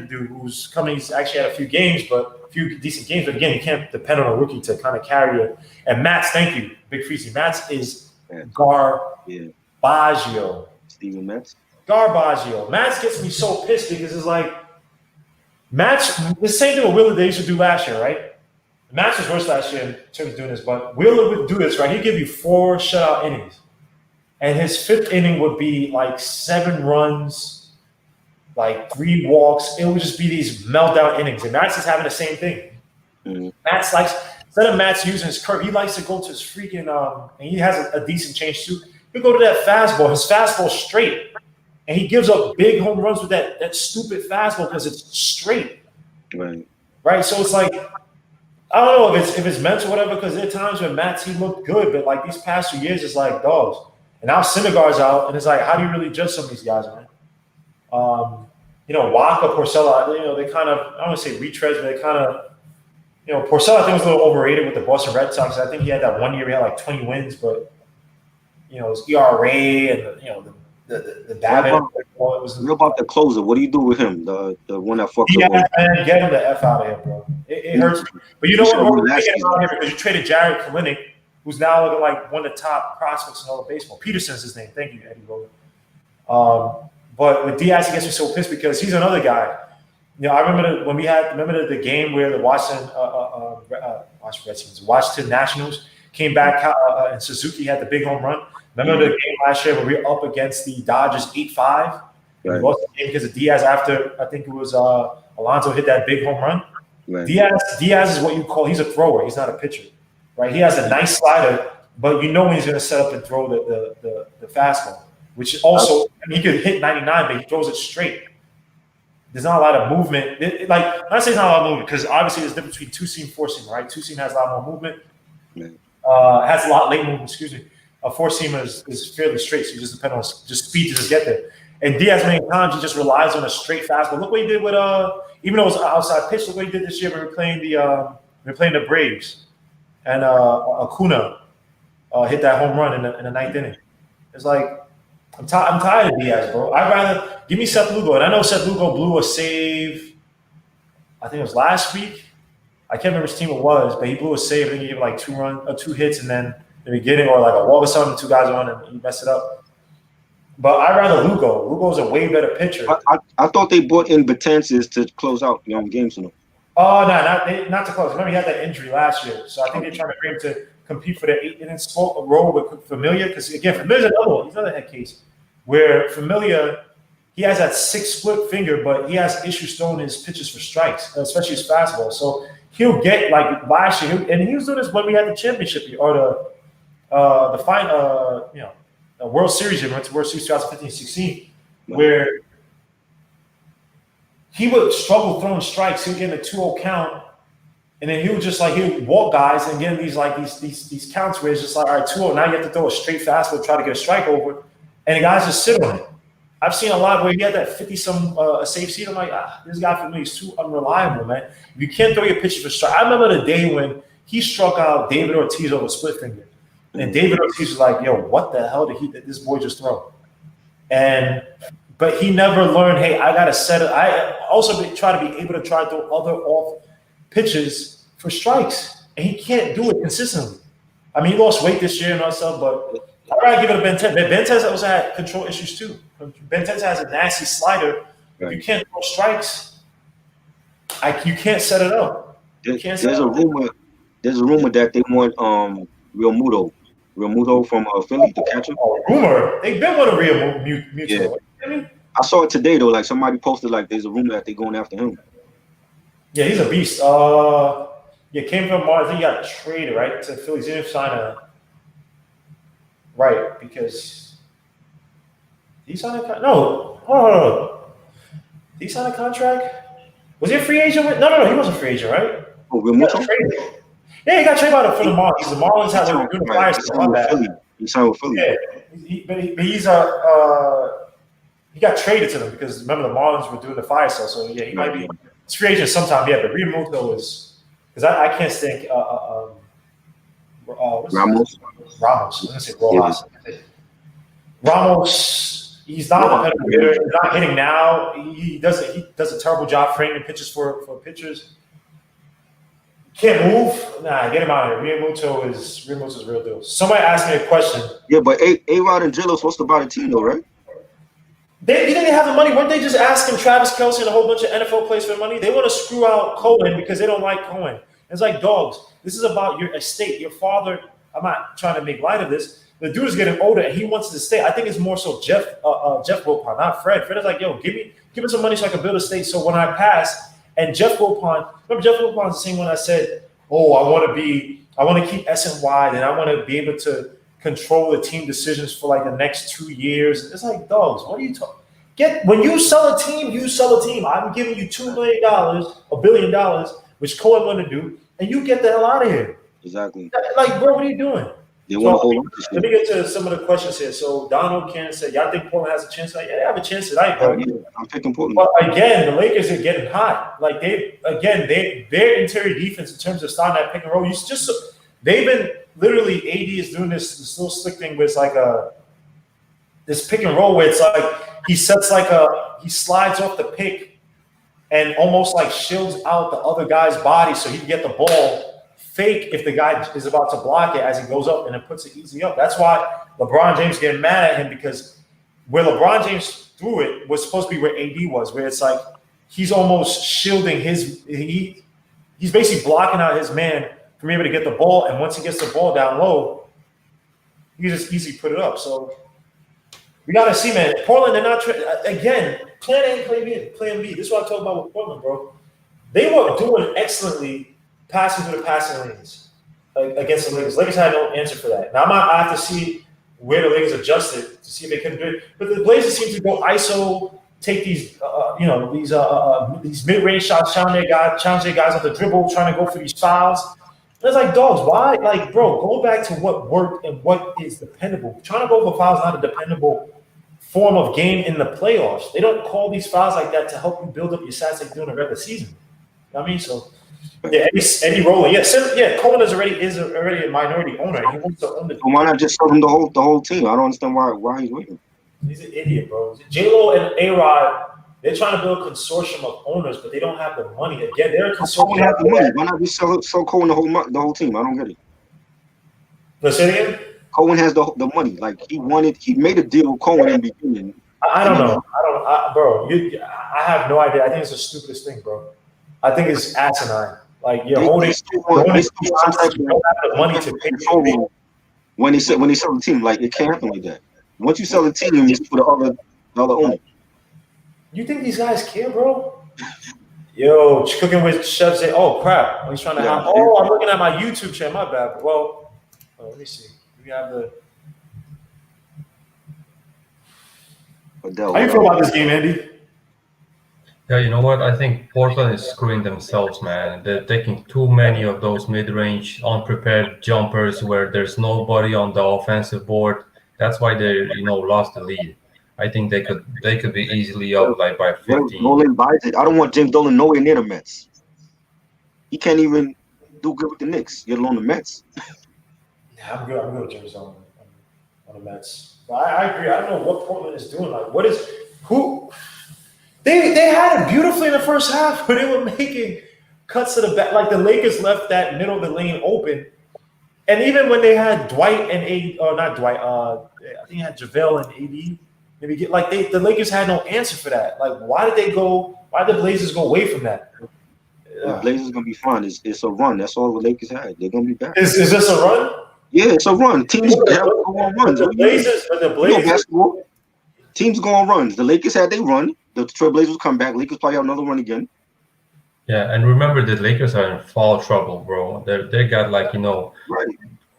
dude who's coming. He's actually had a few games, but a few decent games. But again, you can't depend on a rookie to kind of carry it. And Mats, thank you, Big Freezy. Mats is Garbaggio. Steven Matz. Garbaggio. Mats gets me so pissed because it's like Mats. The same thing with Wheeler they used to do last year, right? Mats was worse last year in terms of doing this, but Wheeler would do this, right? He'd give you 4 shutout innings. And his 5th inning would be like 7 runs, like 3 walks. It would just be these meltdown innings. And Mats is having the same thing. Mm-hmm. Mats likes, instead of Mats using his curve, he likes to go to his freaking, and he has a decent change too. He'll go to that fastball. His fastball's straight. And he gives up big home runs with that stupid fastball because it's straight. Right? So it's like, I don't know if it's mental or whatever, because there are times when Mats, he looked good, but like these past 2 years, it's like dogs. And now Syndergaard's out, and it's like, how do you really judge some of these guys, man? Waka, Porcello, they kind of, I don't want to say retreads, but they kind of, Porcello, I think, was a little overrated with the Boston Red Sox. I think he had that one year he had like 20 wins, but, his ERA and, the BABIP. What about the closer? What do you do with him? The one that fucked up? Man, get him the F out of here, bro. It hurts. But you know what? We're getting him out here because you traded Jared Kalinick, who's now looking like one of the top prospects in all of baseball. Peterson's his name. Thank you, Eddie Roller. But with Diaz, he gets me so pissed because he's another guy. I remember when remember the game where the Washington Nationals came back and Suzuki had the big home run. Remember the game last year where we were up against the Dodgers 8-5? Right. We lost the game because of Diaz after, I think it was Alonso hit that big home run. Right. Diaz is what you call, he's a thrower. He's not a pitcher. Right? He has a nice slider, but you know when he's going to set up and throw the fastball, which also, he could hit 99, but he throws it straight. There's not a lot of movement. Not saying not a lot of movement, because obviously there's a difference between 2-seam, 4-seam, right? 2-seam has a lot more movement. Has a lot late movement, excuse me. A 4-seamer is fairly straight, so you just depend on just speed to just get there. And Diaz, many times, he just relies on a straight fastball. Look what he did with even though it was an outside pitch. Look what he did this year when we were playing the Braves, and Acuna hit that home run in the 9th inning. It's like I'm tired of Diaz, bro. I'd rather give me Seth Lugo, and I know Seth Lugo blew a save. I think it was last week. I can't remember which team it was, but he blew a save. I think he gave like 2 hits, and then in the beginning, or like a walk or something, 2 guys on, and he messed it up. But I'd rather Lugo. Lugo's a way better pitcher. I thought they brought in Betances to close out games. Oh, no, not to close. Remember, he had that injury last year. So I think they're trying to bring him to compete for the 8-inning role with Familia. Because, again, Familia's another one. He's another head case where Familia, he has that 6 split finger, but he has issues throwing his pitches for strikes, especially his fastball. So he'll get, like last year, and he was doing this when we had the championship or the World Series, went to World Series 2015-16, where he would struggle throwing strikes. He would get in a 2-0 count, and then he would walk guys and get in these counts where it's just like, all right, 2-0, now you have to throw a straight fastball, try to get a strike over, and the guys just sit on it. I've seen a lot where he had that 50-some safe seat. I'm like, this guy for me is too unreliable, man. If you can't throw your pitches for strike, I remember the day when he struck out David Ortiz over split finger. And David Ortiz was like, yo, what the hell did this boy just throw? But he never learned, hey, I got to set it. I also try to be able to throw other off pitches for strikes. And he can't do it consistently. I mean, he lost weight this year and all stuff, but I'd rather give it to Ben 10. Ben 10 also had control issues too. Ben 10 has a nasty slider. If you can't throw strikes, you can't set it up. There's a rumor that they want Real Muto from Philly to catch him. Oh, rumor? They've been with a Real Muto. Yeah. I mean, I saw it today though. Like somebody posted like there's a rumor that they're going after him. yeah, he's a beast. Yeah, came from Mars. I think he got traded right to Philly. He didn't sign a right because he signed a no. Hold on. Did he sign a contract? Was he a free agent? No. He wasn't a free agent, right? Oh, Real Muto? Yeah, he got traded by for the Marlins. The Marlins had like doing the fire sale. He signed with Philly. Yeah, but he's he got traded to them because remember the Marlins were doing the fire sale. So yeah, he might be it's free agent sometime. Yeah, but Real Muto is because I can't think. Ramos. Ramos. I'm gonna say Rojas. Ramos. He's not a competitive hitter. He's not hitting now. He does a terrible job framing pitches for pitchers. Can't move. Nah, get him out of here. Real Muto is real deal. Somebody asked me a question. Yeah, but A-Rod and J-Lo supposed to buy the team though, right? They didn't have the money. Weren't they just asking Travis Kelce and a whole bunch of NFL players for money? They want to screw out Cohen because they don't like Cohen. It's like dogs. This is about your estate. Your father. I'm not trying to make light of this. The dude is getting older and he wants to stay. I think it's more so Jeff Wilpon, not Fred. Fred is like, yo, give me some money so I can build a estate. So when I pass, and Jeff Wilpon, remember Jeff Wilpon is the same one that said, oh, I want to keep SNY and I want to be able to control the team decisions for like the next 2 years. It's like, dogs, what are you talking? When you sell a team, you sell a team. I'm giving you $2 million, $1 billion, which Cohen want to do, and you get the hell out of here. Exactly. Like, bro, what are you doing? They want to hold on to Let me get to some of the questions here. So Donald Ken said, y'all think Portland has a chance tonight? Yeah, they have a chance tonight, bro. Yeah, I'm picking Portland. But again, the Lakers are getting hot. Like their interior defense in terms of starting that pick and roll. They've been literally AD is doing this little slick thing where it's like this pick and roll where it's like he slides off the pick and almost like shields out the other guy's body so he can get the ball fake if the guy is about to block it as he goes up and then puts it easy up. That's why LeBron James getting mad at him because where LeBron James threw it was supposed to be where AD was, where it's like he's almost shielding he's basically blocking out his man from being able to get the ball, and once he gets the ball down low, he just easily put it up. So we gotta see, man. Portland, they're not again. Plan A, plan B. This is what I talk about with Portland, bro. They were doing excellently passing through the passing lanes against the Lakers. Lakers had no answer for that. Now I have to see where the Lakers adjusted to see if they couldn't do it. But the Blazers seem to go ISO, take these mid-range shots, challenge their guys at the dribble, trying to go for these fouls. And it's like, dogs, why? Like, bro, go back to what worked and what is dependable. Trying to go for fouls is not a dependable form of game in the playoffs. They don't call these fouls like that to help you build up your stats like you do in the regular season. You know what I mean? So, yeah, Eddie Rowland. Yeah, Cohen is already a minority owner. He wants to own the team. Why not just sell him the whole team? I don't understand why he's waiting. He's an idiot, bro. J-Lo and A-Rod, they're trying to build a consortium of owners, but they don't have the money. Again, they're a consortium. Cohen has the money. Why not just sell Cohen the whole team? I don't get it. Let's say it again. Cohen has the money. Like he made a deal with Cohen in the beginning. I don't know. Bro. I have no idea. I think it's the stupidest thing, bro. I think it's asinine. Like you're holding the money to pay. When they sell the team, like it can't happen like that. Once you sell the team, it's for the other owner. You think these guys care, bro? Yo, cooking with Chef say, oh crap. He's trying to I'm looking at my YouTube channel. My bad. Well, let me see. We have the. How you feel about this game, Andy? Yeah, you know what? I think Portland is screwing themselves, man. They're taking too many of those mid-range, unprepared jumpers where there's nobody on the offensive board. That's why they, lost the lead. I think they could be easily up like by 15. Nolan buys it. I don't want James Dolan nowhere near the Mets. He can't even do good with the Knicks, let alone the Mets. Yeah, I'm good with James Dolan on the Mets. But I agree. I don't know what Portland is doing. Like, who? They had it beautifully in the first half, but they were making cuts to the back. Like the Lakers left that middle of the lane open, And even when they had Dwight and AD, or not Dwight, I think they had JaVale and AD. Maybe get like the Lakers had no answer for that. Like, why did they go? Why did the Blazers go away from that? The Blazers gonna be fine. It's a run. That's all the Lakers had. They're gonna be back. Is this a run? Yeah, it's a run. Teams have go on runs. The Blazers. Basketball. Teams go on runs. The Lakers had their run. The Trailblazers come back. Lakers probably have another run again. Yeah, and remember the Lakers are in foul trouble, bro. They got like right.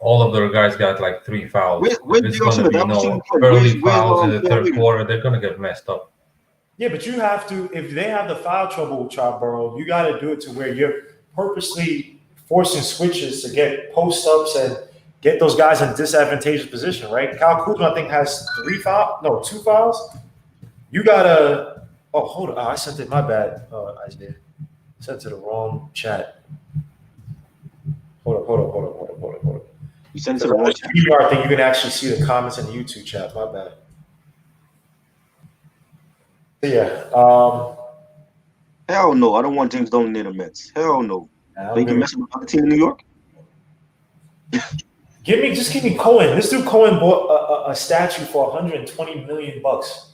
All of their guys got like 3 fouls. Where's it's going to be early fouls in the third quarter. They're going to get messed up. Yeah, but you have to, if they have the foul trouble, Charborough, you got to do it to where you're purposely forcing switches to get post-ups and get those guys in disadvantageous position, right? Kyle Kuzma, I think, has 2 fouls. You got to – oh, hold on. Oh, I sent it. My bad, Isaiah. Sent to the wrong chat. Hold up. You sent it to the wrong chat. I think you can actually see the comments in the YouTube chat. My bad. Yeah. Hell no. I don't want James Dolan near the Mets. Hell no. They can mess with the team in New York. Just give me Cohen. This dude Cohen bought a statue for $120 million.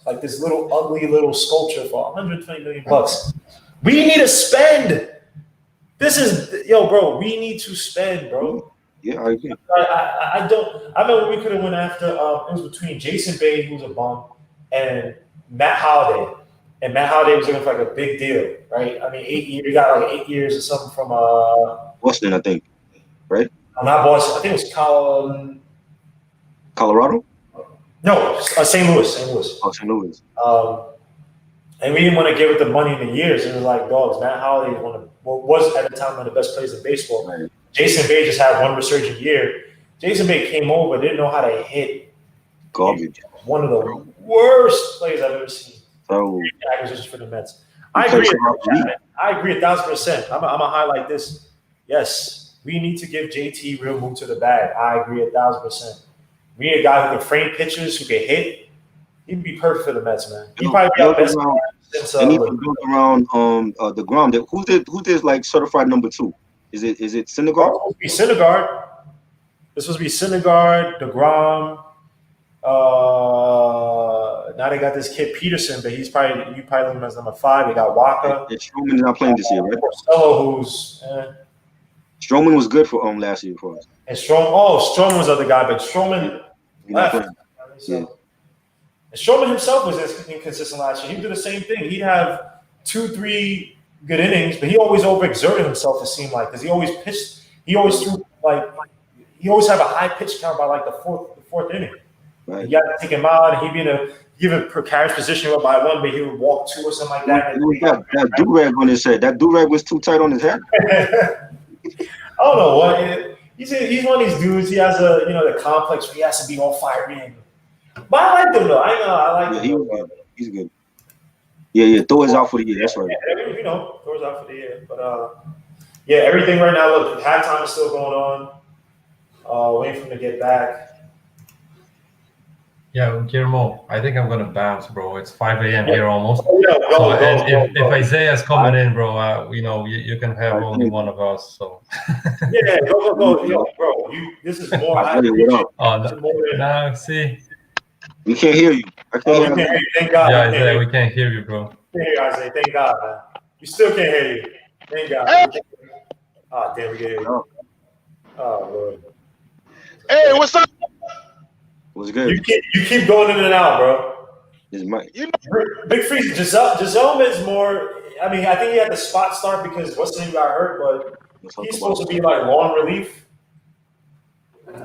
Like this little ugly little sculpture for $120 million. We need to spend. Bro. We need to spend, bro. Yeah, I agree. I know we could have went after. It was between Jason Bay, who's a bum, and Matt Holiday. And Matt Holiday was looking for like a big deal, right? I mean, 8 years. We got like 8 years or something from Boston, I think. Right? Not Boston. I think it was Colorado. No, St. Louis. Oh, St. Louis. And we didn't want to give it the money in the years. It was like, dogs, Matt Holiday was at the time one of the best players in baseball. Right. Jason Bay just had one resurgent year. Jason Bay came over, didn't know how to hit. Garbage. One of the worst players I've ever seen. So acquisitions for the Mets. I agree 1,000%. I'm gonna highlight this. Yes, we need to give JT real move to the bag. I agree 1,000%. We need a guy who can frame pitchers, who can hit. He'd be perfect for the Mets, man. He'd probably be our best player since. And he built around the ground. Who did like certified number 2? Is it Syndergaard? This was supposed to be Syndergaard, DeGrom. Now they got this kid Peterson, but you probably look him as number 5. They got Waka. And Stroman is not playing this year, right? Who's Stroman was good for last year for us. And Stroman was the other guy, but Stroman left. Yeah. And Stroman himself was inconsistent last year. He'd do the same thing. He'd have 2-3 good innings, but he always overexerted himself. It seemed like because he always pitched. He always threw he always had a high pitch count by like the fourth inning. Right. You got to take him out, and he'd be in a precarious position up by 1, but he would walk 2 or something like that. That do-rag on his head. That do-rag was too tight on his head. I don't know what. He's one of these dudes. He has the complex where he has to be all fiery. But I like him though. I like him. He's good. Yeah. Thor is out for the year. That's right. Thor's out for the year. But everything right now. Look, halftime is still going on. Waiting for him to get back. Yeah, Guillermo, I think I'm gonna bounce, bro. It's 5 a.m. here almost. If Isaiah's coming in, bro, you can have only one of us. So. Go, bro. This is more. See. We can't hear you. I can't hear you. Thank God. Yeah, Isaiah, we can't hear you, bro. Can't hear you, Isaiah. Thank God, man. We still can't hear you. Thank God. Damn, we can hear you. Oh, Lord. Hey, what's up? What's good? You keep going in and out, bro. Big Freeze. Giselle is more. I mean, I think he had the spot start because what's the name got hurt, but he's supposed to be like long relief.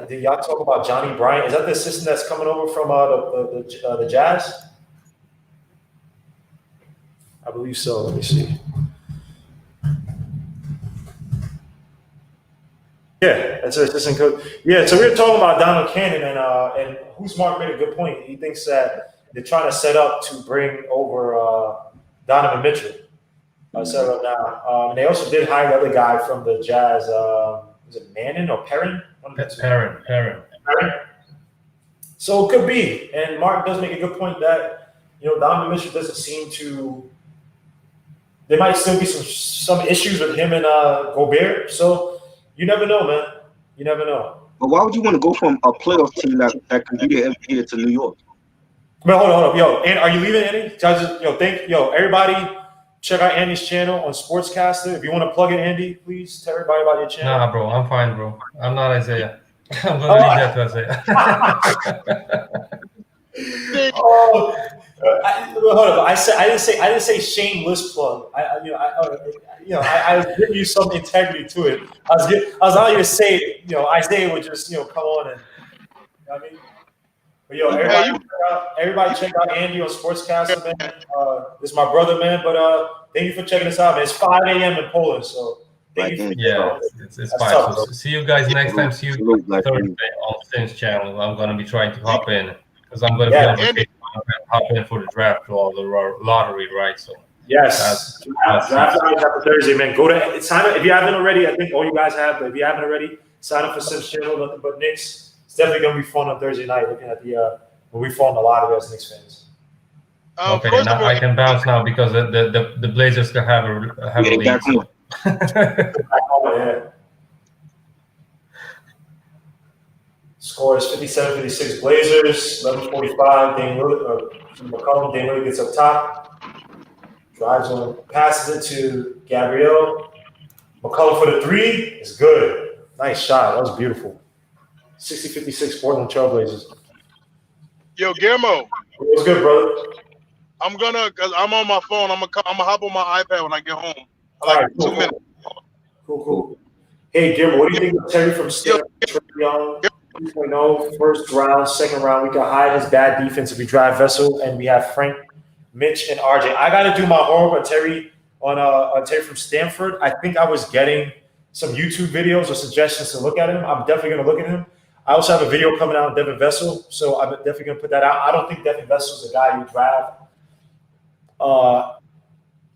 Did y'all talk about Johnny Bryant? Is that the assistant that's coming over from the Jazz? I believe so. Let me see. Yeah, that's an assistant coach. Yeah, so we were talking about Donald Cannon, and Who's Mark made a good point. He thinks that they're trying to set up to bring over Donovan Mitchell. Set up now. And they also did hire the other guy from the Jazz. Was it Manning or Perrin? Perrin. So it could be. And Mark does make a good point that Donovan Mitchell doesn't seem to. There might still be some issues with him and Gobert. So you never know, man. You never know. But why would you want to go from a playoff team that can be there every year to New York? But hold on, yo, and are you leaving, Andy? Everybody, check out Andy's channel on Sportscaster. If you want to plug in, Andy, please tell everybody about your channel. Nah, bro, I'm fine, bro. I'm not Isaiah. I'm gonna leave that to Isaiah. Hold on. I didn't say shameless plug. I was giving you some integrity to it. I was not going to say, Isaiah would just, come on and, you know what I mean? But everybody check out Andy on Sportscaster, man. This is my brother, man. But thank you for checking us out, man. It's 5 a.m. in Poland, so thank you. Yeah, it's fine. Tough, so see you guys next time. See you Thursday on Sim's channel. I'm gonna be trying to hop in because I'm gonna be on vacation. I'm gonna hop in for the draft or the lottery, right? So yes, draft for Thursday, man. Go to sign up if you haven't already. I think all you guys have, but if you haven't already, sign up for Sim's channel. Nothing but Knicks. It's definitely gonna be fun on Thursday night. Looking at the when we fall in the lottery as Knicks fans. Okay, now I can bounce now because the Blazers can have a lead. So. Score is 57-56 Blazers, 11:45. McCollum, Dame Lillard gets up top, drives on, passes it to Gabriel. McCollum for the three is good. Nice shot. That was beautiful. 60-56 Portland Trailblazers. Yo, Guillermo. What's good, brother? Cause I'm on my phone. I'm gonna hop on my iPad when I get home. All right, cool. 2 minutes. Cool. Hey, Guillermo, what do you think of Terry from Stanford? Young, 2.0, first round, second round. We can hide his bad defense if we drive Vessel, and we have Frank, Mitch, and RJ. I got to do my homework on Terry from Stanford. I think I was getting some YouTube videos or suggestions to look at him. I'm definitely going to look at him. I also have a video coming out on Devin Vessel, so I'm definitely going to put that out. I don't think Devin Vessel is a guy you draft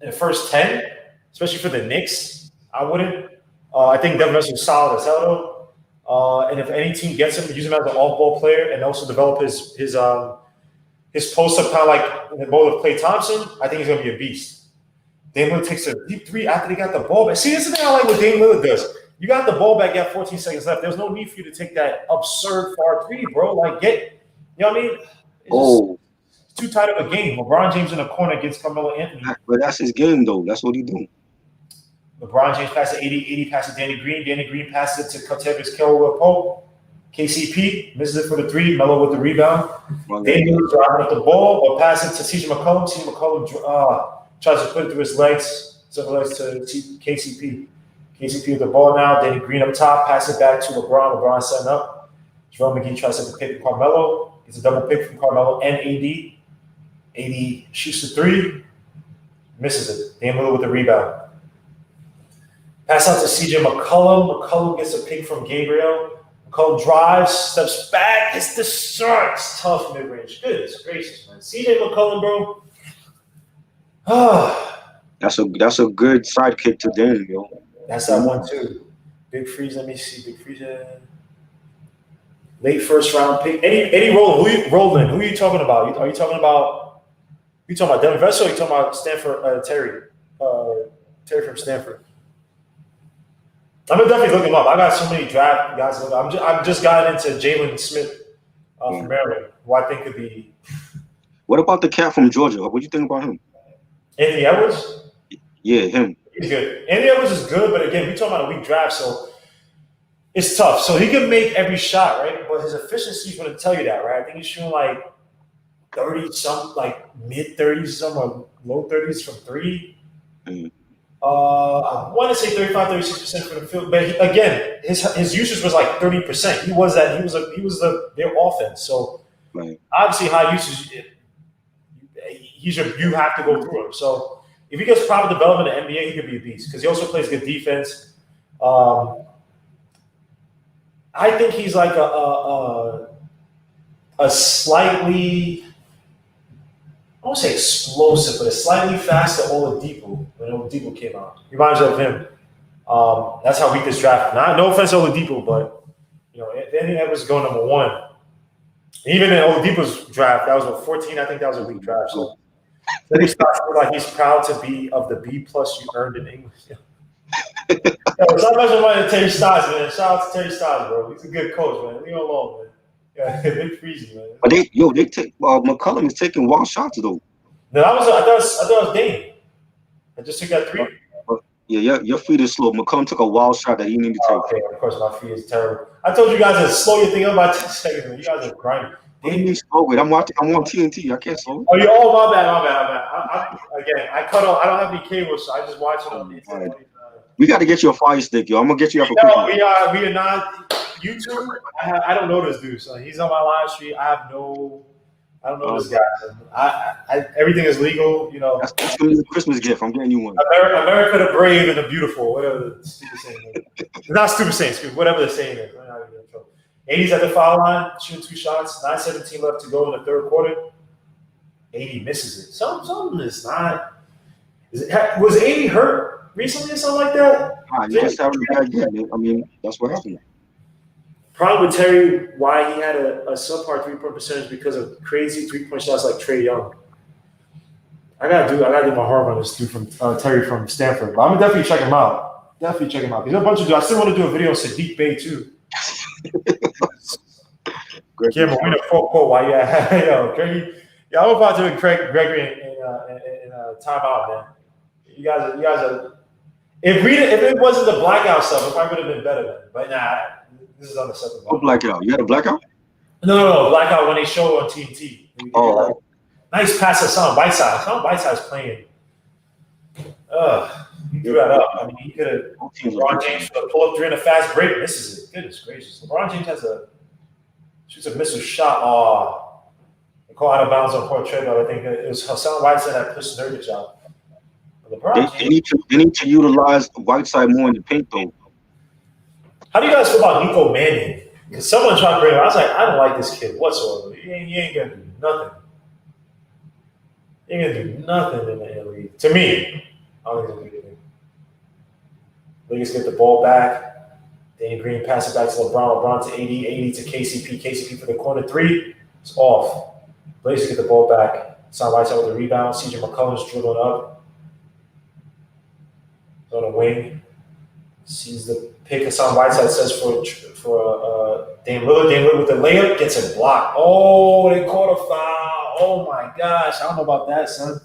in the first 10, especially for the Knicks. I wouldn't. I think Devin Vessel is solid as hell, though. And if any team gets him, use him as an off-ball player and also develop his post-up kind of like in the mold of Klay Thompson, I think he's going to be a beast. Dame Lillard takes a deep three after they got the ball back. See, this is the thing I like what Dame Lillard does. You got the ball back, you got 14 seconds left. There's no need for you to take that absurd far three, bro. Like, you know what I mean? It's too tight of a game. LeBron James in the corner against Carmelo Anthony. But that's his game, though. That's what he do. LeBron James passes 80 passes Danny Green. Danny Green passes it to Kentavious Caldwell-Pope. KCP misses it for the three. Melo with the rebound. Dame Lillard driving up the ball or pass it to CJ McCollum. CJ McCollum tries to put it through his legs. To KCP. KCP with the ball now. Danny Green up top. Pass it back to LeBron. LeBron setting up. Jerome McGee tries to pick from Carmelo. Gets a double pick from Carmelo and AD. AD shoots the three. Misses it. Dame Lillard with the rebound. Pass out to CJ McCollum. McCollum gets a pick from Gabriel. McCollum drives, steps back. It's the sharks. Tough mid-range. Goodness gracious, man. CJ McCollum, bro. That's a good sidekick to Dame, yo. That's that one too. Big Freeze. Let me see. Big Freeze. Late first round pick. Eddie Roland. Who are you talking about? Are you talking about Devin Vessel? Or are you talking about Stanford? Terry from Stanford. I'm gonna definitely look him up. I got so many draft guys. I'm just got into Jalen Smith from Maryland, who I think could be. What about the cat from Georgia? What do you think about him? Anthony Edwards? Yeah, him. He's good. Anthony Edwards is good, but again, we're talking about a weak draft, so it's tough. So he can make every shot, right? But his efficiency is going to tell you that, right? I think he's shooting like 30-some, like mid-30s, some or low 30s from three. Mm. I want to say 35-36% from the field, but again, his usage was like 30%. He was their offense. So obviously, high usage, you have to go through him. So if he gets proper development in the NBA, he could be a beast because he also plays good defense. I think he's like a slightly, I won't say explosive, but a slightly faster Oladipo when Oladipo came out. Reminds me of him. That's how weak this draft. No offense to Oladipo, but if Anthony Edwards is going number one, even in Oladipo's draft, that was 14. I think that was a weak draft. So then he starts to feel like he's proud to be of the B+ you earned in English. Yo, stop messing with Terry Stotts, man. Shout out to Terry Stotts, bro. He's a good coach, man. Leave him alone, man. Yeah, Big Freezy, man. But they take McCollum is taking wild shots though. No, I thought it was Dame. I just took that 3. Yeah, your feet is slow. McCollum took a wild shot that he needed to take. Okay, of course my feet is terrible. I told you guys to slow your thing up by 10 seconds, man. You guys are grinding. What do you mean slow it? I'm on TNT. I can't slow it. Oh, my bad. I cut off. I don't have any cables, so I just watch it on Right. We got to get you a fire stick, yo. I'm gonna get you up a No, quick. we are not YouTube. I don't know this dude, so he's on my live stream. I don't know this guy. I everything is legal, you know. That's gonna be a Christmas gift. I'm getting you one. America the brave and the beautiful, whatever the stupid saying is. It's not stupid saying, whatever the saying is. 80's at the foul line, shooting 2 shots, 9:17 left to go in the third quarter. 80 misses it. Something is not. Was 80 hurt recently or something like that? You just having a bad game. I mean, that's what happened. Problem with Terry, why he had a subpar 3-point percentage because of crazy 3-point shots like Trae Young. I gotta do my homework on this dude from Terry from Stanford, but I'm gonna definitely check him out. There's a bunch of dudes. I still want to do a video on Sadiq Bey too. Kim, we're gonna quote why yo, Gregory. Yeah, I'm about to do Gregory in timeout, man. You guys are. If it wasn't the blackout stuff, it probably would have been better, man. But nah, this is unacceptable. What blackout? You had a blackout? No, blackout when they show on TNT. Oh, nice pass to Hassan Whiteside. Hassan Whiteside's playing. He threw that up. I mean, he could have. LeBron James pull up during a fast break. Misses it. Goodness gracious. LeBron James shoots a missile shot. They call out of bounds on court trade. I think it was Hassan Whiteside that pushed Nurkic out. They need to utilize Whiteside more in the paint though. How do you guys feel about Nico Mannion? Because someone tried to bring him. I was like, I don't like this kid whatsoever. He ain't gonna do nothing. He ain't gonna do nothing in the league. To me, I don't think he's gonna do anything. Lakers get the ball back. Danny Green pass it back to LeBron. LeBron to 80 to KCP. KCP for the corner 3. It's off. Lakers get the ball back. Hassan Whiteside with the rebound. CJ McCollum's dribbling up. On a wing. Sees the pick. Hassan Whiteside says for Dame Lillard. Dame Lillard with the layup gets it blocked. Oh, they caught a foul. Oh my gosh. I don't know about that, son.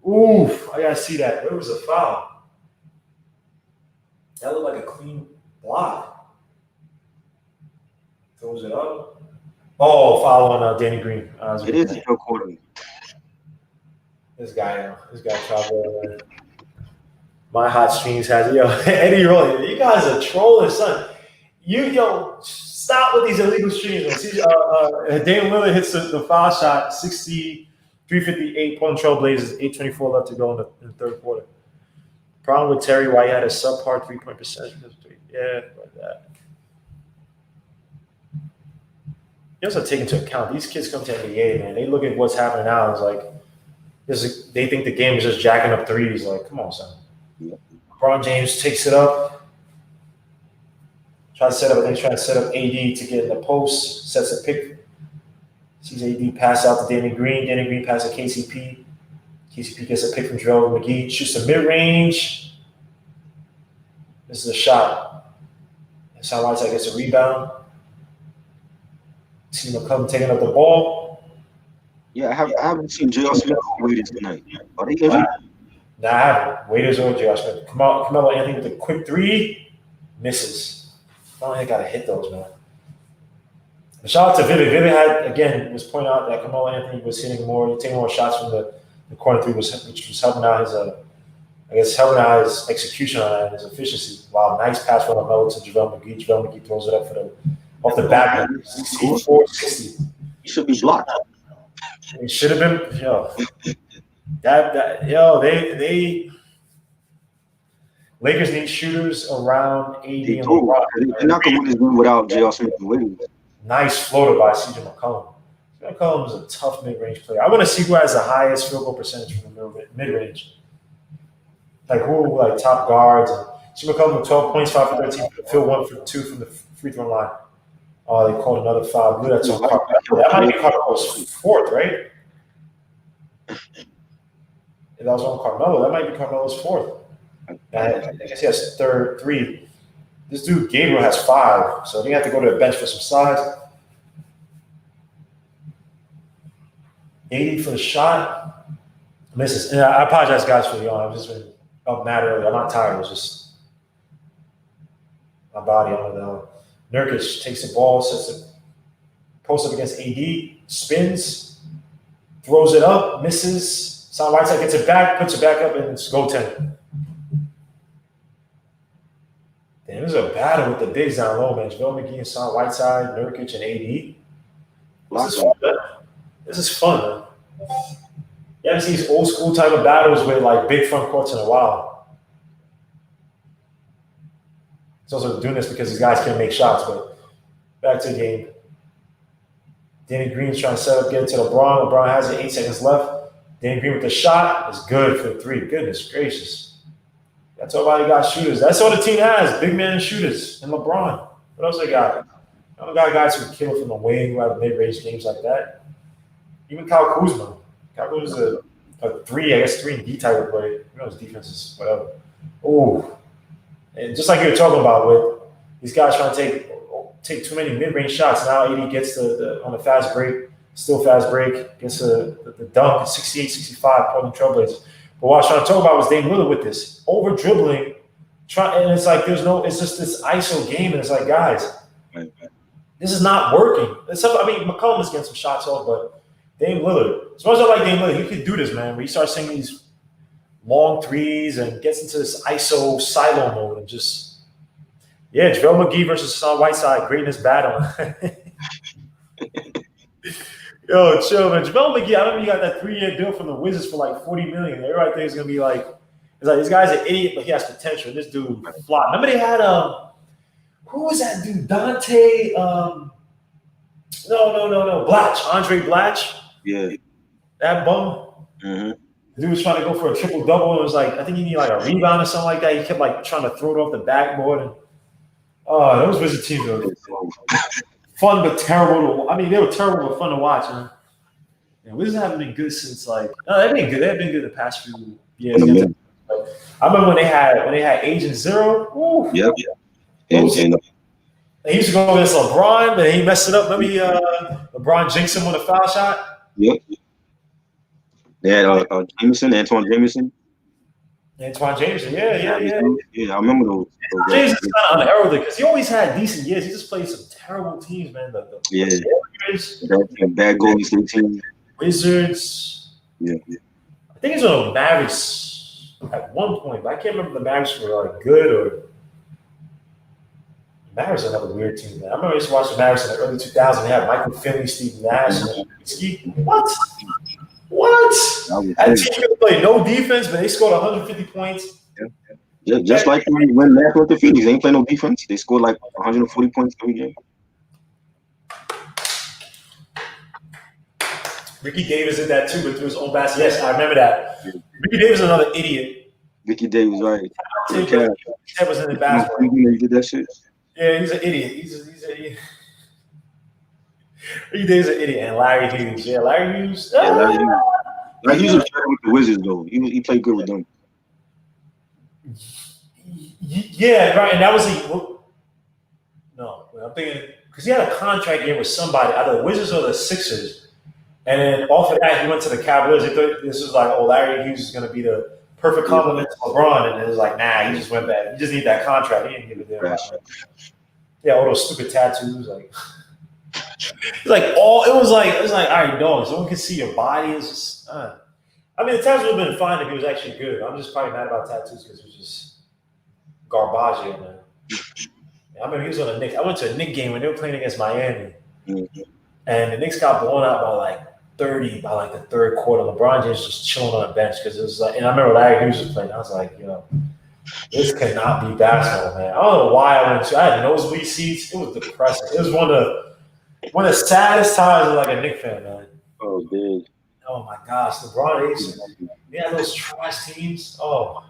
Oof. I gotta see that. Where was the foul? That looked like a clean block. Throws it up. Oh, foul on Danny Green. It is your quarter. This guy traveled. My hot streams has Eddie Rollins. You guys are trolling, son. Stop with these illegal streams. Dame Lillard hits the foul shot, 63-58, Portland Trail Blazers, 8:24 left to go in the third quarter. Problem with Terry, why he had a subpar 3-point percentage. Yeah, like that. You also take into account these kids come to NBA, man. They look at what's happening now. It's like they think the game is just jacking up threes. Like, come on, son. LeBron James takes it up. Trying to set up AD to get in the post. Sets a pick. Sees AD pass out to Danny Green. Danny Green passes to KCP. KCP gets a pick from Joel McGee. Shoots a mid-range. This is a shot. Hassan Whiteside gets a rebound. See McCollum taking up the ball. Yeah, I haven't seen J.R. Smith waited tonight. Are they injured? Nah, I haven't. Waiters or J.R. Smith. Carmelo Anthony with a quick 3. Misses. I don't think I got to hit those, man. And shout out to Vivid. Vivid was pointing out that Carmelo Anthony was taking more shots from the corner 3, which was helping out his execution on that and his efficiency. Wow, nice pass from Melo to JaVale McGee. JaVale McGee throws it up off the back. 64-60. He should be blocked. It should have been, they Lakers need shooters around 80 and LeBron. They're not going to win this game without J.R. Smith and Williams. Nice floater by CJ McCollum. CJ McCollum is a tough mid-range player. I want to see who has the highest field goal percentage from the mid-range. Like who, like top guards. CJ McCollum with 12 points, 5 for 13, Phil 1 for 2 from the free throw line. Oh, they called another foul. Blue, that's on Carmelo. That might be Carmelo's 4th, right? That was on Carmelo. That might be Carmelo's 4th. I guess he has 3. This dude Gabriel has 5, so they have to go to the bench for some size. 80 for the shot. Misses. And I apologize, guys, for the yawn. I've just been up mad early. I'm not tired. It's just my body. I don't know. Nurkic takes the ball, sets it, post up against AD, spins, throws it up, misses. Hassan Whiteside gets it back, puts it back up, and it's goaltending. Damn, there's a battle with the bigs down low, man. JaVale McGee, Hassan Whiteside, Nurkic, and AD. This is fun, man. This is fun, man. You haven't seen these old school type of battles with like big front courts in a while. It's also doing this because these guys can't make shots, but back to the game. Danny Green's trying to set up, get it to LeBron. LeBron has it, 8 seconds left. Danny Green with the shot is good for the 3. Goodness gracious. That's all they got shooters. That's all the team has, big man shooters and LeBron. What else they got? I don't got guys who kill from the wing, who have mid-range games like that. Even Kyle Kuzma. Kyle Kuzma's a 3, I guess 3 and D type of play. You know his defense is whatever. Oh, and just like you were talking about with these guys trying to take too many mid-range shots. Now AD gets on the fast break, still fast break, gets the dunk, 68-65, Portland Trailblazers. But what I was trying to talk about was Dame Lillard with this over dribbling, and it's like it's just this ISO game, and it's like, guys, this is not working. McCollum is getting some shots off, but Dame Lillard, as much as I like Dame Lillard, he could do this, man. Where he starts seeing these long threes and gets into this ISO silo mode and just, JaVale McGee versus Hassan Whiteside, greatness battle. Yo, chill, man. JaVale McGee, I remember he got that 3-year deal from the Wizards for like $40 million. Everybody thinks it's gonna be like, it's like this guy's an idiot, but he has potential. This dude fly. Remember they had who was that dude? Dante. No. Blatch, Andre Blatch. Yeah. That bum. Mm-hmm. The dude was trying to go for a triple double, and it was like I think he needed like a rebound or something like that. He kept like trying to throw it off the backboard, and those Wizard teams were fun but terrible. They were terrible but fun to watch, man. And Wizards haven't been good since like they've been good. They've been good the past few years. Mm-hmm. I remember when they had Agent Zero. Ooh. Yep. And he used to go against LeBron, but he messed it up. Maybe LeBron jinxed him with a foul shot. Yep. They had Antoine Jameson. Antoine Jameson, yeah. Yeah, I remember those. James is kind of unheralded because he always had decent years. He just played some terrible teams, man. The Warriors, bad Golden State team. Wizards. Yeah. I think he's on the Mavericks at one point, but I can't remember the Mavericks were like good or. The Mavericks are another weird team, man. I remember I used to watch the Mavericks in the early 2000s. They had Michael Finley, Steve Nash, and Nowitzki. What? That team could play no defense, but they scored 150 points. Yeah. Just like when Nash went to Phoenix, they ain't play no defense. They scored like 140 points every game. Ricky Davis did that too, but through his own basket. Yes, I remember that. Ricky Davis is another idiot. Ricky Davis, right? Ted was in the basketball. He did that shit. Yeah, he's an idiot. He's an idiot. Ricky Davis is an idiot. And Larry Hughes. Yeah, Larry Hughes. Larry Hughes was with the Wizards, though. He played good with them. Yeah, right. And that was I'm thinking because he had a contract year with somebody, either the Wizards or the Sixers. And then off of that, he went to the Cavaliers. They thought this was like, Larry Hughes is going to be the perfect complement to LeBron. And it was like, nah, he just went back. He just need that contract. He didn't give a damn. Yeah, all those stupid tattoos. Like, it was like, all right, dog. Someone can see your body. It's just, the tattoos would have been fine if he was actually good. I'm just probably mad about tattoos because it was just garbage, man. I remember he was on the Knicks. I went to a Knicks game when they were playing against Miami. Mm-hmm. And the Knicks got blown out by like 30 by like the third quarter. LeBron James just chilling on the bench because it was like, and I remember Larry Hughes was playing. I was like, this cannot be basketball, man. I don't know why I had nosebleed seats. It was depressing. It was one of the saddest times of like a Knicks fan, man. Oh, dude. Oh my gosh, LeBron James. They had those trash teams. Oh.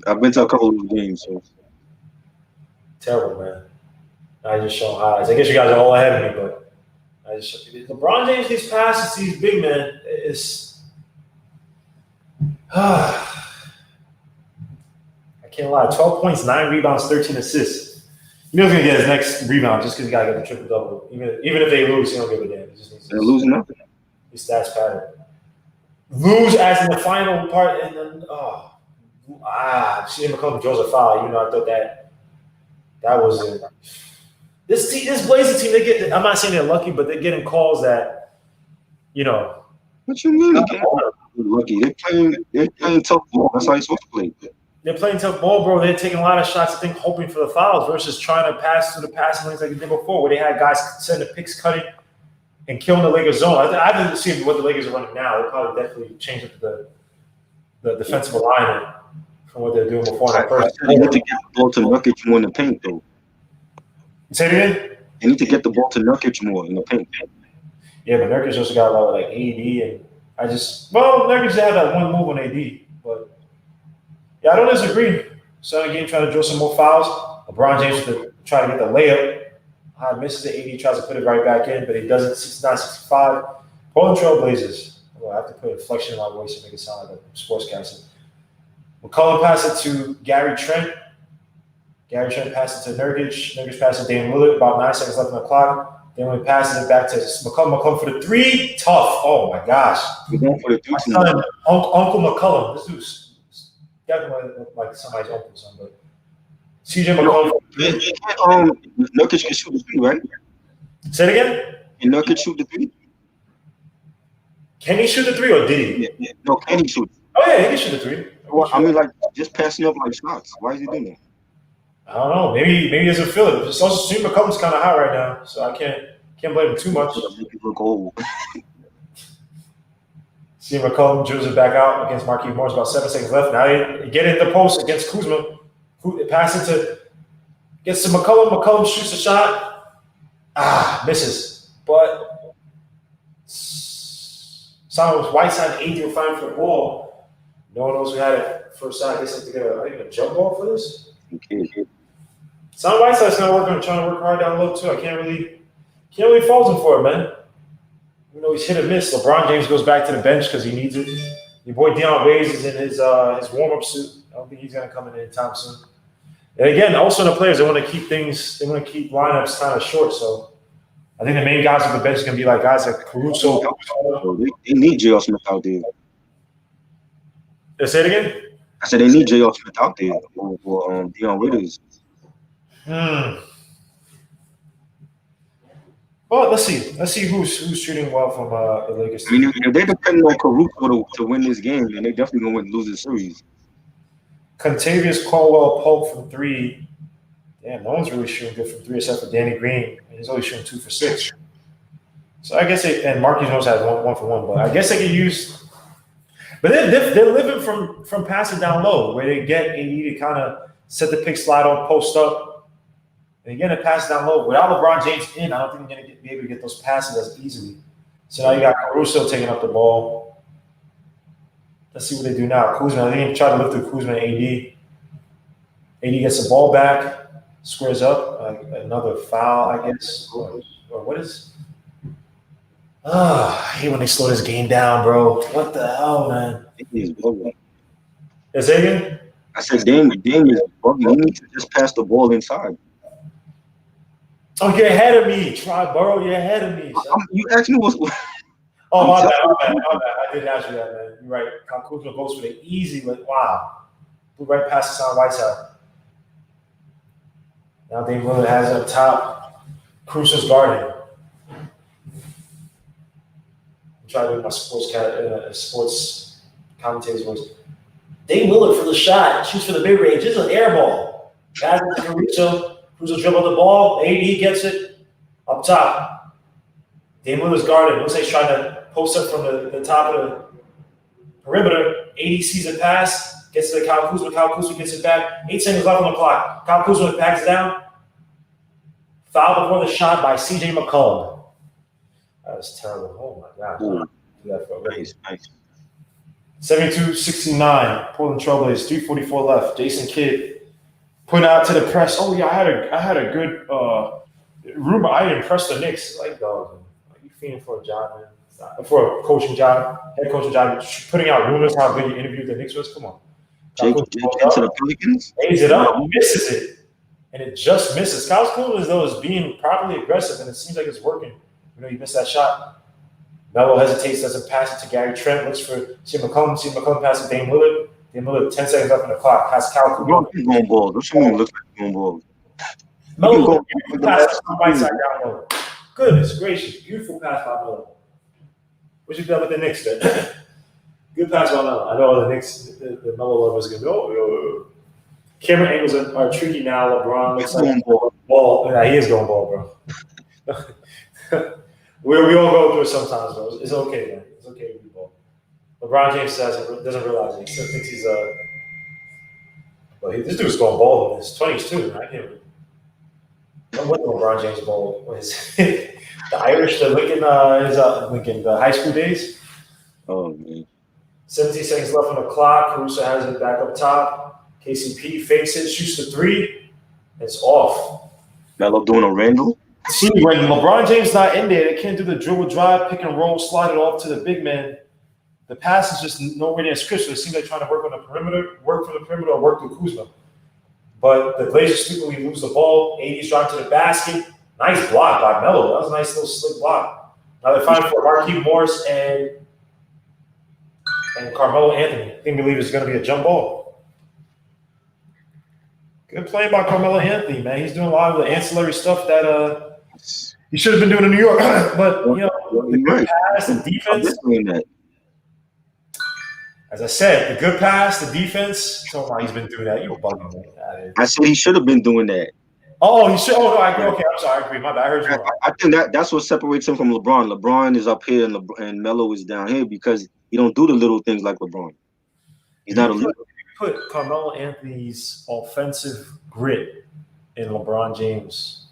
I've been to a couple of games, so. Terrible, man. I just show highlights. I guess you guys are all ahead of me, but. LeBron James, these passes, these big men, Can't lie. 12 points, 9 rebounds, 13 assists. You know he's gonna get his next rebound just because he gotta get the triple double. Even if they lose, he don't give a damn. He just needs to They're losing nothing. his stats pattern. Lose as in the final part, and then CJ McCollum draws a foul. You know, I thought that was this Blazers team. They get. I'm not saying they're lucky, but they're getting calls that, you know. What you mean? They're lucky. They're playing tough ball. That's how you're supposed to play. They're playing tough ball, bro. They're taking a lot of shots, I think, hoping for the fouls versus trying to pass through the passing lanes like they did before, where they had guys sending the picks, cutting, and killing the Lakers zone. I haven't seen what the Lakers are running now. They'll probably definitely change up the defensive alignment from what they're doing before. They need to get the ball to Nurkic more in the paint, though. Say it again? They need to get the ball to Nurkic more in the paint. Yeah, but Nurkic also got a lot of like AD, and Nurkic had that one move on AD, but yeah, I don't disagree. Second game trying to draw some more fouls. LeBron James to try to get the layup. Misses the AD, tries to put it right back in, but he doesn't. 69-65. Portland Trail Blazers. I have to put inflection in my voice to make it sound like a sportscaster. McCollum passed it to Gary Trent. Gary Trent passed it to Nurkic. Nurkic passed it to Dame Lillard. About 9 seconds left on the clock. Then we passes it back to McCollum. McCollum for the three. Tough. Oh my gosh. We're going for the three. Uncle McCollum. This dude's definitely look like somebody's uncle, son, but CJ McCollum. Nurkic can shoot the three, right? Say it again. Can Nurkic shoot the three? Can he shoot the three or did he? Yeah. No, can he shoot? Oh yeah, he can shoot the three. Well, I mean, like just passing up like shots. Why is he doing that? I don't know. Maybe he doesn't feel it. It's also CJ McCollum's kind of hot right now, so I can't blame him too much. Look old. CJ McCollum drills it back out against Marquise Morris. About 7 seconds left. Now they get it in the post against Kuzma. Pass it gets to McCollum. McCollum shoots a shot. Misses. But Simon Whiteside and AD were fighting for the ball. No one knows who had it first side. I guess they have to get a jump ball for this. Okay. Simon Whiteside's trying to work hard down low too. I can't really fault him for it, man. You know, he's hit or miss. LeBron James goes back to the bench because he needs it. Your boy Deion Waiters is in his warm-up suit. I don't think he's going to come in anytime soon. And again, also the players, they want to keep lineups kind of short. So I think the main guys on the bench are going to be like guys like Caruso. They need J.R. Smith out there. Say it again? I said they need J.R. Smith out there for Deion Waiters. Well, let's see who's shooting well from the Lakers. I mean, if they depend on Caruso to win this game, then they definitely gonna lose the series. Contavious Caldwell Pope from three. Damn, no one's really shooting good from three except for Danny Green. He's only shooting 2 for 6. So I guess and Marquise Morris has one for one, but I guess they could use. But they're living from passing down low, where they get AD to kind of set the pick slide on, post up, and again it passes down low. Without LeBron James in, I don't think they're going to be able to get those passes as easily. So now you got Caruso taking up the ball. Let's see what they do now. Kuzma, I think they try to lift through Kuzma and AD. AD gets the ball back, squares up, another foul, I guess. Or what is? I hate when they slow this game down, bro. What the hell, man? Say again? I said, Dame is bugging. He needs to just pass the ball inside. Oh, you're ahead of me. Try, Burrow. You're ahead of me. You asked me what's. Oh, my bad. I didn't ask you that, man. You're right. Kyle Kuzma goes for the easy, wow. Blew right past the Simon Whiteside. Now Dame Lillard has it up top. Caruso's guarding. Try to do my sports commentator's voice. Dame Lillard for the shot, shoots for the mid range. This is an air ball. Guys with Caruso. Caruso dribble the ball. AD gets it up top. Dame Lillard's guarded. Looks like he's trying to post up from the top of the perimeter. AD sees a pass, gets to Kyle Kuzma. Kyle Kuzma gets it back. 8 seconds left on the clock. Kyle Kuzma backs down. Foul before the shot by CJ McCollum. That was terrible. Oh, my God. Do that for a Nice. 72-69. Portland Trailblazers. 3:44 left. Jason Kidd put out to the press. Oh, yeah, I had a good rumor. I impressed the Knicks. Like, dog, are you feeling for a job, man? For a coaching job, head coaching job, putting out rumors how good you interviewed the Knicks was? Come on. Jake into the Pelicans. Lays it up, misses it, and it just misses. Kyle Kuzma, as though, is being properly aggressive, and it seems like it's working. He missed that shot. Melo hesitates, doesn't pass it to Gary Trent. Looks for McCollum passes Dame Lillard. Dame Lillard, 10 seconds left on the clock. Pass Kyle Kuzma. He's going ball. Don't you mean look like going ball? Melo, beautiful pass on the right side down low. Goodness gracious, beautiful pass by Melo. What you got with the Knicks then? Good pass by Melo. I know the Knicks, the Melo lovers are going to go. Camera angles are tricky now. LeBron looks like ball. Yeah, he is going ball, bro. we all go through it sometimes, bro. It's okay, man. It's okay to be ball. LeBron James doesn't realize it. He still thinks he's but this dude's going ball in his 20s too, right? What LeBron James ball was the Irish, the Lincoln, the high school days. Oh man. 17 seconds left on the clock. Caruso has it back up top. KCP fakes it, shoots the three. It's off. Melo doing a Randall. See, when LeBron James not in there, they can't do the dribble drive, pick and roll, slide it off to the big man. The pass is just nowhere near crisp. So it seems like trying to work on the perimeter, work from the perimeter, or work through Kuzma. But the Blazers stupidly lose the ball. AD's drive to the basket. Nice block by Melo. That was a nice little slick block. Now they're fighting for Marquise Morris and Carmelo Anthony. I believe it's going to be a jump ball. Good play by Carmelo Anthony, man. He's doing a lot of the ancillary stuff that he should have been doing in New York. But, the good pass, the defense. As I said, the good pass, the defense. He's been doing that. You're bugging me. I said he should have been doing that. Oh, he should. Oh, no, I agree. Okay, I'm sorry. I agree. My bad. I heard you wrong. I think that's what separates him from LeBron. LeBron is up here and Melo is down here because he don't do the little things like LeBron. He's not a little. Put Carmelo Anthony's offensive grit in LeBron James.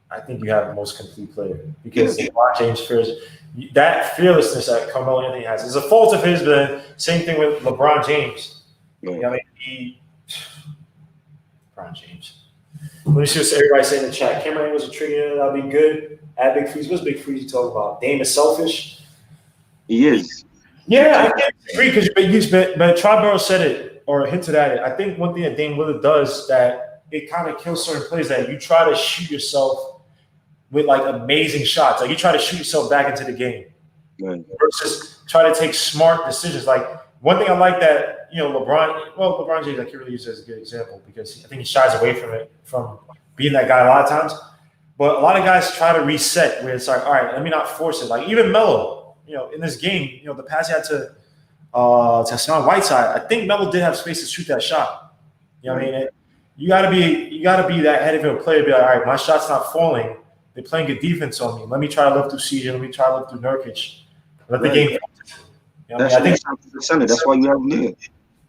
I think you have the most complete player because LeBron James fears that fearlessness that Carmelo Anthony has is a fault of his, but same thing with LeBron James. Right. LeBron James. Let me see what everybody's saying in the chat. Cameron was a trigger. That'll be good. Add Big Freeze. What's Big Freeze you talking about? Dame is selfish. He is. Yeah, I can't agree because but Triborough said it or hinted at it. I think one thing that Dame Lillard does that it kind of kills certain plays that you try to shoot yourself with like amazing shots. Like you try to shoot yourself back into the game versus try to take smart decisions. Like one thing I like that, LeBron James, I can't really use as a good example because I think he shies away from being that guy a lot of times. But a lot of guys try to reset where it's like, all right, let me not force it. Like even Melo, in this game, the pass he had to Hassan Whiteside, I think Melo did have space to shoot that shot. You know what I mean? You gotta be that head of a player. Be like, all right, my shot's not falling. They're playing good defense on me. Let me try to live through CJ. Let me try to live through Nurkic. Let the game. I think that's why you have him there.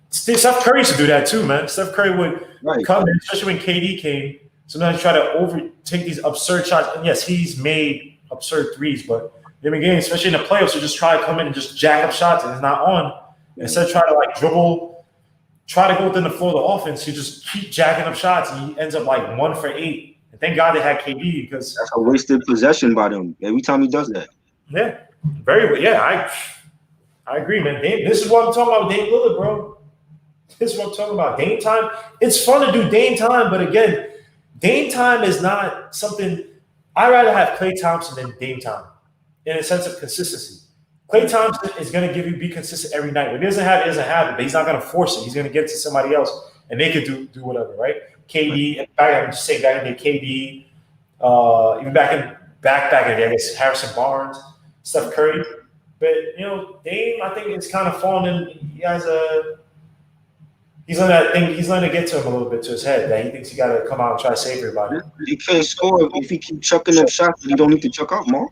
Steph Curry used to do that too, man. Steph Curry would come in, especially when KD came. Sometimes try to overtake these absurd shots. And yes, he's made absurd threes, but in the game, especially in the playoffs, you just try to come in and just jack up shots and it's not on. Instead of trying to like dribble, try to go within the flow of the offense, you just keep jacking up shots and he ends up like 1 for 8. And thank God they had KD because that's a wasted possession by them every time he does that. Yeah, I agree, man. This is what I'm talking about with Dame Lillard, bro. This is what I'm talking about. Dame time. It's fun to do Dame time, but again, Dame time is not something. I'd rather have Klay Thompson than Dame time in a sense of consistency. Klay Thompson is going to be consistent every night. When he doesn't have it, but he's not going to force it. He's going to get it to somebody else, and they can do whatever, right? KD, back in the KD, even back in the day, I guess Harrison Barnes, Steph Curry. But Dame, I think it's kind of fallen in. He's on that thing. He's letting it get to him a little bit to his head that he thinks he got to come out and try to save everybody. He can't score if he keep chucking them shots. He don't need to chuck out more.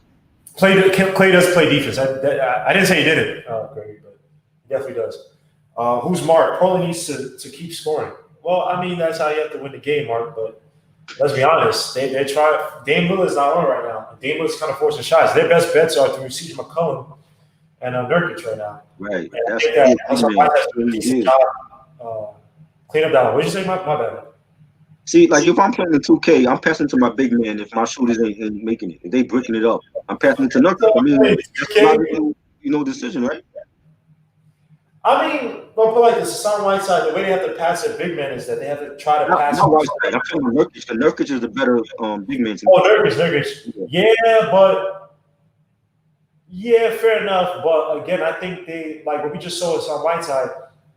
Klay does play defense. I didn't say he didn't, Greg, but he definitely does. Who's Mark? Portland needs to keep scoring. Well, I mean, that's how you have to win the game, Mark. But let's be honest. They try. Dame Lillard's not on right now. Dame Lillard's kind of forcing shots. Their best bets are through CJ McCollum and Nurkic right now. Right. Clean up that one. What did you say? My bad. See, like if I'm playing in 2K, I'm passing to my big man if my shooters ain't making it. If they breaking it up, I'm passing it to Nurkic. I mean, decision, right? I mean, don't put like this. Hassan Whiteside, the way they have to pass their big man is that they have to try to pass. Not Whiteside. I'm talking about Nurkic. Nurkic is the better big man. Oh, Nurkic. Yeah, but yeah, fair enough. But again, I think they like what we just saw with Hassan Whiteside.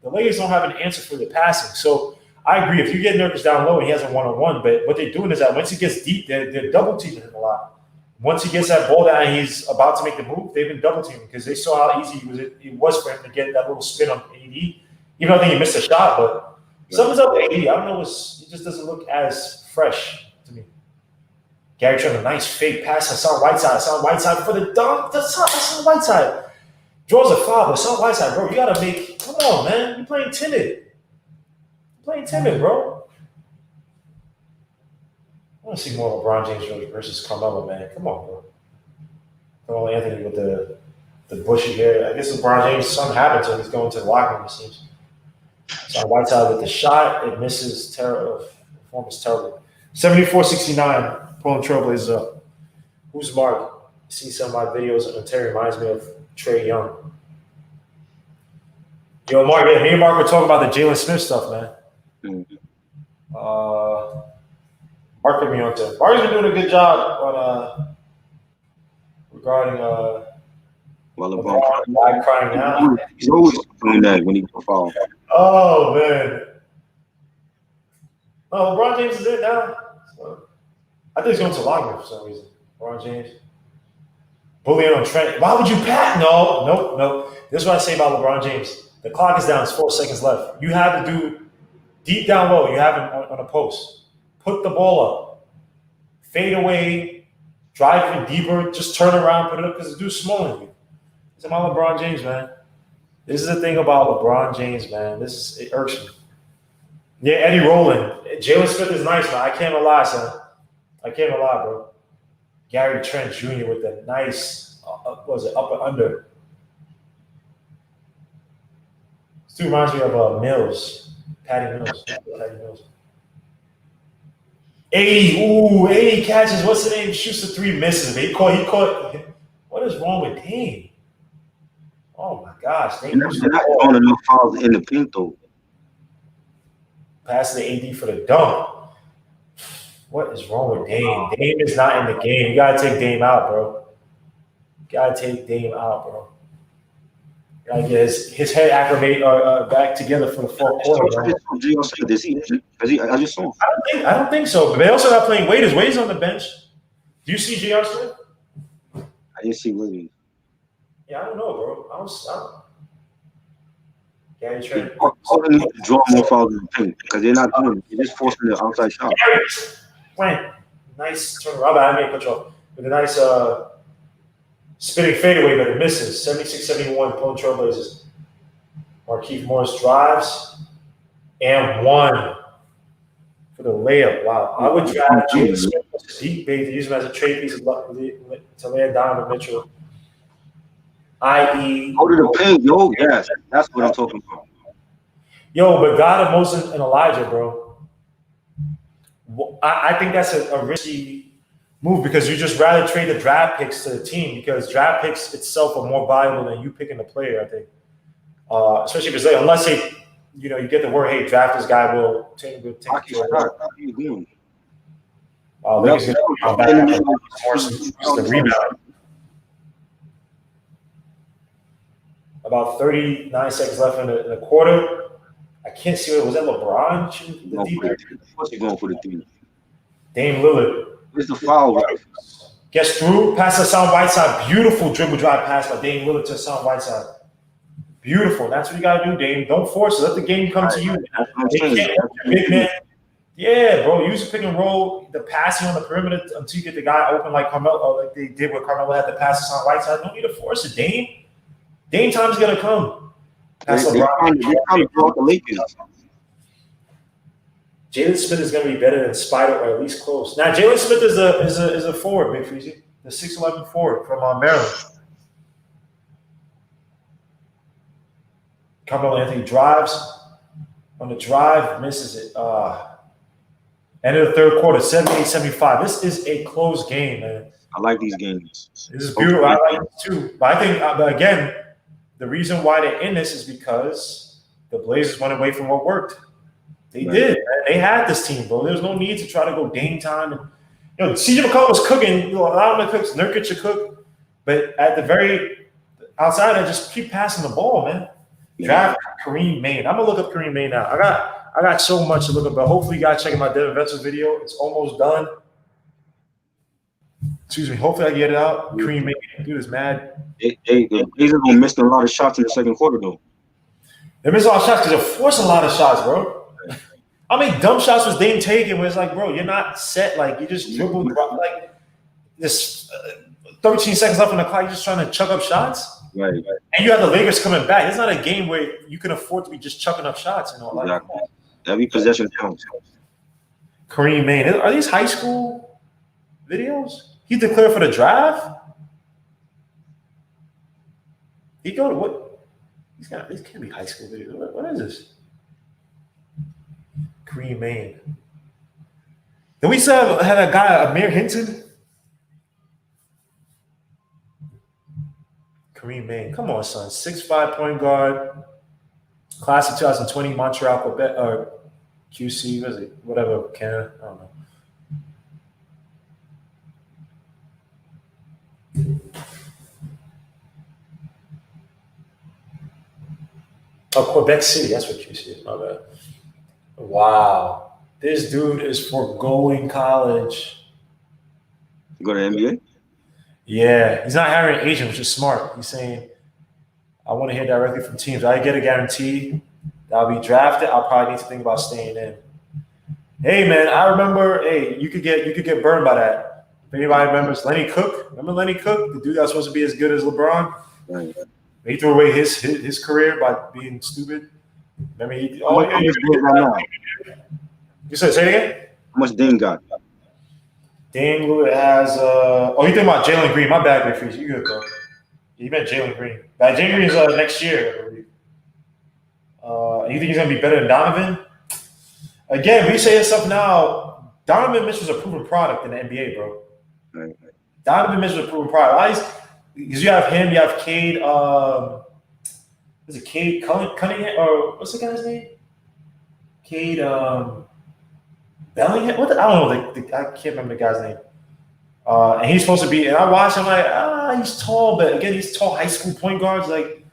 The Lakers don't have an answer for the passing. So I agree. If you get Nurkic down low, he has a one-on-one. But what they're doing is that once he gets deep, they're double teaming him a lot. Once he gets that ball down and he's about to make the move, they've been double teaming because they saw how easy it was for him to get that little spin on AD. Even though I think he missed a shot, but something's up with AD. I don't know. He just doesn't look as fresh to me. Gary trying a nice fake pass. Hassan Whiteside for the dunk. Hassan Whiteside draws a foul. Hassan Whiteside, bro, you gotta make. Come on, man. You're playing timid, bro. I want to see more LeBron James versus Carmelo, man. Come on, bro. Carmelo Anthony with the bushy hair. I guess LeBron James, something happened to him. He's going to the locker room, it seems. So Whiteside with the shot. It misses. Performance terrible. 74-69. Pulling Trailblazers up. Who's Mark? See some of my videos and Terry reminds me of Trae Young. Yo, Mark, yeah, me and Mark were talking about the Jalen Smith stuff, man. Mark put me on to. Mark's been doing a good job on regarding LeBron crying now. He's always doing that when he goes foul. Oh man. Oh, LeBron James is in now. So, I think he's going to longer for some reason. LeBron James. Bullying on Trent. Why would you pat? No. This is what I say about LeBron James. The clock is down. It's 4 seconds left. You have to do deep down low. You have him on a post. Put the ball up. Fade away. Drive even deeper. Just turn around. Put it up because the dude's smaller than you. It's about LeBron James, man. This is the thing about LeBron James, man. It irks me. Yeah, Eddie Rowland. Jalen Smith is nice, man. I can't lie, son. I can't lie, bro. Gary Trent Jr. with the nice, up and under. This dude reminds me of Mills. Patty Mills. 80 catches. What's the name? Shoots the three, misses. He caught. What is wrong with Dame? Oh my gosh. They're not throwing enough fouls in the paint, though. Pass the AD for the dunk. What is wrong with Dame? Dame is not in the game. You gotta take Dame out, bro. You gotta get his head acclimate back together for the fourth quarter. I just saw him. I don't think so. But they also not playing Waiters. Waiters on the bench. Do you see J.R. Smith? I didn't see Waiters. Yeah, I don't know, bro. Gary Trent. They need to draw more fouls in the paint because they're not doing it. They're just forcing the outside shot. Went. Nice turnaround. I made a put you off. With a nice spinning fadeaway, but it misses. 76-71, pulling Trailblazers. Markieff Morris drives and one for the layup. Wow. I would drive Jalen Smith deep bait to use him as a trade piece to lay Donovan Mitchell. I.e. Go to the paint, yo. Yes, that's what I'm talking about. Yo, but God of Moses and Elijah, bro. I think that's a risky move because you just rather trade the draft picks to the team because draft picks itself are more valuable than you picking the player, I think. Especially if it's late, unless you get the word, hey, draft this guy, we'll take it. Wow, Lakers going to come back and force the rebound. About 39 seconds left in the quarter. I can't see was that LeBron shooting the deep? What's he going for the three? Dame Lillard. Where's the foul, right? Gets through, pass to Hassan Whiteside. Beautiful dribble drive pass by Dame Lillard to Hassan Whiteside. Beautiful. That's what you got to do, Dame. Don't force it. Let the game come to you. Big man. Yeah, bro. Use the pick and roll, the passing on the perimeter until you get the guy open like Carmelo, like they did with Carmelo had the pass to Hassan Whiteside. Don't need to force it, Dame. Dame time's going to come. That's LeBron. They're trying to block the Lakers. Jalen Smith is going to be better than Spider, or at least close. Now, Jalen Smith is a forward, Big Freezy. The 6'11" forward from Maryland. Carmelo Anthony drives. On the drive, misses it. End of the third quarter, 78-75. This is a close game, man. I like these games. This is beautiful. I like it too. But I think, again, the reason why they're in this is because the Blazers went away from what worked. They did. Man. They had this team, bro. There's no need to try to go Dame time. And, CJ McCollum was cooking. A lot of them cooks. Nurkic should cook. But at the very outside, I just keep passing the ball, man. Draft Kareem Maine. I'm gonna look up Kareem Maine now. I got so much to look up, but hopefully you guys checking my Devin Vessel video. It's almost done. Excuse me. Hopefully I get it out. Kareem Maine, dude is mad. The Blazers were missing a lot of shots in the second quarter, though. They missed a lot of shots because they're forcing a lot of shots, bro. How many dumb shots was Dame taking? Where it's like, bro, you're not set. Like you just dribble, like this 13 seconds left on the clock. You're just trying to chuck up shots. Right. And you have the Lakers coming back. It's not a game where you can afford to be just chucking up shots. Exactly. Every possession counts. Kareem Maine. Are these high school videos? He declared for the draft. He go to what? These can't be high school videos. What is this? Kareem Maine. Then we still had a guy, Amir Hinton. Kareem Maine. Come on, son. 6'5" point guard. Class of 2020, Montreal, Quebec, or QC, what is it? Whatever, Canada. I don't know. Oh, Quebec City. That's what QC is. My bad. Wow. This dude is foregoing college. You go to NBA? Yeah. He's not hiring an agent, which is smart. He's saying, I want to hear directly from teams. I get a guarantee that I'll be drafted. I'll probably need to think about staying in. Hey, man, I remember, you could get burned by that. If anybody remembers Lenny Cook, remember Lenny Cook? The dude that was supposed to be as good as LeBron? Right. He threw away his career by being stupid. Remember You said, say it again? How much Dame got? Dame has you thinking about Jalen Green. My bad, Big Freeze. You good, bro. You meant Jalen Green. Jalen Green is next year, I believe. You think he's going to be better than Donovan? Again, we say this stuff now. Donovan Mitchell's a proven product in the NBA, bro. Right. Donovan Mitchell's a proven product. Because you have him, you have Cade. Is it Cade Cunningham? Or what's the guy's name? Cade Bellingham? I don't know. I can't remember the guy's name. And he's supposed to be. And I watched him like, he's tall, but again, he's tall high school point guards. Like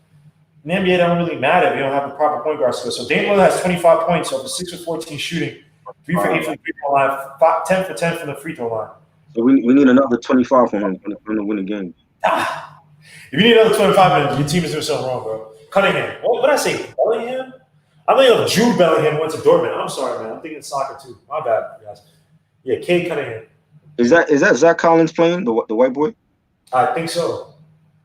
in the NBA, that don't really matter if you don't have the proper point guard skill. So Dame Lillard has 25 points off of 6 for 14 shooting, 3 for 8 from the free throw line, 10 for 10 from the free throw line. So we need another 25 from him to win the game. If you need another 25 minutes, your team is doing something wrong, bro. Cunningham. What did I say? Bellingham? I'm thinking of Jude Bellingham went to Dortmund. I'm sorry, man. I'm thinking soccer too. My bad, guys. Yeah, Cade Cunningham. Is that Zach Collins playing, the white boy? I think so.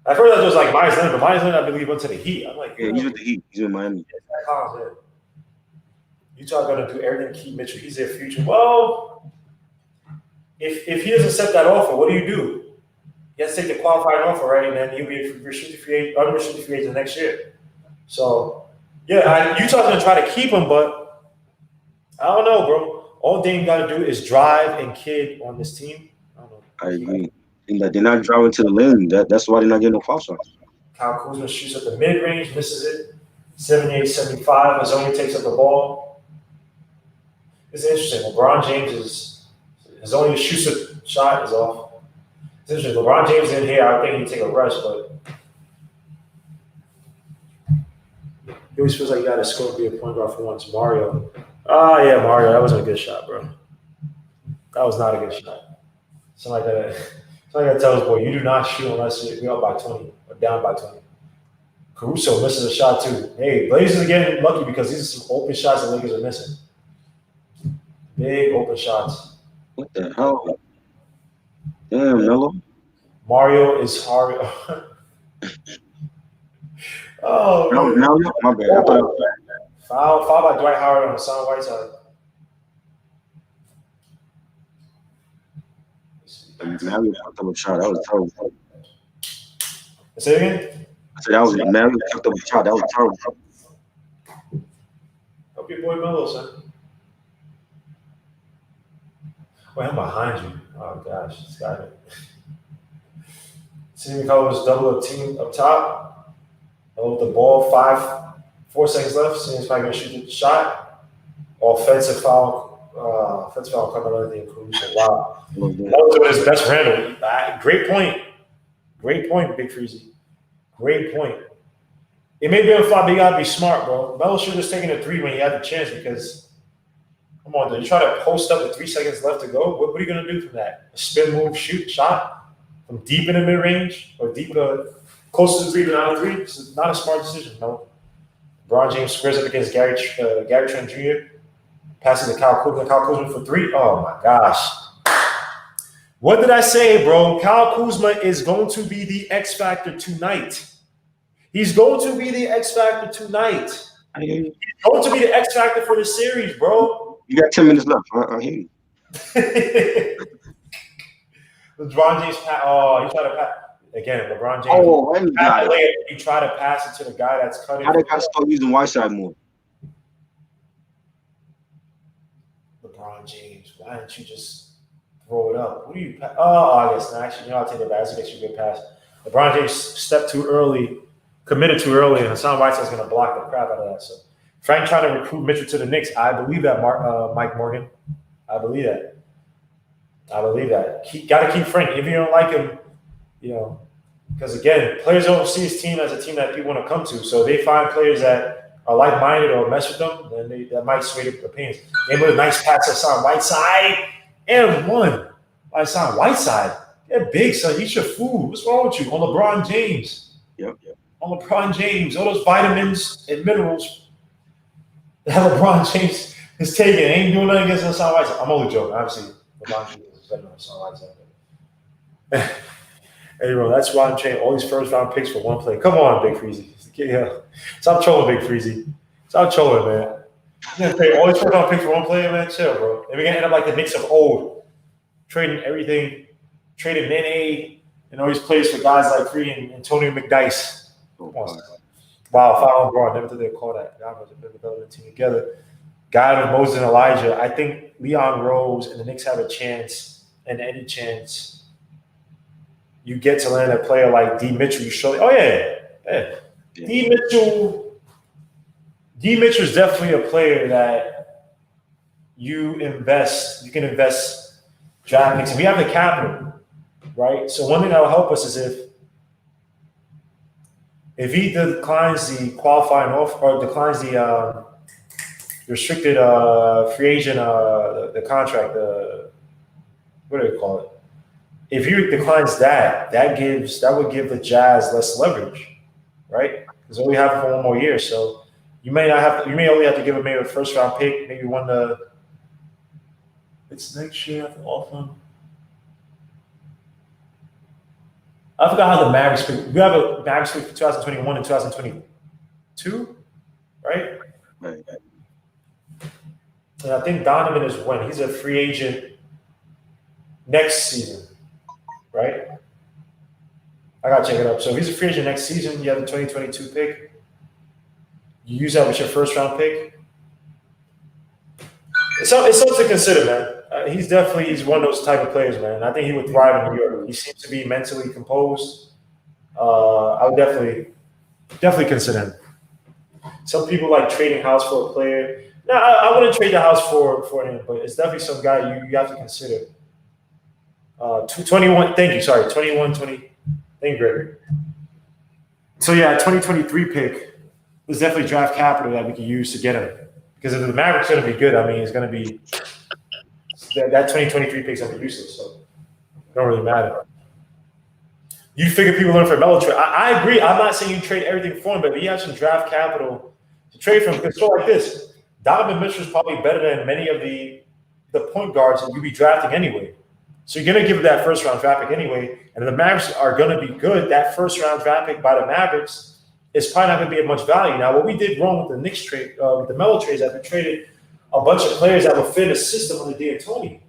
I've heard that it was like Myers Leonard, but Myers Leonard, I believe, went to the Heat. I'm like, yeah, he's with the Heat. He's in Miami. Yeah, Zach Collins, yeah. Utah going to do everything to keep Mitchell. He's their future. Well, if he doesn't accept that offer, what do? He has to take the qualifying offer, right? And then he'll be a unrestricted free agent next year. So, yeah, Utah's going to try to keep him, but I don't know, bro. All Dame got to do is drive and kid on this team. I don't know. I agree. They're not driving to the lane. That's why they're not getting no foul shots. Kyle Kuzma shoots at the mid-range, misses it. 78-75 as only takes up the ball. It's interesting. LeBron James his only shooter shot is off. It's interesting. LeBron James in here, I think he'd take a rest, but he always feels like he got to score and be a point guard for once. Mario. Yeah, Mario. That wasn't a good shot, bro. That was not a good shot. Somebody got to tell his boy, you do not shoot unless you're up by 20 or down by 20. Caruso misses a shot too. Hey, Blazers are getting lucky because these are some open shots the Lakers are missing. Big open shots. What the hell? Damn, Melo. Mario is hard. Oh, no, my bad. I thought it was foul by Dwight Howard on the Sun Whiteside. Mario picked up a shot. That was terrible. Say it again? I said that was Mario picked up a shot. That was terrible. Help your boy Melo, son. Wait, I'm behind you. Oh, gosh. This guy. Sidney McCullough's double up team up top. With the ball, 4 seconds left. Seems probably gonna shoot the shot. Offensive foul coming under the inclusion. Wow. That was doing his best Randall. Great point. Great point, Big Freezy. Great point. It may be a flop, but you gotta be smart, bro. Melo should have just taken a 3 when he had the chance because come on, dude. You try to post up with 3 seconds left to go. What are you gonna do from that? A spin move, shoot, shot from deep in the mid range or deep close to the 3 but not a 3? This is not a smart decision, no. LeBron James squares up against Gary Trent Jr. Passes to Kyle Kuzma for 3. Oh my gosh. What did I say, bro? Kyle Kuzma is going to be the X factor tonight. He's going to be the X factor tonight. He's going to be the X factor for the series, bro. You got 10 minutes left. I hear you. LeBron James, he tried to pass. Again, LeBron James. Oh, and he tried to pass it to the guy that's cutting. How they got to start using Whiteside more? LeBron James, why didn't you just throw it up? What do you? I guess not. Actually, I'll take the pass. I guess you good pass. LeBron James stepped too early, committed too early, and Hassan Whiteside's going to block the crap out of that. So Frank trying to recruit Mitchell to the Knicks. I believe that, Mike Morgan. I believe that. Got to keep Frank. If you don't like him, because again, players don't see his team as a team that people want to come to. So they find players that are like-minded or mess with them, then that might sway their opinions. They put a nice pass to Hassan Whiteside and one by Hassan Whiteside. They're big, son. Eat your food. What's wrong with you? On LeBron James. Yep. On LeBron James. All those vitamins and minerals that LeBron James is taking. Ain't doing nothing against Hassan Whiteside. I'm only joking. Obviously, LeBron James is better than Hassan Whiteside. Hey, bro, that's why I'm trading all these first-round picks for one play. Come on, Big Freezy. Yeah. Stop trolling, Big Freezy. Stop trolling, man. You're going to trade all these first-round picks for one player, man? Chill, bro. And we're going to end up like the Knicks of old, trading everything, trading Nene and all these players for guys like Free and Antonio McDice. Wow, foul on LeBron. Never thought they'd call that. God was a bit of a team together. Guy with Moses and Elijah. I think Leon Rose and the Knicks have a chance, and any chance you get to land a player like D. Mitchell, you show. Oh yeah. D. Mitchell is definitely a player that you can invest draft picks. And we have the capital, right? So one thing that will help us is if he declines the qualifying offer or declines the restricted free agent the contract, what do they call it? If he declines that would give the Jazz less leverage, right? Because we have him for one more year, so you may only have to give him maybe a first round pick, maybe it's next year I have to offer him. I forgot how the Mavericks pick. We have a Mavericks pick for 2021 and 2022, right? Right. And I think Donovan is when he's a free agent next season. Right? I got to check it up. So if he's a free agent next season, you have the 2022 pick. You use that with your first round pick. It's something to consider, man. He's one of those type of players, man. I think he would thrive in New York. He seems to be mentally composed. I would definitely consider him. Some people like trading house for a player. No, I wouldn't trade the house for him, but it's definitely some guy you have to consider. 21. Thank you. Sorry, 21, 20. Thank you, Gregory. So yeah, 2023 pick is definitely draft capital that we can use to get him. Because if the Mavericks are going to be good, I mean, it's going to be that 2023 pick's going to be useless. So it don't really matter. You figure people learn from Melo trade. I agree. I'm not saying you trade everything for him, but if you have some draft capital to trade for him, because like this, Donovan Mitchell is probably better than many of the point guards that you'd be drafting anyway. So you're going to give him that first-round draft pick anyway, and if the Mavericks are going to be good, that first-round draft pick by the Mavericks is probably not going to be of much value. Now, what we did wrong with the Knicks trade, with the Melo trades, is that we traded a bunch of players that would fit a system under D'Antoni.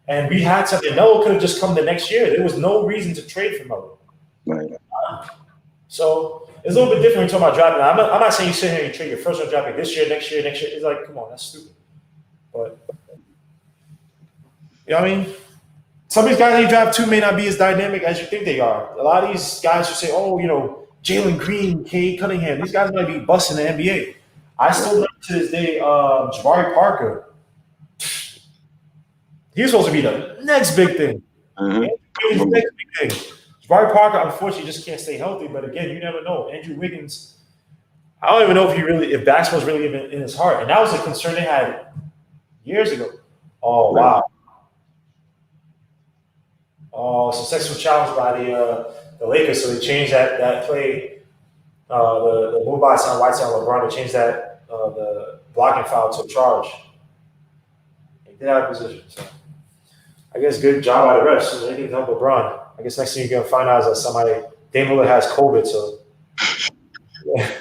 And we had something. Melo could have just come the next year. There was no reason to trade for Melo. Right. So it's a little bit different when you're talking about drafting. I'm not saying you sit here and you trade your first-round draft pick this year, next year. It's like, come on, that's stupid. But, you know what I mean? Some of these guys that you draft too may not be as dynamic as you think they are. A lot of these guys who say, Jalen Green, Cade Cunningham. These guys might be busting the NBA. I still remember to this day, Jabari Parker. He's supposed to be the next big thing. He's the next big thing. Jabari Parker, unfortunately, just can't stay healthy. But again, you never know. Andrew Wiggins, I don't even know if basketball's really even in his heart. And that was a concern they had years ago. Oh, wow. Oh, successful challenge by the Lakers. So they changed that play. The move by Whiteside and LeBron, they changed that the blocking foul to a charge. They did have a position. So I guess good job by the refs. So they can help LeBron. I guess next thing you're gonna find out is that Dame Lillard has COVID. So yeah.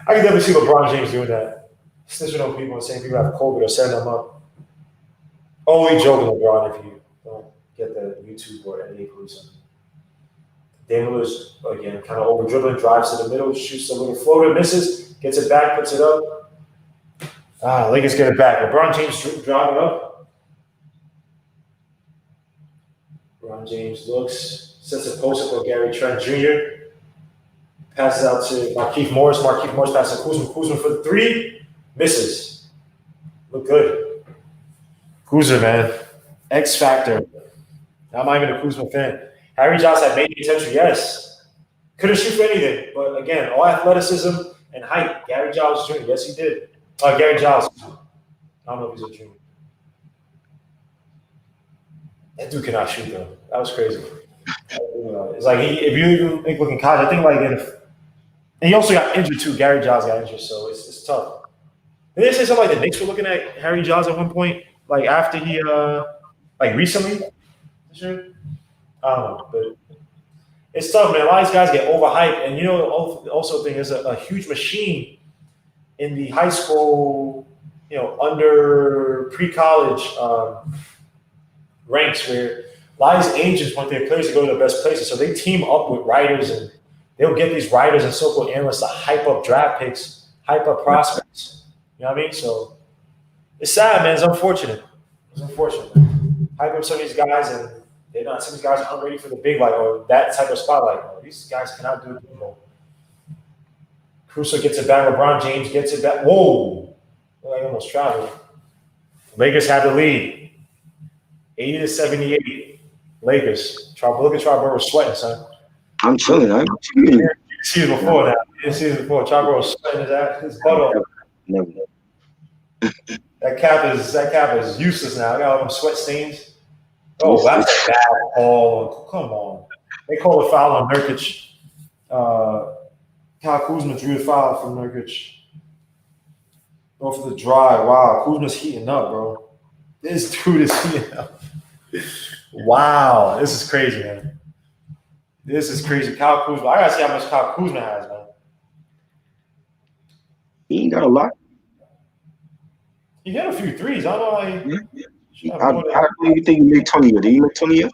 I can definitely see LeBron James doing that. Snitching on people and saying people have COVID or setting them up. Only joking, LeBron, if you don't get the YouTube or NBA police. Dame Lillard's, again, kind of over dribbling, drives to the middle, shoots a little floater, misses, gets it back, puts it up. Lakers get it back. LeBron James driving up. LeBron James looks, sets a post up for Gary Trent Jr. Passes out to Markieff Morris. Markieff Morris passes to Kuzma. Kuzma for the three. Misses. Look good. Kuzma, man. X Factor. I'm not even a Kuzma fan. Harry Giles had made the potential, yes. Couldn't shoot for anything. But again, all athleticism and height. Gary Giles Jr., yes, he did. Gary Giles. I don't know if he's a junior. That dude cannot shoot, though. That was crazy. It's like, if you even think looking college, I think like and he also got injured too. Gary Giles got injured, so it's tough. Did they say something like the Knicks were looking at Harry Giles at one point, like after he, like recently? Sure. I don't know, but it's tough, man. A lot of these guys get overhyped, and also thing is a huge machine in the high school, under pre-college ranks where a lot of these agents want their players to go to the best places, so they team up with writers and they'll get these writers and so-called analysts to hype up draft picks, hype up prospects. You know what I mean? So it's sad, man. It's unfortunate. Hype up some of these guys, and they're not. Some of these guys aren't ready for the big light or that type of spotlight. These guys cannot do it anymore. Caruso gets it back. LeBron James gets it back. Whoa! I almost traveled. Lakers have the lead, 80-78. Lakers. Look at Triborough sweating, son. I'm chilling. You didn't see it before now. You didn't see it before. Triborough sweating his butt off. Never. That cap is useless now. I got all them sweat stains. Oh, that's a bad call. Come on. They call a foul on Nurkic. Kyle Kuzma drew a foul from Nurkic. Go for the drive. Wow, Kuzma's heating up, bro. This dude is heating up. Wow, this is crazy, man. This is crazy. Kyle Kuzma. I gotta see how much Kyle Kuzma has, man. He ain't got a lot. He hit a few threes. I don't know How do you think he made 20? Did he make 20 yet?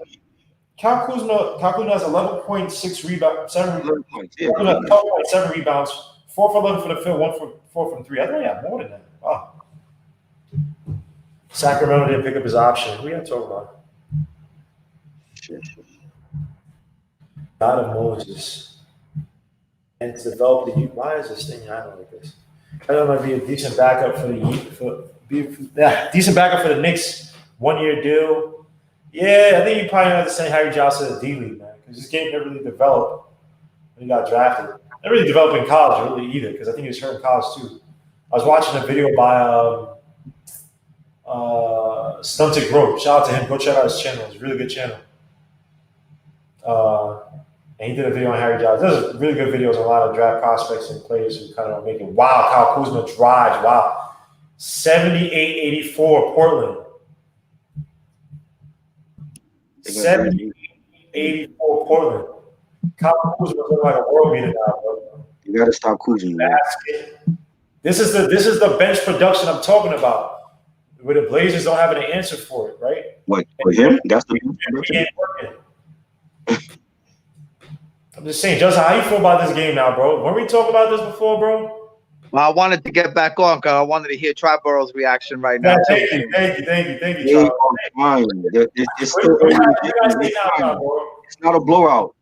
Kyle Kuzma has 11.6 rebounds, 7 points. Yeah, 12.7 rebounds, 4 for 11 for the field, 1 for 4 from 3. I think he had more than that. Wow. Sacramento didn't pick up his option. Who are you talking about? God of Moses. And to develop the youth. Why is this thing happening like this? I thought it might be a decent backup for the decent backup for the Knicks. 1-year deal. Yeah, I think you probably understand Harry Giles to the D League, man, because this game never really developed when he got drafted. Never really developed in college, really, either, because I think he was hurt in college too. I was watching a video by Stunted Growth. Shout out to him. Go check out his channel. It's a really good channel. And he did a video on Harry Giles. There's really good videos on a lot of draft prospects and players who kind of are making. Wow, Kyle Kuzma drives. Wow. 78-84 Portland. 78-84 Portland. Kyle Kuzma looking like a world beater now, bro. You got to stop Kuzma, man. This is the bench production I'm talking about. Where the Blazers don't have an answer for it, right? What, for him? That's the game. I'm just saying, Justin, how you feel about this game now, bro? Weren't we talking about this before, bro? Well, I wanted to get back on because I wanted to hear Triborough's reaction right now. Thank you, Triborough's. It's not a blowout.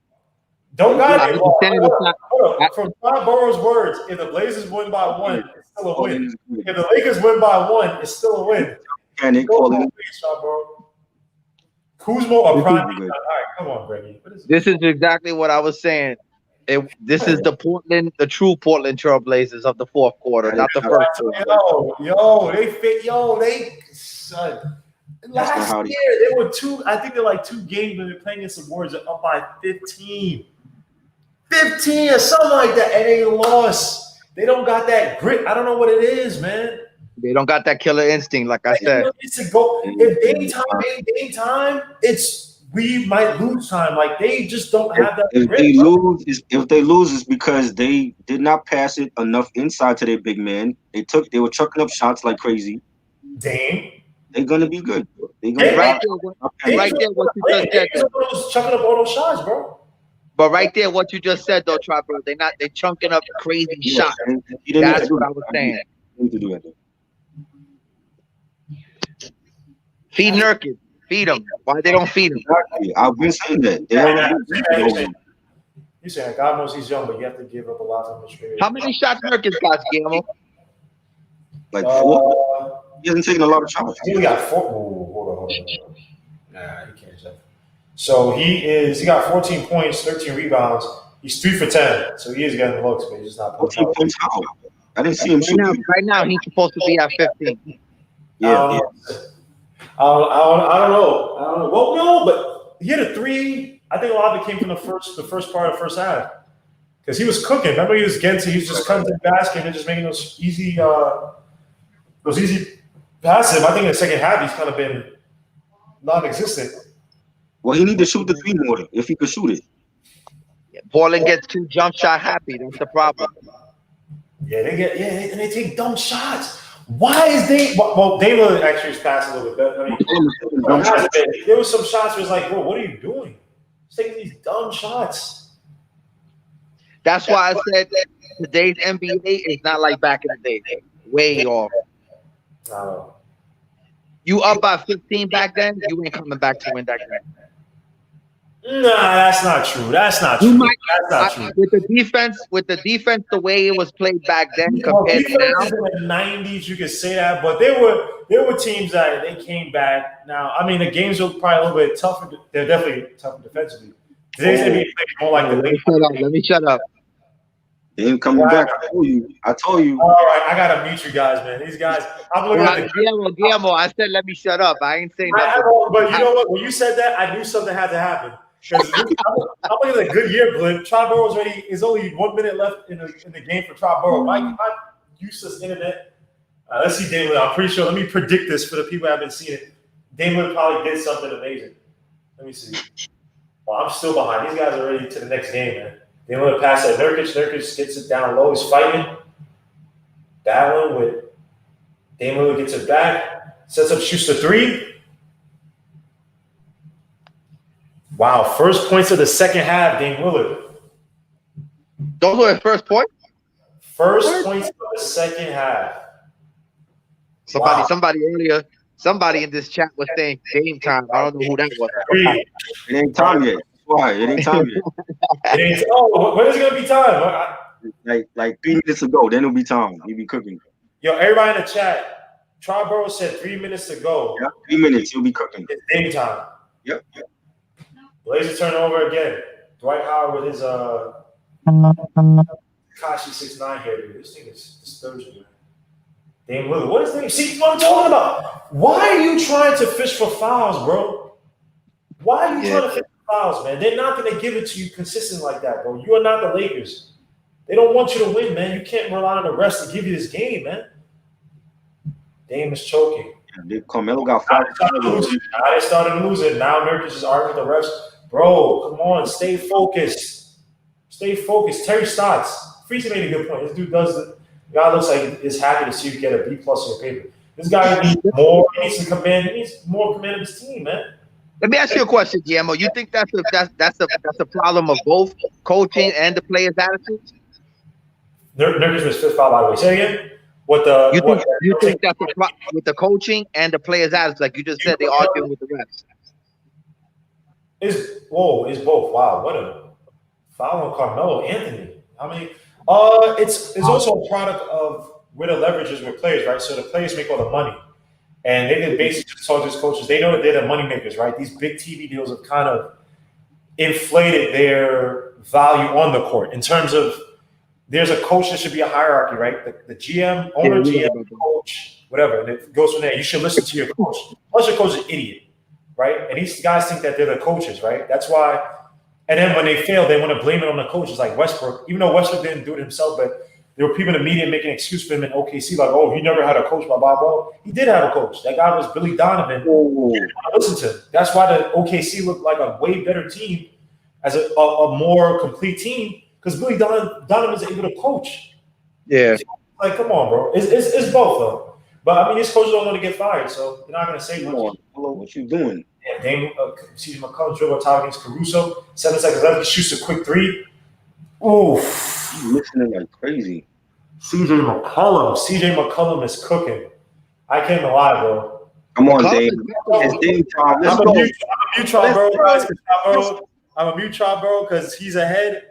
Don't got I'm it. just saying it's not. Hold up. From Todd Burrow's words, if the Blazers win by 1, it's still a win. Portland is good. If the Lakers win by 1, it's still a win. Panic, Go Portland. on, please, Todd Burrow. Kuzma or This Prime? is good. All right, come on, Greggy. What is This is exactly what I was saying. This is the true Portland Trailblazers of the fourth quarter, not the first quarter. Son. That's not Last how year, they- they were I think they're like 2 games when they're playing against the Warriors up by 15. 15 or something like that, and they lost. They don't got that grit. I don't know what it is, man. They don't got that killer instinct, like I said. It's a go. If daytime ain't daytime, we might lose time. Like they just don't have that If grit. they bro. lose, it's because they did not pass it enough inside to their big man. They were chucking up shots like crazy. Dame. They're gonna be good. They're Hey, gonna Right there, what you just said. Dame's chucking up all those shots, bro. But right there, what you just said, though, Trapper, they chunking up crazy shots. He didn't need to That's do what that. I was saying. He didn't need to do that, though. Feed Nurkic. Feed him. Why they don't feed him? Exactly. I've been saying that. They already You saying God knows he's young, but you have to give up a lot from the street. How many shots Nurkic got, Guillermo? like 4. He hasn't taken a lot of shots. He only got 4. Ooh, hold on. Nah, he can't jump. So he got 14 points, 13 rebounds. He's 3 for 10. So he is getting looks, but he's just not putting 14 up. points how? I didn't see him shoot. Right now, he's supposed to be at 15. Yeah. I don't know. Well, no, but he had a 3. I think a lot of it came from the first part of the first half. Because he was cooking. Remember, he was just cutting to the basket and just making those easy passes. I think in the second half, he's kind of been non-existent. Well, he need to shoot the 3 more if he could shoot it. Portland gets too jump shot happy. That's the problem. Yeah, and they take dumb shots. Why is they? Well, they will actually just pass a little bit better. I mean, there was some shots where it's like, bro, what are you doing? Just taking these dumb shots. That's why I said today's NBA is not like back in the day. Way off. You up by 15 back then, you ain't coming back to win that game. Nah, that's not true. That's not true. With the defense, the way it was played back then compared to now. In the 90s, you could say that, but there were teams that they came back. Now, I mean, the games were probably a little bit tougher. They're definitely tougher defensively. Today's NBA more like the Lakers. Let me shut up. They ain't coming back. I told you. All right, I gotta mute you guys, man. These guys, I'm looking at the Guillermo, I said let me shut up. I ain't saying nothing. But you know what? When you said that, I knew something had to happen. Because I'm looking at a good year blip. Trot Burrow's ready. There's only 1 minute left in the game for Trot Burrow. My useless internet. Let's see, Dame Lillard. I'm pretty sure. Let me predict this for the people who haven't seen it. Dame Lillard probably did something amazing. Let me see. Well, I'm still behind. These guys are ready to the next game, man. Dame Lillard pass at Nurkic. Nurkic gets it down low. He's fighting. Battling with Dame Lillard gets it back. Sets up, shoots the 3. Wow, first points of the second half, Dame Lillard. Those were his first points? First points of the second half. Somebody in this chat was saying game time. I don't know who that was. It ain't time yet. Why? It ain't time yet. When is it gonna be time? Like 3 minutes ago, then it'll be time. He'll be cooking. Yo, everybody in the chat, Trot Burrow said 3 minutes to go. Yeah, 3 minutes, he'll be cooking. It's game time. Yep. Blazers turn over again. Dwight Howard with his Kashi 6'9" here, dude. This thing is disturbing, man. Dame Lillard, what is this? See what I'm talking about? Why are you trying to fish for fouls, bro? Why are you trying to fish for fouls, man? They're not going to give it to you consistent like that, bro. You are not the Lakers. They don't want you to win, man. You can't rely on the refs to give you this game, man. Dame is choking. Melo got 5. Now they started losing. Now Nurkic is arguing with the refs. Bro, come on. Stay focused. Stay focused. Terry Stotts. Freezy made a good point. This dude the guy looks like he's happy to see you get a B+ on your paper. This guy needs more. He needs to command. He needs more command of his team, man. Let me ask you a question, Guillermo. You think that's a problem of both coaching and the players' attitudes? Nurkic was 5th foul, by the way. Say again. You think that's a problem with the coaching and the players' attitudes? Like you just said, they arguing with the refs. It's both. Wow, what a Foul on Carmelo Anthony. I mean, it's also a product of where the leverage is with players, right? So the players make all the money. And they can basically just talk to these coaches. They know that they're the money makers, right? These big TV deals have kind of inflated their value on the court in terms of there's a coach that should be a hierarchy, right? The GM, owner, GM, coach, whatever. And it goes from there. You should listen to your coach. Unless your coach is an idiot, right? And these guys think that they're the coaches, right? That's why. And then when they fail, they want to blame it on the coaches like Westbrook, even though Westbrook didn't do it himself, but there were people in the media making an excuse for him in OKC, like, oh, he never had a coach, blah, blah, blah. He did have a coach. That guy was Billy Donovan. Listen to him. That's why the OKC looked like a way better team as a more complete team because Billy Donovan's able to coach. Yeah. Like, come on, bro. It's both, though. But, I mean, these coaches don't want to get fired, so they're not going to say much. Hello, what you doing? Yeah, Dame, CJ McCollum dribble top against Caruso. 7 seconds left. He shoots a quick three. Oh, You listening like crazy. CJ McCollum is cooking. I can't even lie, bro. Come on, Dave. It's Dame time. Let's I'm go. a mute Troy, bro. Guys, I'm a mute Triborough because he's ahead.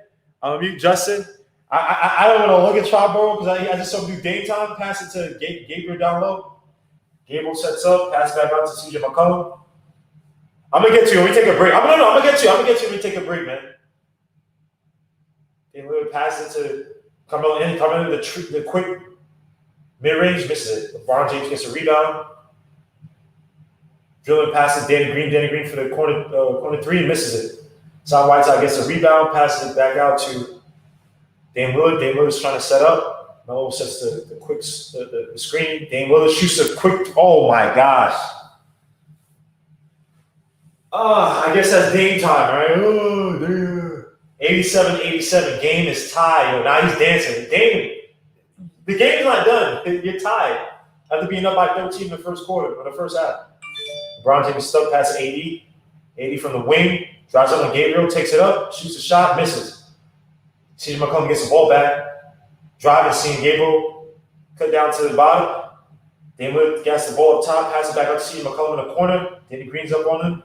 I'm a mute Justin. I don't want to look at Triborough because I just saw him do Dame time. Pass it to Gabriel down low. Gabriel sets up. Pass back out to CJ McCollum. I'm gonna get to you when we take a break. I'm gonna get to you when we take a break, man. They literally pass it to Carmelo the quick mid-range, misses it. LeBron James gets a rebound. Drilling passes Danny Green for the corner three and misses it. Sam Whiteside gets a rebound, passes it back out to Dame Lillard. Dame Lillard's trying to set up. Melo sets the screen. Dame Lillard shoots a quick. Oh my gosh. I guess that's Dame time, right? Oh, damn. 87-87. Game is tied. Yo, now he's dancing. The game's not done. You're tied. After being up by 13 in the first quarter, or the first half. LeBron James stuck past AD. AD from the wing. Drives up on Gabriel, takes it up, shoots a shot, misses. CJ McCollum gets the ball back. Driving, seeing Gabriel cut down to the bottom. Dame Lillard gets the ball up top, passes it back up to CJ McCollum in the corner. Danny Green's up on him.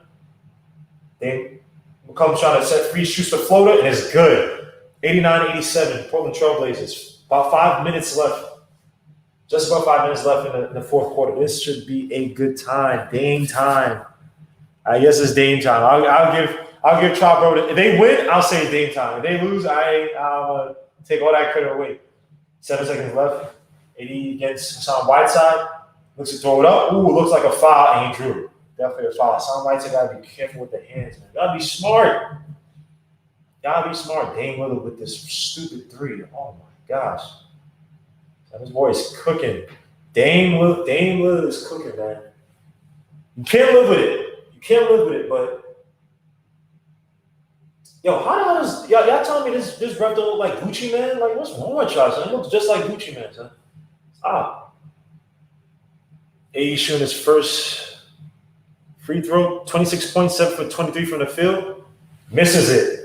Then McCollum trying to set free, shoots the floater, and it's good. 89-87, Portland Trailblazers. About 5 minutes left. Just about 5 minutes left in the fourth quarter. This should be a good time. Dame time. I guess it's Dame time. I'll give Triborough. If they win, I'll say Dame time. If they lose, I'll take all that credit away. 7 seconds left. AD against Hassan Whiteside. Looks to throw it up. Ooh, looks like a foul, and he drew. Definitely a foul. Hassan Whiteside gotta be careful with the hands, man. Gotta be smart. Dame Lillard with this stupid three. Oh my gosh. This boy is cooking. Dame Lillard is cooking, man. You can't live with it. But yo, how the hell is y'all telling me this ref don't look like Gucci Man? Like, what's wrong with y'all, son? It looks just like Gucci Man, son. Stop. AD shooting his first free throw, 26 points, 7 for 23 from the field. Misses it.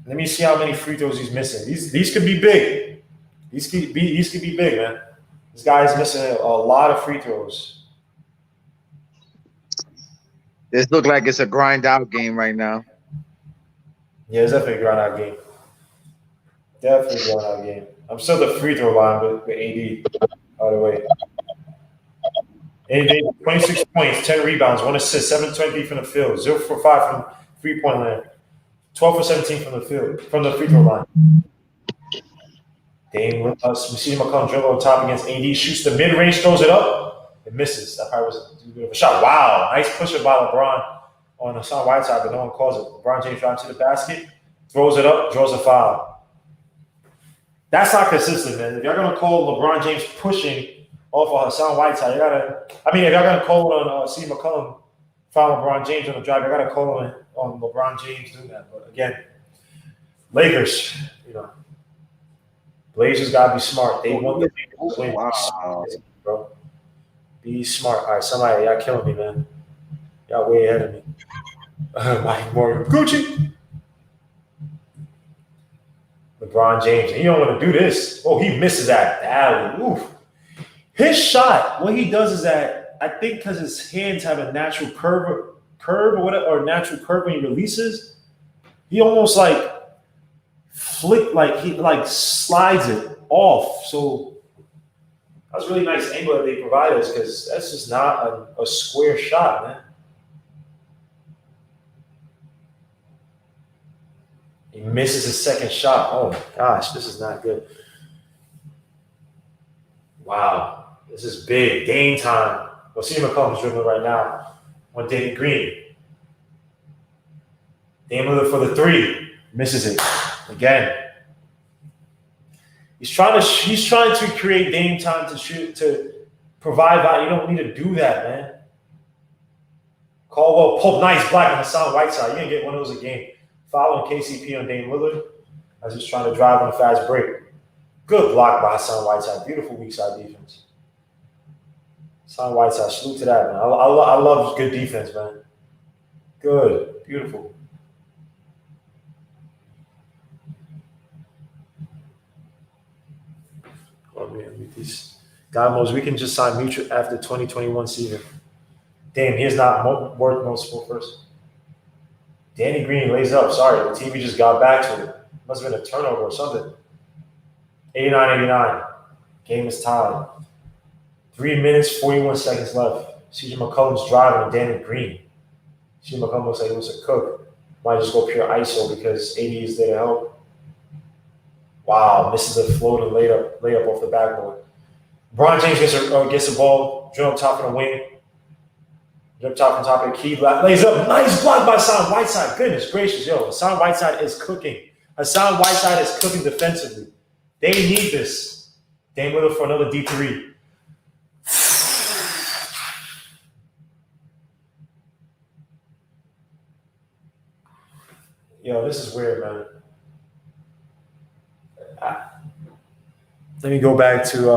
Let me see how many free throws he's missing. These could be big. These could be big, man. This guy is missing a lot of free throws. This look like it's a grind out game right now. Yeah, it's definitely a grind out game. I'm still the free throw line with AD, by the way. AD, 26 points, 10 rebounds, 1 assist, 7 from the field, 0 for 5 from 3-point land. 12 for 17 from the field, from the free throw line. Dame, CJ McCollum dribble on top against AD, shoots the mid-range, throws it up, it misses. That probably was too good of a shot. Wow, nice pusher by LeBron on Hassan Whiteside, but no one calls it. LeBron James drives to the basket, throws it up, draws a foul. That's not consistent, man. If you're gonna call LeBron James pushing off of Hassan Whiteside, if you're gonna call on CJ McCollum foul LeBron James on the drive, I gotta call on LeBron James doing that. But again, Lakers, Blazers gotta be smart. They want the win. Wow. Bro. Be smart. All right, somebody, y'all killing me, man. Y'all way ahead of me. Mike Morgan, Gucci. LeBron James, he don't want to do this. Oh, he misses that badly. Oof. His shot, what he does is that I think because his hands have a natural curve or whatever, or natural curve when he releases, he almost like flick, like he like slides it off. So that was a really nice angle that they provided us because that's just not a square shot, man. He misses his second shot. Oh my gosh, this is not good. Wow, this is big. Game time. Well, CJ McCollum's dribbling right now on Danny Green. Dame Lillard for the three. Misses it again. He's trying to create game time to shoot, to provide value. You don't need to do that, man. Caldwell pulled nice block on Hassan Whiteside. You didn't get one of those a game. Foul on KCP on Dame Lillard. I was just trying to drive on a fast break. Good block by Hassan Whiteside. Beautiful weak side defense. Hassan Whiteside, salute to that, man. I love good defense, man. Good. Beautiful. Oh, man, these God knows we can just sign mutual after 2021 season. Damn, he is not worth multiple first. Danny Green lays up. Sorry, the TV just got back to it. Must have been a turnover or something. 89-89. Game is tied. 3 minutes, 41 seconds left. CJ McCollum's driving and Danny Green. CJ McCollum looks like he wants to cook. Might just go pure ISO because AD is there to help. Wow, misses a floating layup off the backboard. LeBron James gets the ball, drill up top of the wing. Jump top on top of the key, lays up. Nice block by Hassan Whiteside. Goodness gracious, yo. Hassan Whiteside is cooking. Hassan Whiteside is cooking defensively. They need this. Dame Lillard for another deep three. Yo, this is weird, man. Let me go back to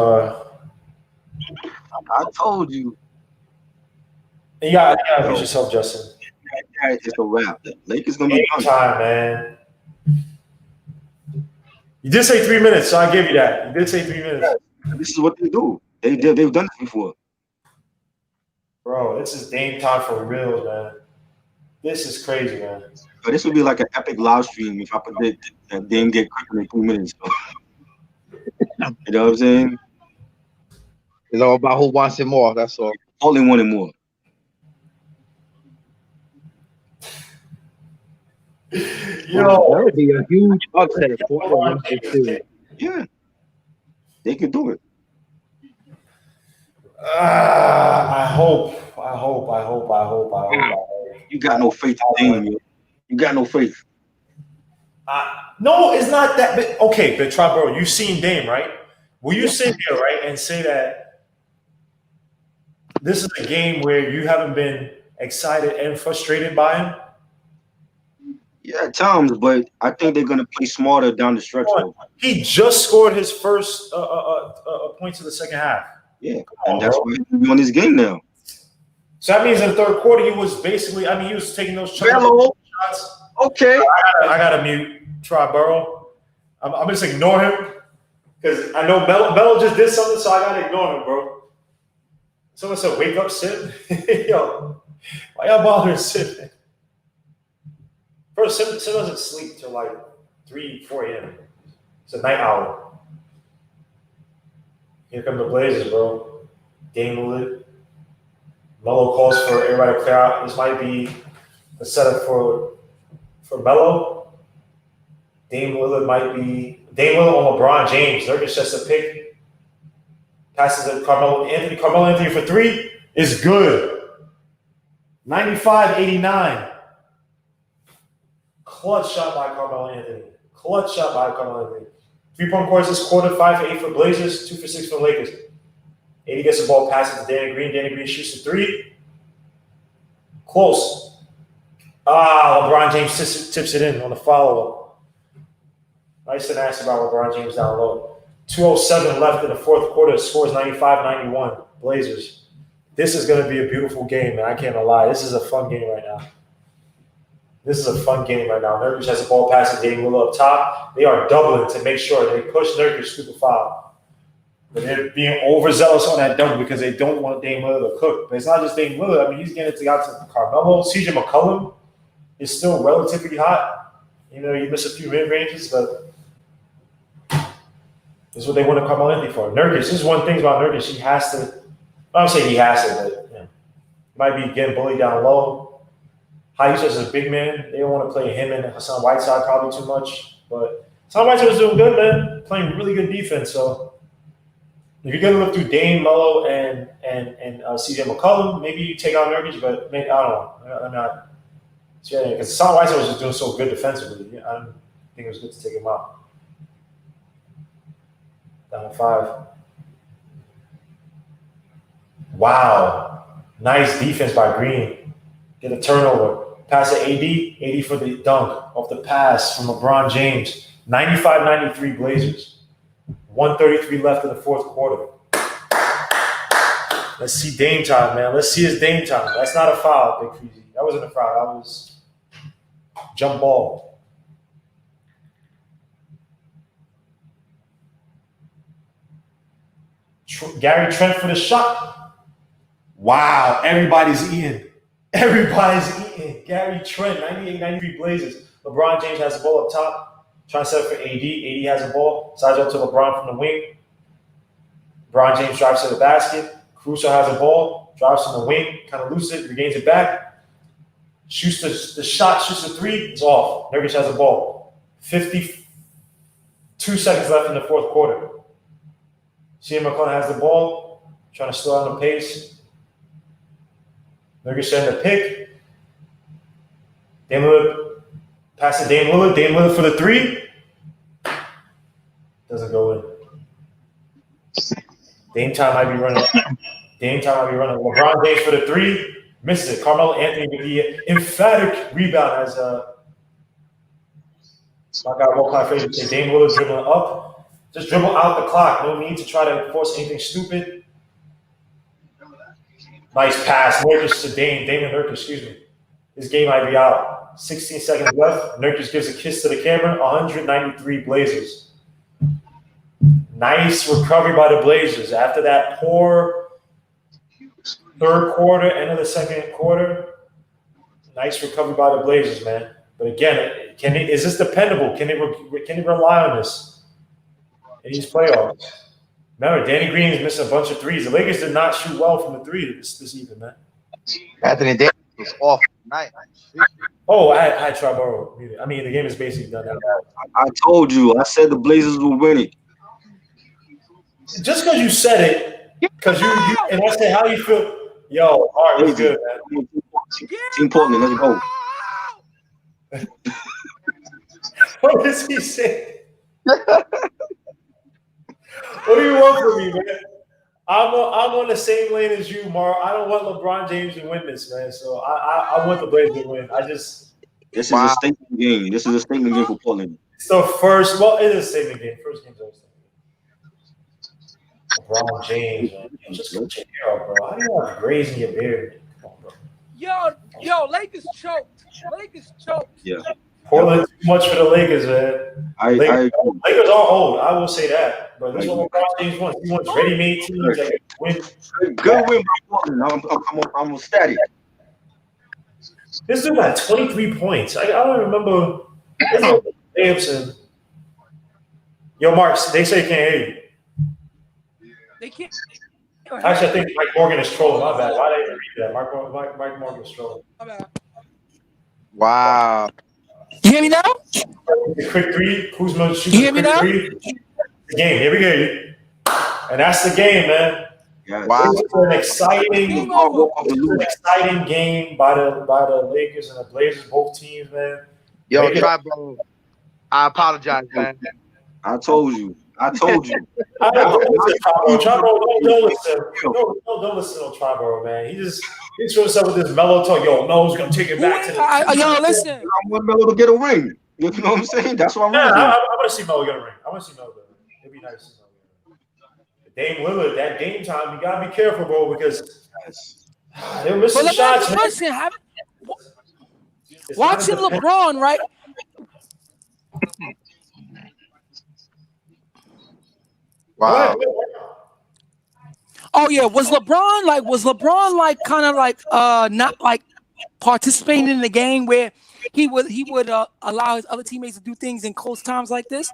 I told you. You gotta beat yourself, Justin. It's a wrap. Lakers gonna be Game time, man. You did say 3 minutes, so I give you that. You did say 3 minutes. This is what they do. They've done this before. Bro, this is Dame time for real, man. This is crazy, man. But this would be like an epic live stream if I predict that Dame get cooking in 3 minutes. You know what I'm saying? It's all about who wants it more. That's all. All they wanted more. Yo, that would be a huge upset if Portland wins this series. Yeah, they can do it. I hope. You got no faith in Dame, yo. You got no faith. No, it's not that. But okay, but try, bro. You've seen Dame, right? Will you sit here, right, and say that this is a game where you haven't been excited and frustrated by him? Yeah, at times, but I think they're gonna play smarter down the stretch. He just scored his first points in the second half. Yeah, and that's why he's on this game now. So that means in the third quarter, he was basically, he was taking those shots. Okay. I got to mute Triborough. I'm just ignore him because I know Melo just did something, so I got to ignore him, bro. Someone said, wake up, Sim. Yo, why y'all bothering Sim? Bro, Sim doesn't sleep till like 3, 4 a.m. It's a night owl. Here come the Blazers, bro. Dame Lillard. Melo calls for everybody to clear out. This might be a setup for Melo. Dame Lillard on LeBron James. They're just a pick. Passes to Carmelo Anthony. Carmelo Anthony for three is good. 95-89. Clutch shot by Carmelo Anthony. 3-point course this quarter. 5 for 8 for Blazers. 2 for 6 for Lakers. 80 gets the ball, passes to Danny Green. Danny Green shoots the three. Close. LeBron James tips it in on the follow-up. Nice and nasty about LeBron James down low. 2:07 left in the fourth quarter. Scores 95-91. Blazers. This is going to be a beautiful game, man. I can't lie. This is a fun game right now. Nurkic has the ball passing Dame Lillard up top. They are doubling to make sure they push Nurkic through the foul. But they're being overzealous on that double because they don't want Dame Lillard to cook. But it's not just Dame Lillard. He's getting it out to Carmelo. CJ McCollum is still relatively hot. You miss a few mid ranges, but this is what they want to come Anthony for. Nurkic, this is one thing about Nurkic. He has to. I don't say he has to, but might be getting bullied down low. How he says as a big man, they don't want to play him and Hassan Whiteside probably too much. But Hassan Whiteside was doing good, man, playing really good defense. So if you're gonna look through Dame, Melo, and CJ McCollum, maybe you take out Nurkic, but maybe, I don't know. I'm not. Yeah, because Hassan Whiteside was just doing so good defensively. I don't think it was good to take him out. Down 5. Wow. Nice defense by Green. Get a turnover. Pass to AD. AD for the dunk off the pass from LeBron James. 95-93 Blazers. 1:33 left in the fourth quarter. Let's see Dame time, man. Let's see his Dame time. That's not a foul, Big Freezy. That wasn't a foul. That was jump ball. Gary Trent for the shot. Wow, everybody's eating. Everybody's eating. Gary Trent, 98-93 Blazers. LeBron James has the ball up top. Trying to set up for AD. AD has the ball. Sides up to LeBron from the wing. LeBron James drives to the basket. Caruso has the ball. Drives from the wing. Kind of loses it. Regains it back. Shoots the shot. Shoots the 3. It's off. Nurkic has the ball. 52 seconds left in the fourth quarter. CJ McCollum has the ball, trying to slow down the pace. Nurkic setting the pick. Dame Lillard, pass to Dame Lillard. Dame Lillard for the 3. Doesn't go in. Dame time might be running. LeBron James for the 3. Misses it. Carmelo Anthony with the emphatic rebound as my guy Wolcott Frazier said, Dame Lillard dribbling up. Just dribble out the clock. No need to try to force anything stupid. Nice pass. Nurkic to Dame. Dame and Nurkic, excuse me. This game might be out. 16 seconds left. Nurkic gives a kiss to the camera. 193 Blazers. Nice recovery by the Blazers. After that poor third quarter, end of the second quarter, nice recovery by the Blazers, man. But again, is this dependable? Can they rely on this in these playoffs? Remember, Danny Green is missing a bunch of threes. The Lakers did not shoot well from the 3 this evening, man. Anthony Davis was off tonight. Oh, I had Triborough muted. I mean, the game is basically done now. I told you. I said the Blazers will win it. Just because you said it, because you and I said how you feel. Yo, all right, it's good, man. Team Portland, let's go. What does he say? What do you want from me, man? I'm on the same lane as you, Mar. I don't want LeBron James to win this, man. So I want the Blazers to win. This is a statement game. This is a statement game for Portland. It's the first. Well, it is a statement game. First game's always a statement game. LeBron James, man. Just go check it out, bro. How do you have grays in your beard? Come on, bro. Yo, Lakers choked. Yeah. Portland too much for the Lakers, man. Lakers are old. I will say that. But this is what LeBron James wants. He wants ready-made teams that can win. Good win by Portland. I'm ecstatic. This dude had 23 points. I don't remember. Williamson. Yo, Mark, they say can't hear you. They can't. Actually, I think Mike Morgan is trolling. My bad. Why did I even read that? Mike Morgan is trolling. Wow. You hear me now? The quick 3. Kuzma shoots You hear me quick now? 3. The game. Here we go. And that's the game, man. Yes. Wow. This is an exciting game by the Lakers and the Blazers, both teams, man. Yo, Triborough, I apologize, man. I told you. Don't listen to Triborough, man. He shows up with this Melo talk. Yo, Melo's gonna take it back to the. Yo, listen. I want Melo to get a ring. You know what I'm saying? That's what I'm I doing. want to see Melo get a ring. I want to see Melo get a ring. It'd be nice to see Melo get a ring. Dame Lillard, that game time, you gotta be careful, bro, because they're missing shots. Listen, watching LeBron, right? Wow. Oh yeah, was LeBron like kind of like not like participating in the game where he would allow his other teammates to do things in close times like this?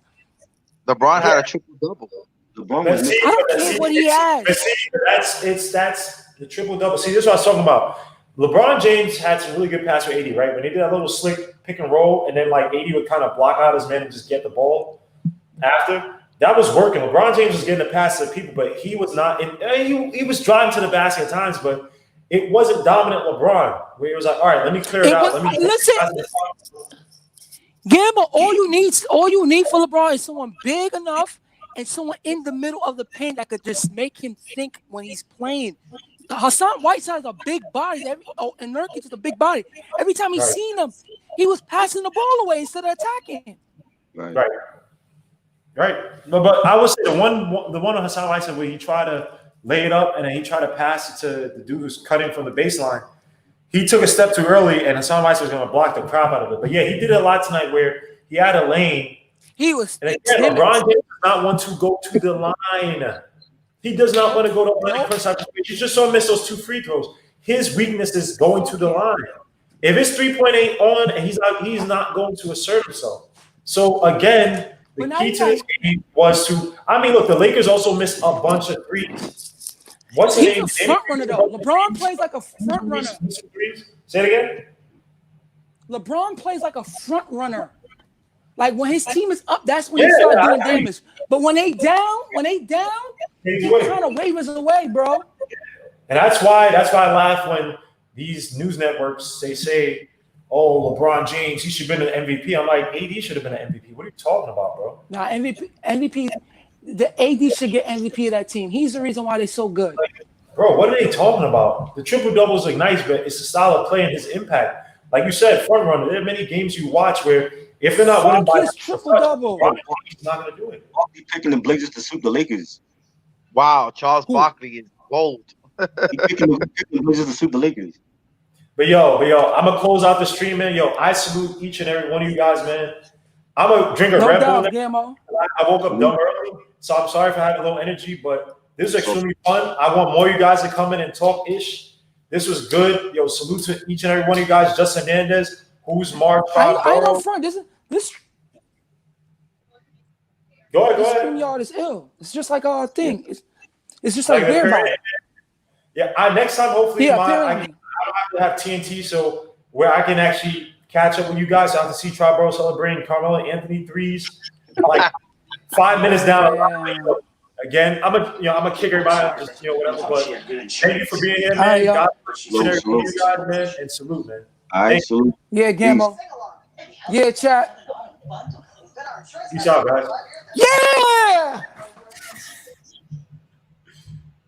LeBron had a triple double. LeBron But was see, I don't care what he has. but see, that's the triple double. See, this is what I was talking about. LeBron James had some really good pass for AD, right? When he did that little slick pick and roll, and then like AD would kind of block out his man and just get the ball after. That was working. LeBron James was getting the pass to people, but he was not. He was driving to the basket at times, but it wasn't dominant LeBron. Where it was like, all right, let me clear it out. Listen, Gamble. All you need for LeBron is someone big enough and someone in the middle of the paint that could just make him think when he's playing. Hassan Whiteside's a big body, and Nurkic is a big body. Every time he's seen him, he was passing the ball away instead of attacking. Right. But I would say the one on Hassan Whiteside where he tried to lay it up and then he tried to pass it to the dude who's cutting from the baseline. He took a step too early, and Hassan Whiteside was going to block the crap out of it. But yeah, he did it a lot tonight where he had a lane. He was. And again, LeBron James does not want to go to the line. He does not want to go to the line. You just saw him miss those 2 free throws. His weakness is going to the line. If it's 3-point ain't on, and he's not going to assert himself. So again, the key to this game was to. I mean, look, the Lakers also missed a bunch of threes. What's the name? He's a front runner though. LeBron plays like a front runner. Say it again. LeBron plays like a front runner. Like when his team is up, that's when he starts doing damage. But when they down, he kind of wavers away, bro. And that's why I laugh when these news networks they say, "Oh, LeBron James, he should have been an MVP." I'm like, AD should have been an MVP. What are you talking about, bro? Nah, MVP. The AD should get MVP of that team. He's the reason why they're so good. Bro, what are they talking about? The triple doubles are nice, but it's the style of play and his impact. Like you said, front runner. There are many games you watch where if they're not winning by triple double, he's not going to do it. He's picking the Blazers to suit the Lakers. Wow, Charles Barkley is gold. He's picking the Blazers to suit the Lakers. But yo, I'm gonna close out the stream, man. Yo, I salute each and every one of you guys, man. I'm gonna drink a Red Bull. I woke up dumb early, so I'm sorry for having low energy, but this is extremely fun. I want more of you guys to come in and talk ish. This was good. Yo, salute to each and every one of you guys. Justin Hernandez, who's Mark. I know front. This. Go ahead. StreamYard is ill. It's just like our thing. It's just like weird. Yeah, next time hopefully I don't have to have TNT, so where I can actually catch up with you guys. I have to see Tribro celebrating Carmelo Anthony threes, like 5 minutes down. Again, I'm a kick everybody, just whatever. But thank you for being here, man. God bless you guys, man, and salute, man. All right, salute. Yeah, Gambo. Yeah, chat. Peace out, guys. Yeah.